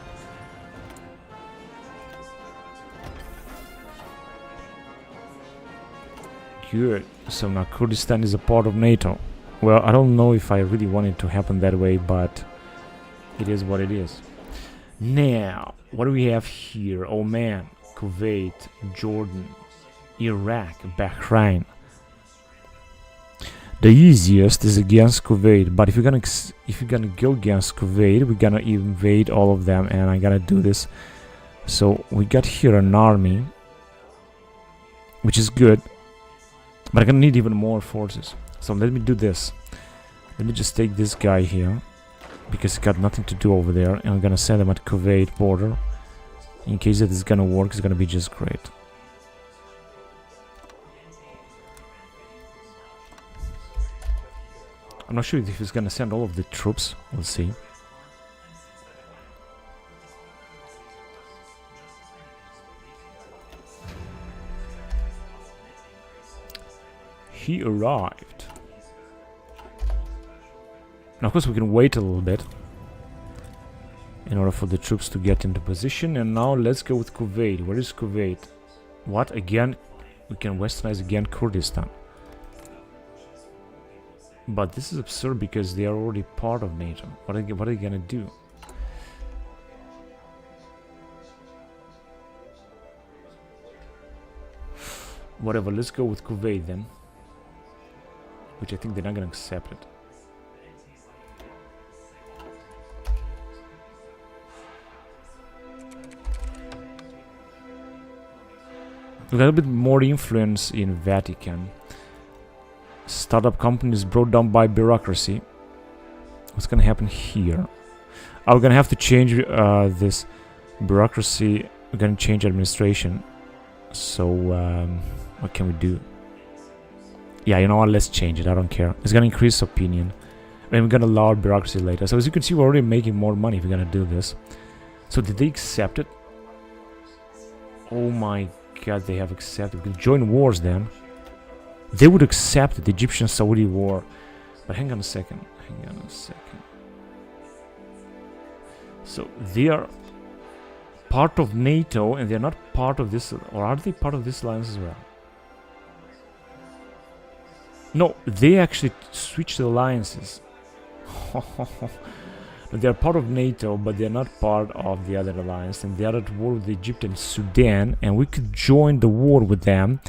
Good. So now Kurdistan is a part of NATO. Well, I don't know if I really want it to happen that way, but it is what it is. Now, what do we have here? Oman, Kuwait, Jordan, Iraq, Bahrain. The easiest is against Kuwait, but if you're gonna go against Kuwait, we're gonna invade all of them, and I'm gonna do this. So we got here an army, which is good, but I'm gonna need even more forces. So let me do this. Let me just take this guy here, because he's got nothing to do over there, and I'm gonna send him at Kuwait border. In case that is gonna work, it's gonna be just great. I'm not sure if he's gonna send all of the troops. We'll see. He arrived. Now, of course, we can wait a little bit in order for the troops to get into position. And now let's go with Kuwait. Where is Kuwait? What? Again, we can westernize again Kurdistan. But this is absurd because they are already part of NATO. What are they gonna do? Whatever, let's go with Kuwait then. Which I think they're not gonna accept it. We got a bit more influence in Vatican. Startup companies brought down by bureaucracy. What's gonna happen here? We're gonna have to change this bureaucracy. We're gonna change administration. So what can we do? Yeah, you know what? Let's change it. I don't care. It's gonna increase opinion. I mean, we're gonna lower bureaucracy later. So as you can see, we're already making more money if we're gonna do this. So did they accept it? Oh my god, they have accepted. We can join wars then. They would accept the Egyptian-Saudi war. But hang on a second. Hang on a second. So they are part of NATO and they're not part of this, or are they part of this alliance as well? No, they actually switched alliances. They're part of NATO, but they're not part of the other alliance, and they are at war with Egypt and Sudan, and we could join the war with them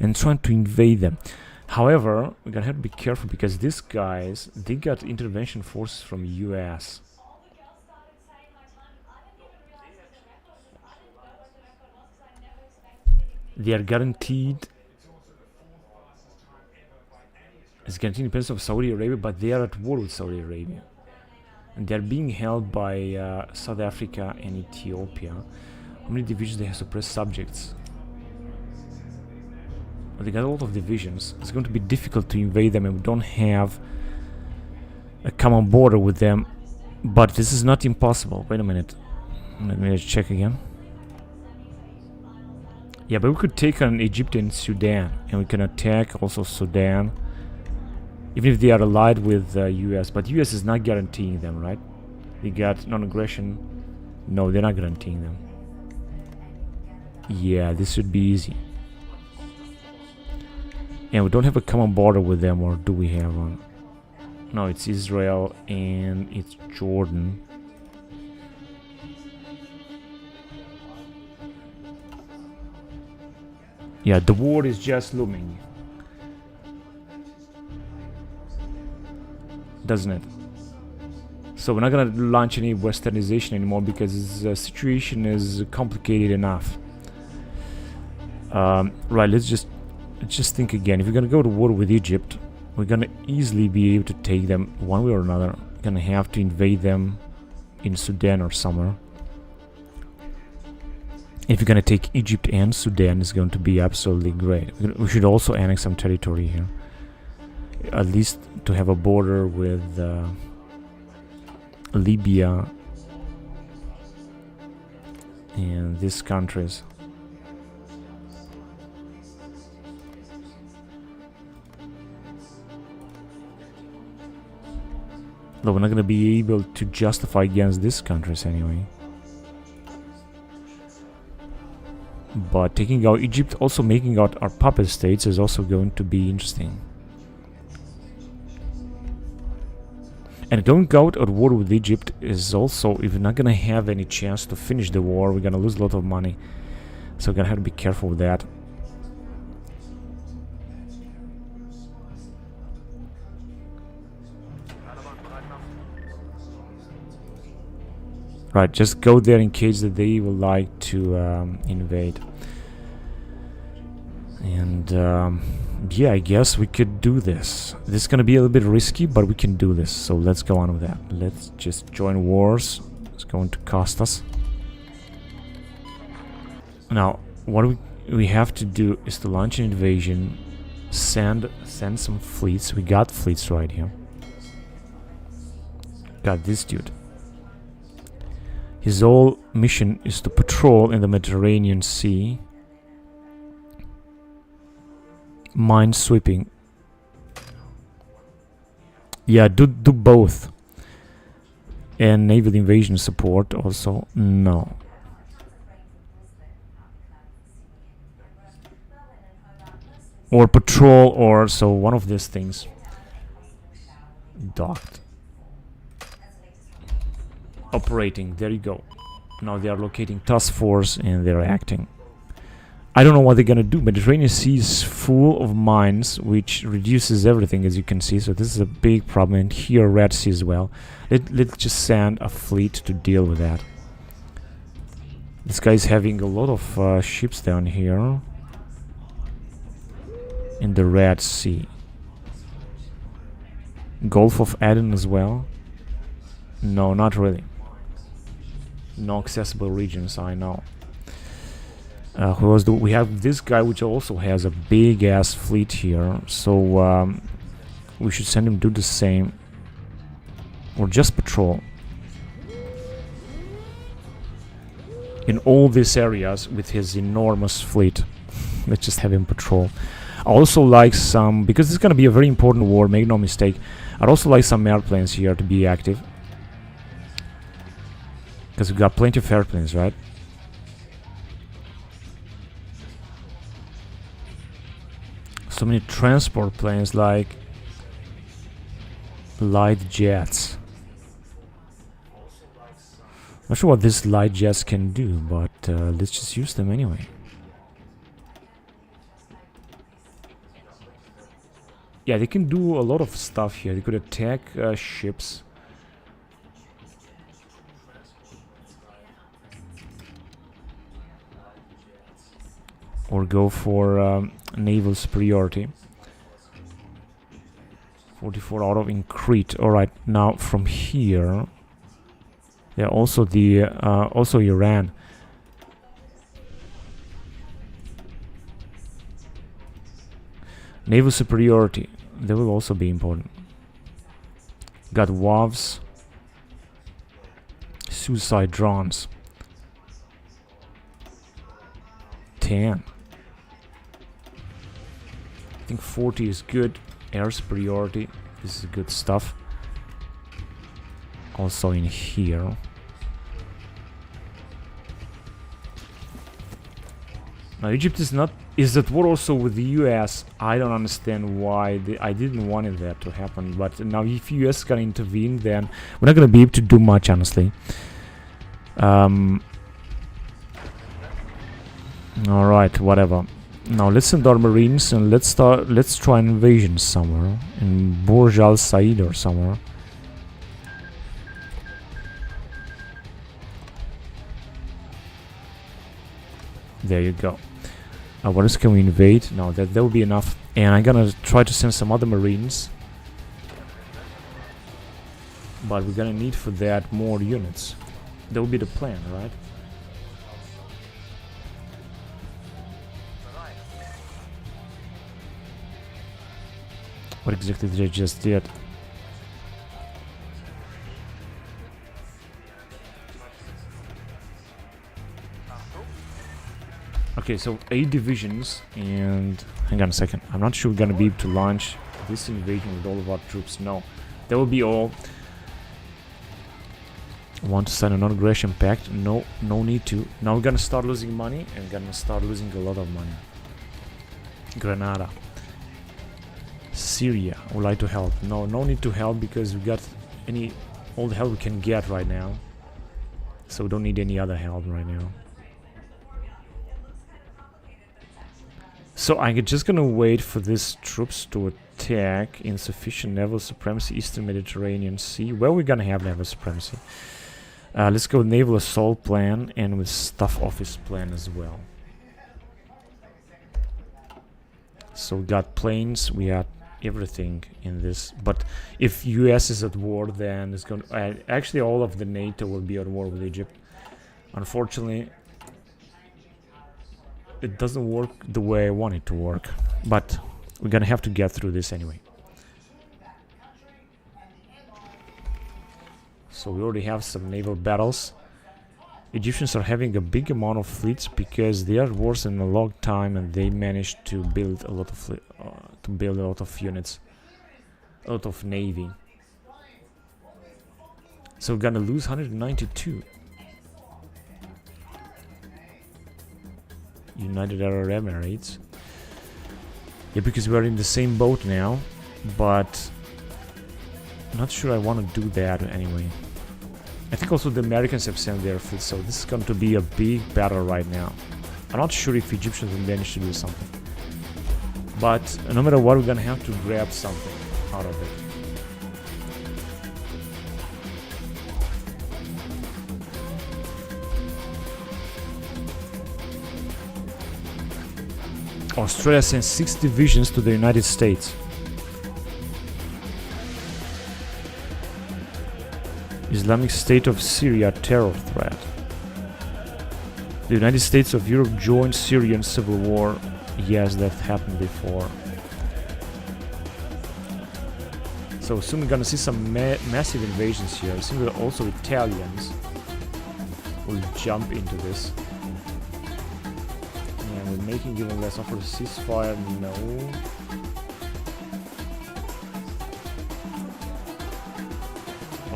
and try to invade them. However, we're gonna have to be careful because these guys, they got intervention forces from US. They are guaranteed. It's guaranteed independence of Saudi Arabia, but they are at war with Saudi Arabia. And they are being held by South Africa and Ethiopia. How many divisions they have suppressed subjects? Well, they got a lot of divisions. It's going to be difficult to invade them, and we don't have a common border with them. But this is not impossible. Wait a minute. Let me just check again. Yeah, but we could take on Egypt and Sudan, and we can attack also Sudan. Even if they are allied with US, but US is not guaranteeing them, right? They got non-aggression. No, they're not guaranteeing them. Yeah, this should be easy. And we don't have a common border with them, or do we have one? No, it's Israel and it's Jordan. Yeah, the war is just looming. Doesn't it? So we're not gonna launch any westernization anymore because the situation is complicated enough. Right, let's just think again. If we're gonna go to war with Egypt, we're gonna easily be able to take them one way or another. We're gonna have to invade them in Sudan or somewhere. If you're gonna take Egypt and Sudan, it's going to be absolutely great. We should also annex some territory here. At least to have a border with Libya and these countries. Though we're not going to be able to justify against these countries anyway. But taking out Egypt, also making out our puppet states, is also going to be interesting. And going out at war with Egypt is also, if we're not gonna have any chance to finish the war, we're gonna lose a lot of money. So we're gonna have to be careful with that. Right, just go there in case that they would like to invade. And yeah, I guess we could do this. This is gonna be a little bit risky, but we can do this. So let's go on with that. Let's just join wars. It's going to cost us. Now, what we have to do is to launch an invasion, send some fleets. We got fleets right here. Got this dude. His whole mission is to patrol in the Mediterranean Sea. Mine sweeping. Yeah, do both. And naval invasion support also. No. Or patrol, or so one of these things. Docked. Operating, there you go. Now they are locating task force and they're acting. I don't know what they're gonna do. Mediterranean Sea is full of mines, which reduces everything, as you can see. So this is a big problem. And here, Red Sea as well. Let's just send a fleet to deal with that. This guy's having a lot of ships down here in the Red Sea. Gulf of Aden as well. No, not really. No accessible regions, I know. Who was we have this guy, which also has a big ass fleet here, so we should send him to do the same, or just patrol in all these areas with his enormous fleet. Let's just have him patrol. I also like some, because it's gonna be a very important war, make no mistake. I'd also like some airplanes here to be active, because we got plenty of airplanes, right? So many transport planes, like light jets. Not sure what these light jets can do, but let's just use them anyway. Yeah, they can do a lot of stuff here. They could attack ships. Or go for naval superiority. 44 out of in Crete. Alright, now from here... Yeah, also the also Iran. Naval superiority. That will also be important. Got WAVs. Suicide drones. 10. I think 40 is good. Air superiority. This is good stuff. Also in here. Now Egypt is not... Is at war also with the US. I don't understand why. I didn't want that to happen. But now if US is gonna intervene, then we're not gonna be able to do much, honestly. Alright, whatever. Now let's send our marines and let's try an invasion somewhere. In Burj Al Said or somewhere. There you go. What else can we invade? No, that will be enough. And I'm gonna try to send some other marines. But we're gonna need for that more units. That will be the plan, right? What exactly did I just did? Okay, so 8 divisions, and hang on a second. I'm not sure we're gonna be able to launch this invasion with all of our troops. No, that will be all. Want to sign a non-aggression pact? No, no need to. Now we're gonna start losing money, and gonna start losing a lot of money. Grenada. Syria, I would like to help. No, no need to help because we got all the help we can get right now. So we don't need any other help right now. So I'm just gonna wait for these troops to attack. Insufficient naval supremacy, Eastern Mediterranean Sea. Well, we're gonna have naval supremacy. Let's go with naval assault plan and with staff office plan as well. So we got planes, we got everything in this. But if US is at war, then it's gonna actually all of the NATO will be at war with Egypt. Unfortunately, it doesn't work the way I want it to work, but we're gonna have to get through this anyway. So we already have some naval battles. Egyptians are having a big amount of fleets because they are wars in a long time, and they managed to build a lot of units, a lot of navy. So we're gonna lose 192. United Arab Emirates. Yeah, because we're in the same boat now, but I'm not sure I want to do that anyway. I think also the Americans have sent their fleet, so this is going to be a big battle right now. I'm not sure if Egyptians will manage to do something, but no matter what, we're gonna have to grab something out of it. Australia sends 6 divisions to the United States. Islamic State of Syria terror threat. The United States of Europe joined Syrian civil war. Yes, that happened before. So soon we're gonna see some massive invasions here. Soon also Italians will jump into this. And we're making even less offer ceasefire. No.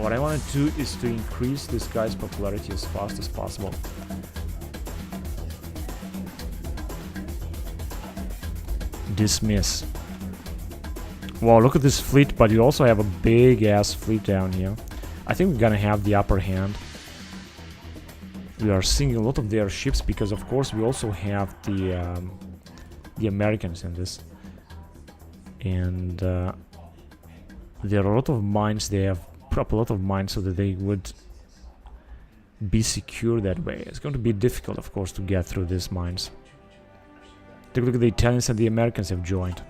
What I want to do is to increase this guy's popularity as fast as possible. Dismiss. Wow, look at this fleet, but you also have a big ass fleet down here. I think we're gonna have the upper hand. We are seeing a lot of their ships because, of course, we also have the Americans in this. And there are a lot of mines. They have put up a lot of mines so that they would be secure that way. It's going to be difficult, of course, to get through these mines. Take a look at the Italians and the Americans have joined.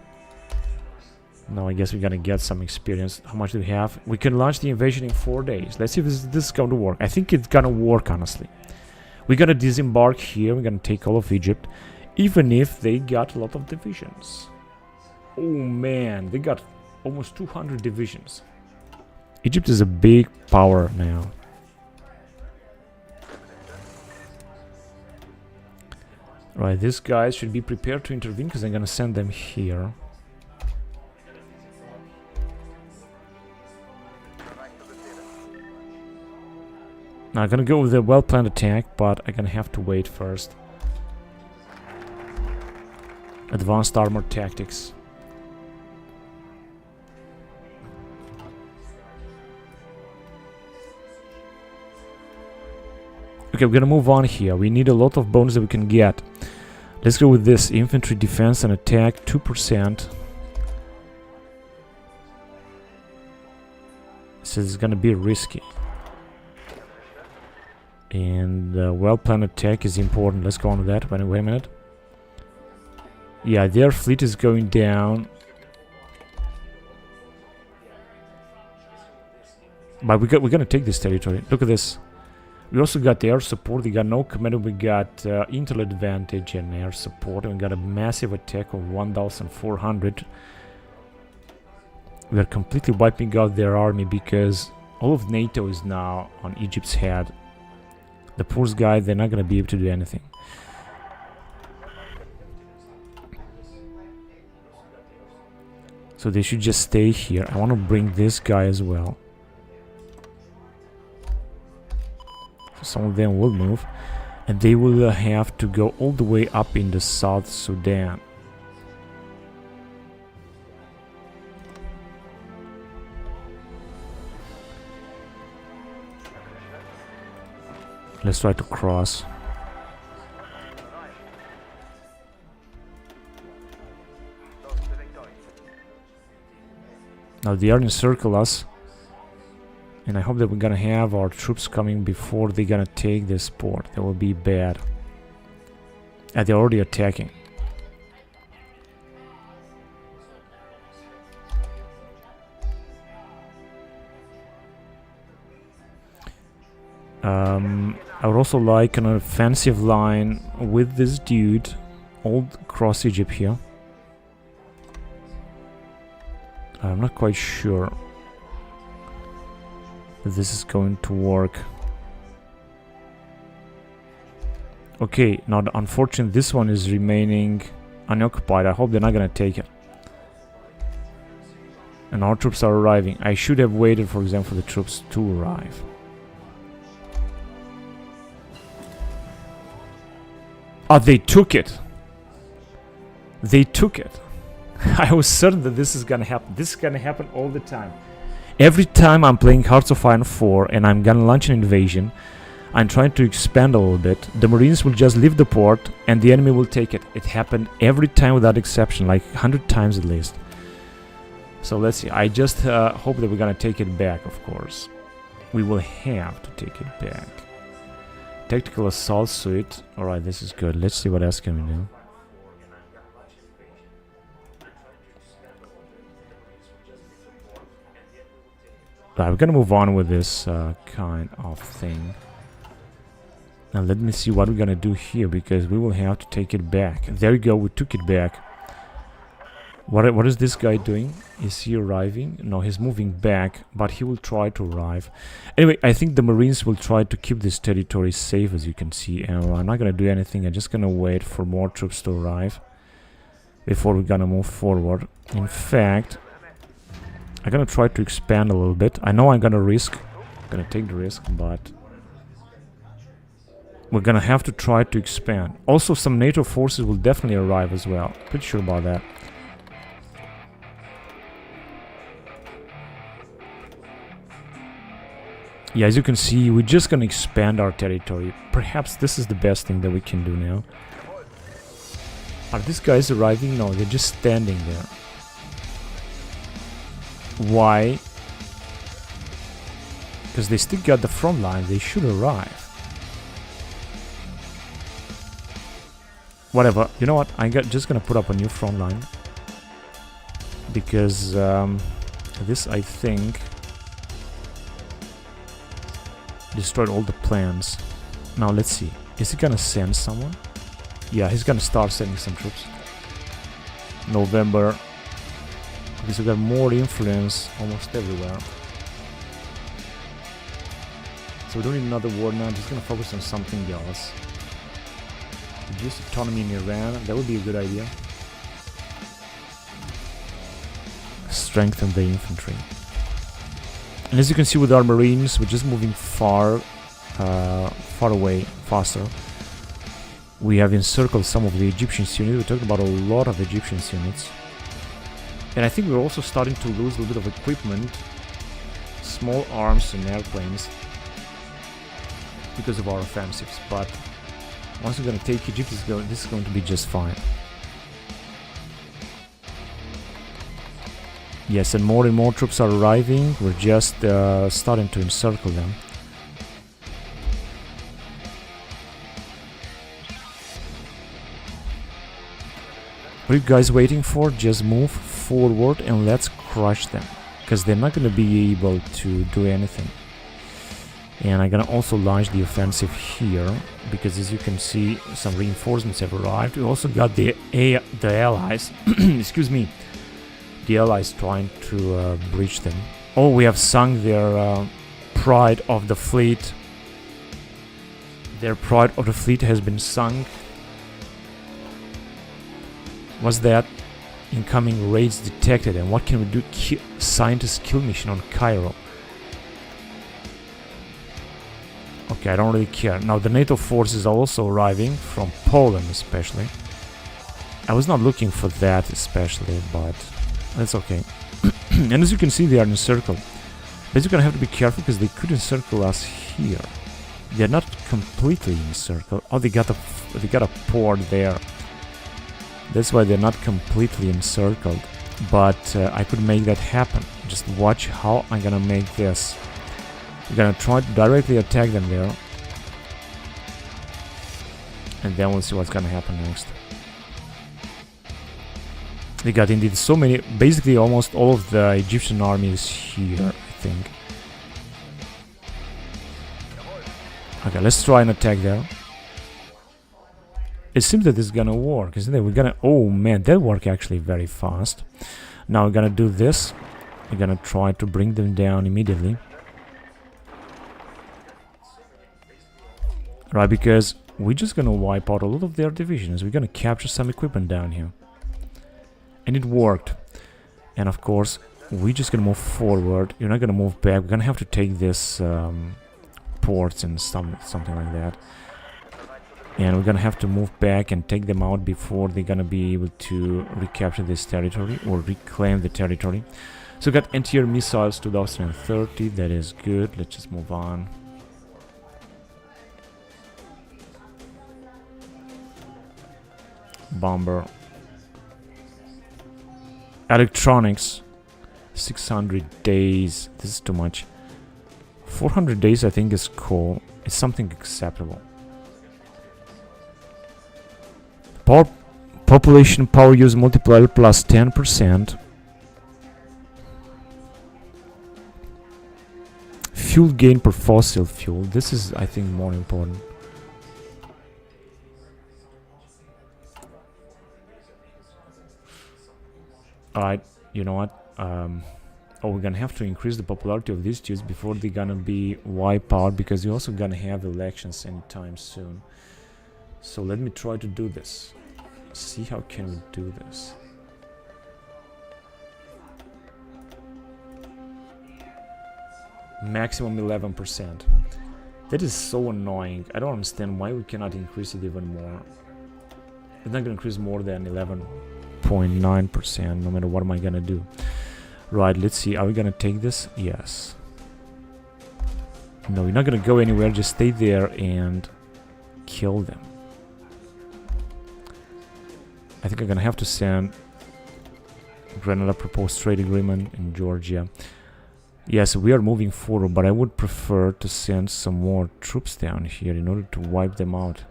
Now I guess we're gonna get some experience. How much do we have? We can launch the invasion in 4 days. Let's see if this is going to work. I think it's gonna work, honestly. We're gonna disembark here. We're gonna take all of Egypt, even if they got a lot of divisions. Oh man, they got almost 200 divisions. Egypt is a big power now. Right, these guys should be prepared to intervene because I'm gonna send them here. Now I'm gonna go with a well-planned attack, but I'm gonna have to wait first. Advanced armor tactics. Okay, we're gonna move on here. We need a lot of bonus that we can get. Let's go with this. Infantry defense and attack 2%. So it's gonna be risky. And well-planned attack is important. Let's go on with that. Wait a minute. Yeah, their fleet is going down. But we're gonna take this territory. Look at this. We also got air support. We got no command. We got intel advantage and air support. And we got a massive attack of 1,400. We are completely wiping out their army because all of NATO is now on Egypt's head. The poor guy, they're not going to be able to do anything. So they should just stay here. I want to bring this guy as well. Some of them will move, and they will have to go all the way up in the South Sudan. Let's try to cross. Now they are encircle us. And I hope that we're gonna have our troops coming before they're gonna take this port. That will be bad. And they're already attacking. I would also like an offensive line with this dude all across Egypt here. I'm not quite sure. that this is going to work. Okay, now unfortunately this one is remaining unoccupied. I hope they're not gonna take it. And our troops are arriving. I should have waited, for example, for the troops to arrive. Oh, they took it. They took it. I was certain that this is gonna happen. This is gonna happen all the time. Every time I'm playing Hearts of Iron 4 and I'm gonna launch an invasion, I'm trying to expand a little bit, the Marines will just leave the port and the enemy will take it. It happened every time without exception, like 100 times at least. So let's see. I just hope that we're gonna take it back, of course. We will have to take it back. Tactical assault suite. Alright, this is good. Let's see what else can we do. Right, we're gonna move on with this kind of thing. Now let me see what we're gonna do here, because we will have to take it back. There you go, we took it back. What is this guy doing? Is he arriving? No, he's moving back, but he will try to arrive. Anyway, I think the Marines will try to keep this territory safe, as you can see. And I'm not gonna do anything. I'm just gonna wait for more troops to arrive before we're gonna move forward. In fact, I'm gonna try to expand a little bit. I know I'm gonna take the risk, but we're gonna have to try to expand. Also, some NATO forces will definitely arrive as well. Pretty sure about that. Yeah, as you can see, we're just gonna expand our territory. Perhaps this is the best thing that we can do now. Are these guys arriving? No, they're just standing there. Why? Because they still got the front line. They should arrive. Whatever. You know what? Just gonna put up a new front line. Because this, I think, destroyed all the plans. Now let's see. Is he gonna send someone? Yeah, he's gonna start sending some troops. November. Because we got more influence almost everywhere. So we don't need another war now. Just gonna focus on something else. Reduce autonomy in Iran. That would be a good idea. Strengthen the infantry. And as you can see with our Marines, we're just moving far away, faster. We have encircled some of the Egyptian units. We talked about a lot of Egyptian units. And I think we're also starting to lose a little bit of equipment, small arms and airplanes, because of our offensives. But once we're going to take Egypt, this is going to be just fine. Yes, and more troops are arriving. We're just starting to encircle them. What are you guys waiting for? Just move forward and let's crush them, because they're not going to be able to do anything. And I'm going to also launch the offensive here, because as you can see, some reinforcements have arrived. We also got the allies, excuse me, the allies trying to breach them. Oh, we have sunk their pride of the fleet. Their pride of the fleet has been sunk. What's that? Incoming raids detected. And what can we do? Scientist kill mission on Cairo. Okay, I don't really care. Now the NATO forces are also arriving, from Poland especially. I was not looking for that especially, but that's okay. And as you can see, they are encircled. But you're gonna have to be careful, because they could encircle us here. They're not completely encircled. Oh, they got a port there. That's why they're not completely encircled. But I could make that happen. Just watch how I'm gonna make this. We're gonna try to directly attack them there. And then we'll see what's gonna happen next. They got indeed so many, basically almost all of the Egyptian army is here, I think. Okay, let's try and attack there. It seems that this is gonna work, isn't it? We're gonna... Oh man, that worked actually very fast. Now we're gonna do this. We're gonna try to bring them down immediately. Right, because we're just gonna wipe out a lot of their divisions. We're gonna capture some equipment down here. And it worked. And of course, we're just gonna move forward. You're not gonna move back. We're gonna have to take this ports and something like that. And we're gonna have to move back and take them out before they're gonna be able to recapture this territory or reclaim the territory. So we got anti-air missiles 2030. That is good. Let's just move on. Bomber. Electronics. 600 days. This is too much. 400 days I think is cool. It's something acceptable. Population power use multiplier plus 10%. Fuel gain per fossil fuel. This is, I think, more important. Alright, you know what? Oh, we're gonna have to increase the popularity of these dudes before they're gonna be wiped out, because we're also gonna have elections anytime soon. So let me try to do this. See how can we do this. Maximum 11%. That is so annoying. I don't understand why we cannot increase it even more. It's not gonna increase more than 11.9%, no matter what am I gonna do. Right, let's see. Are we gonna take this? Yes. No, we're not gonna go anywhere. Just stay there and kill them. I think I'm gonna have to send Grenada proposed trade agreement in Georgia. Yes, we are moving forward, but I would prefer to send some more troops down here in order to wipe them out.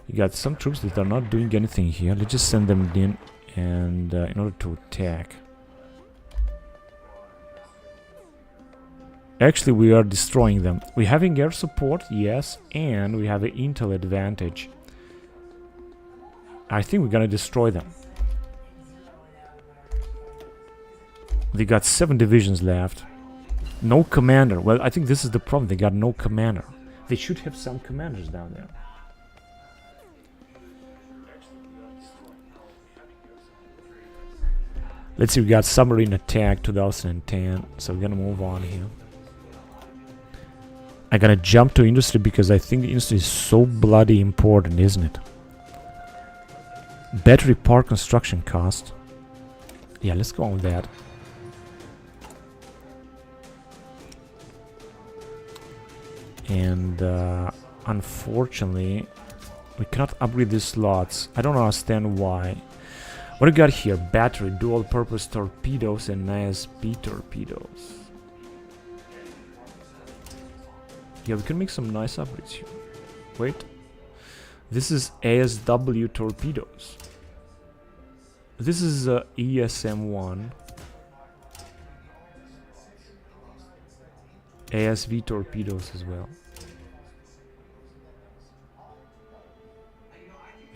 You got some troops that are not doing anything here. Let's just send them in, and in order to attack. Actually, we are destroying them. We're having air support, yes, and we have an intel advantage. I think we're gonna destroy them. They got 7 divisions left. No commander. Well, I think this is the problem. They got no commander. They should have some commanders down there. Let's see, we got submarine attack 2010. So we're gonna move on here. I'm gonna jump to industry because I think industry is so bloody important, isn't it? Battery park construction cost. Yeah, let's go on with that. And unfortunately, we cannot upgrade these slots. I don't understand why. What do we got here? Battery, dual-purpose torpedoes, and ASB torpedoes. Yeah, we can make some nice upgrades here. Wait. This is ASW torpedoes. This is ESM-1. ASV torpedoes as well.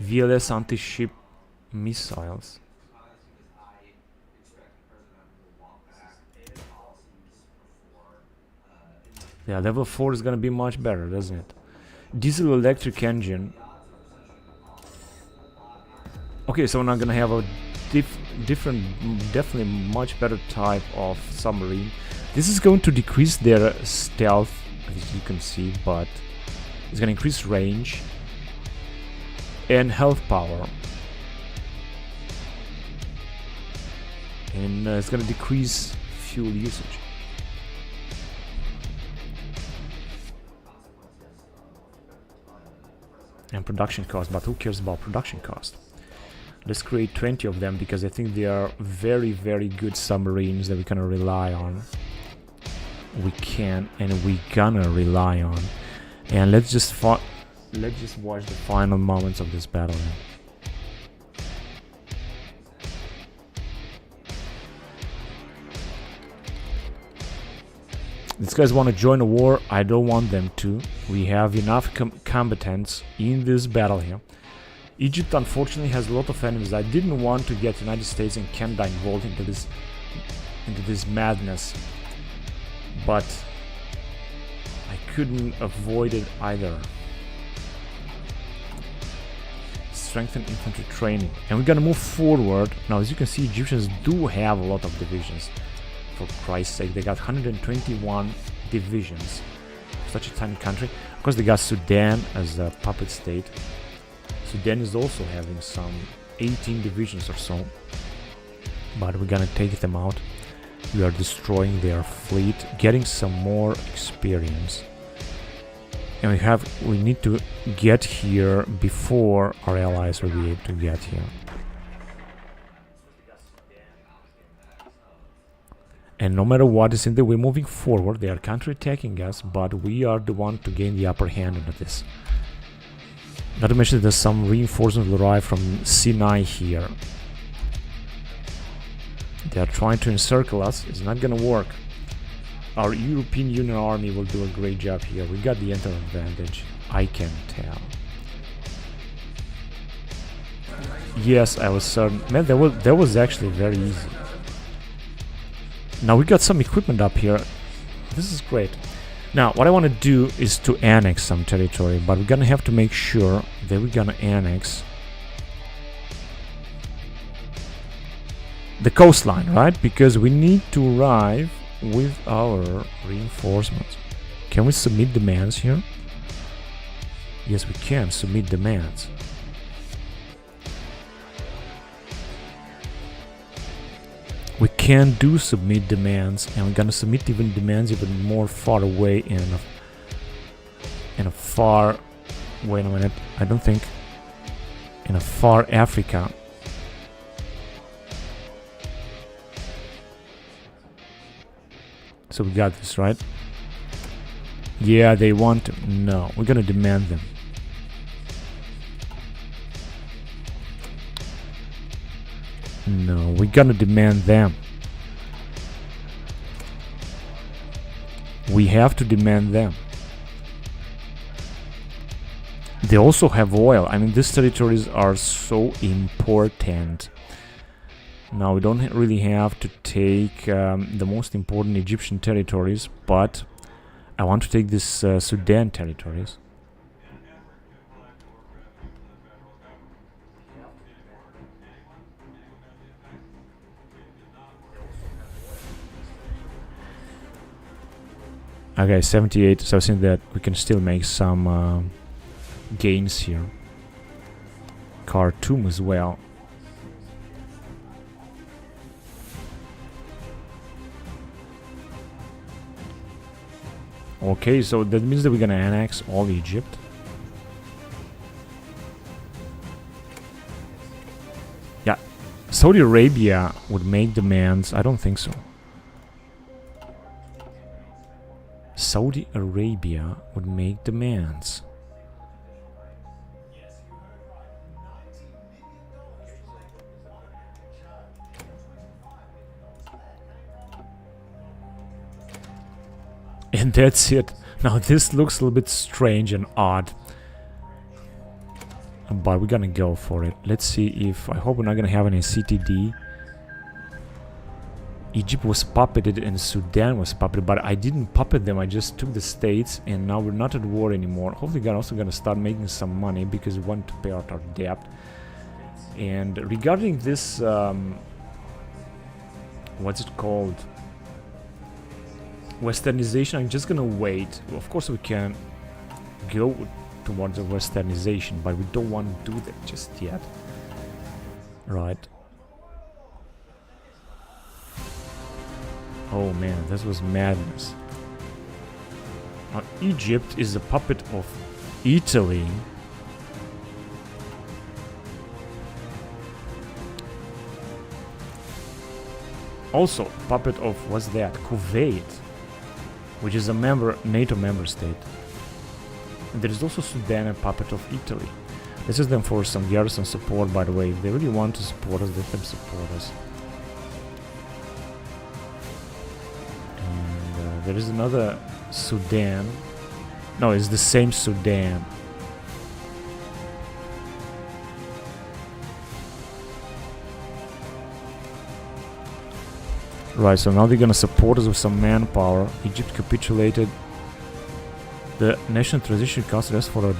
VLS anti-ship missiles. Yeah, level 4 is gonna be much better, doesn't it? Diesel electric engine. Okay, so we're not gonna have a different, definitely much better type of submarine. This is going to decrease their stealth, as you can see, but it's gonna increase range and health power. And it's gonna decrease fuel usage. And production cost, but who cares about production cost? Let's create 20 of them because I think they are very, very good submarines that we can rely on. We can and we gonna rely on. And let's just watch the final moments of this battle. These guys want to join a war. I don't want them to. We have enough combatants in this battle here. Egypt unfortunately has a lot of enemies. I didn't want to get United States and Canada involved into this madness. but I couldn't avoid it either. Strengthen infantry training, and we're gonna move forward. Now, as you can see, Egyptians do have a lot of divisions. For Christ's sake, they got 121 divisions. Such a tiny country. Of course, they got Sudan as a puppet state. Sudan is also having some 18 divisions or so, but we're gonna take them out. We are destroying their fleet, getting some more experience. And we need to get here before our allies will be able to get here. And no matter what is in there, we're moving forward. They are counter-attacking us, but we are the one to gain the upper hand on this. Not to mention there's some reinforcements will arrive from Sinai here. They are trying to encircle us. It's not gonna work. Our European Union army will do a great job here. We got the enter advantage, I can tell. Yes, I was certain. Man, that was actually very easy. Now we got some equipment up here. This is great. Now, what I want to do is to annex some territory, but we're gonna have to make sure that we're gonna annex the coastline, right? Because we need to arrive with our reinforcements. Can we submit demands here? Yes, we can submit demands. We can do submit demands, and we're gonna submit even demands even more far away in a far, wait a minute, I don't think, in a far Africa. So we got this, right? Yeah, they want to. No, we're gonna demand them. No, we're gonna demand them. We have to demand them. They also have oil. I mean, these territories are so important. Now, we don't really have to take the most important Egyptian territories, but I want to take this Sudan territories. Okay, 78, so I think that we can still make some gains here. Khartoum as well. Okay, so that means that we're gonna annex all Egypt. Yeah, Saudi Arabia would make demands. I don't think so. Saudi Arabia would make demands. And that's it. Now this looks a little bit strange and odd, but we're gonna go for it. Let's see if... I hope we're not gonna have any CTD. Egypt was puppeted and Sudan was puppeted, but I didn't puppet them. I just took the states, and now we're not at war anymore. Hopefully we're also gonna start making some money because we want to pay out our debt. And regarding this, what's it called? Westernization, I'm just gonna wait. Of course we can go towards the westernization, but we don't want to do that just yet. Right. Oh man, this was madness. Egypt is a puppet of Italy. Also, puppet of, what's that? Kuwait, which is a NATO member state. And there is also Sudan, a puppet of Italy. This is them for some garrison support, by the way. If they really want to support us, let them support us. And there is another Sudan. No, it's the same Sudan. Right, so now they're gonna support us with some manpower. Egypt capitulated. The National Transition Council asked for a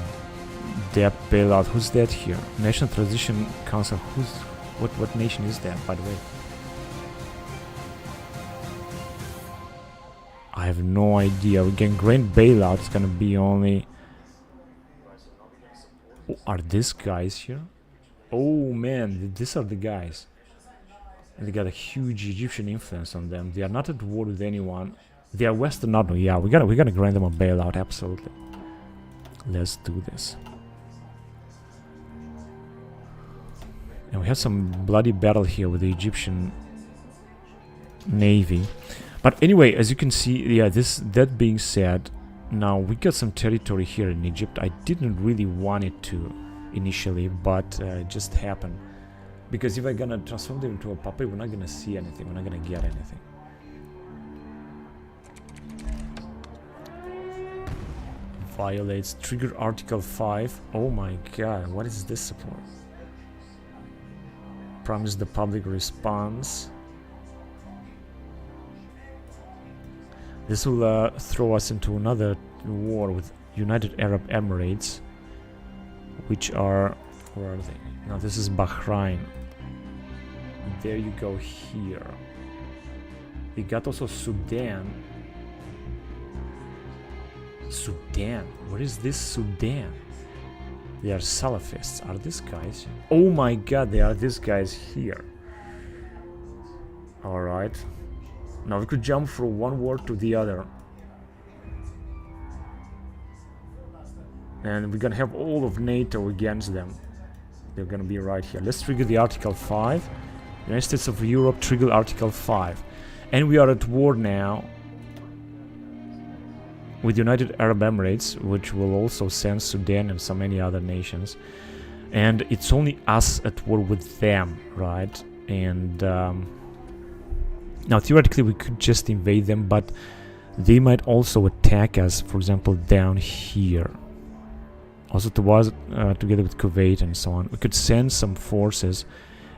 debt bailout. Who's that here? National Transition Council. What nation is that, by the way? I have no idea. We can grant bailout. It's gonna be only. Oh, are these guys here? Oh man, these are the guys. And they got a huge Egyptian influence on them. They are not at war with anyone. They are Western NATO. Yeah, we gotta grant them a bailout. Absolutely. Let's do this. And we have some bloody battle here with the Egyptian Navy. But anyway, as you can see, yeah, that being said, now we got some territory here in Egypt. I didn't really want it to initially, but it just happened. Because if I'm gonna transform them into a puppet, we're not gonna see anything, we're not gonna get anything. Violates trigger Article 5. Oh my god, what is this support? Promise the public response. This will throw us into another war with United Arab Emirates, which are, where are they? No, this is Bahrain. There you go here. We got also Sudan. Sudan? Where is this Sudan? They are Salafists. Are these guys? Oh my god, they are these guys here. Alright. Now we could jump from one war to the other. And we're gonna have all of NATO against them. They're gonna be right here. Let's trigger the Article 5. United States of Europe trigger Article 5. And we are at war now with United Arab Emirates, which will also send Sudan and so many other nations. And it's only us at war with them, right? And now theoretically we could just invade them, but they might also attack us, for example, down here. Also together with Kuwait and so on. We could send some forces.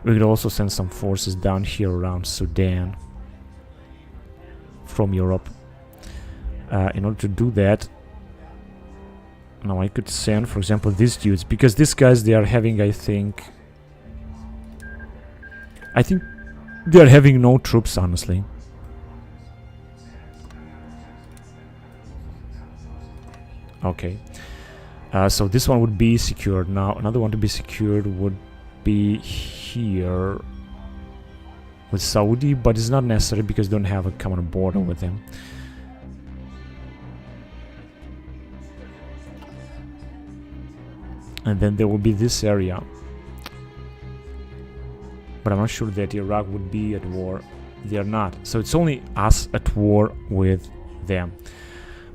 We could also send some forces down here around Sudan from Europe. In order to do that, now I could send, for example, these dudes, because these guys, they are having, I think they are having no troops, honestly. Okay. So this one would be secured. Now another one to be secured would be here with Saudi, but it's not necessary because they don't have a common border with them. And then there will be this area, but I'm not sure that Iraq would be at war. They are not, so it's only us at war with them.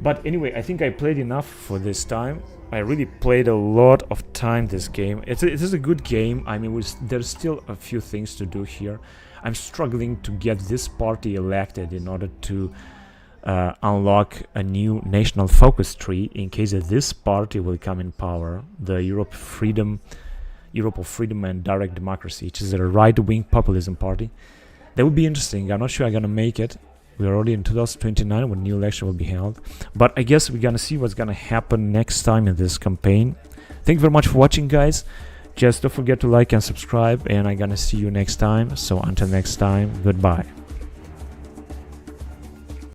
But anyway, I think I played enough for this time. I really played a lot of time this game. It is a good game. I mean, there's still a few things to do here. I'm struggling to get this party elected in order to unlock a new national focus tree in case that this party will come in power, the Europe of Freedom and Direct Democracy, which is a right-wing populism party. That would be interesting. I'm not sure I'm gonna make it. We're already in 2029 when new election will be held, but I guess we're gonna see what's gonna happen next time in this campaign. Thank you very much for watching, guys. Just don't forget to like and subscribe, and I'm gonna see you next time. So until next time, goodbye.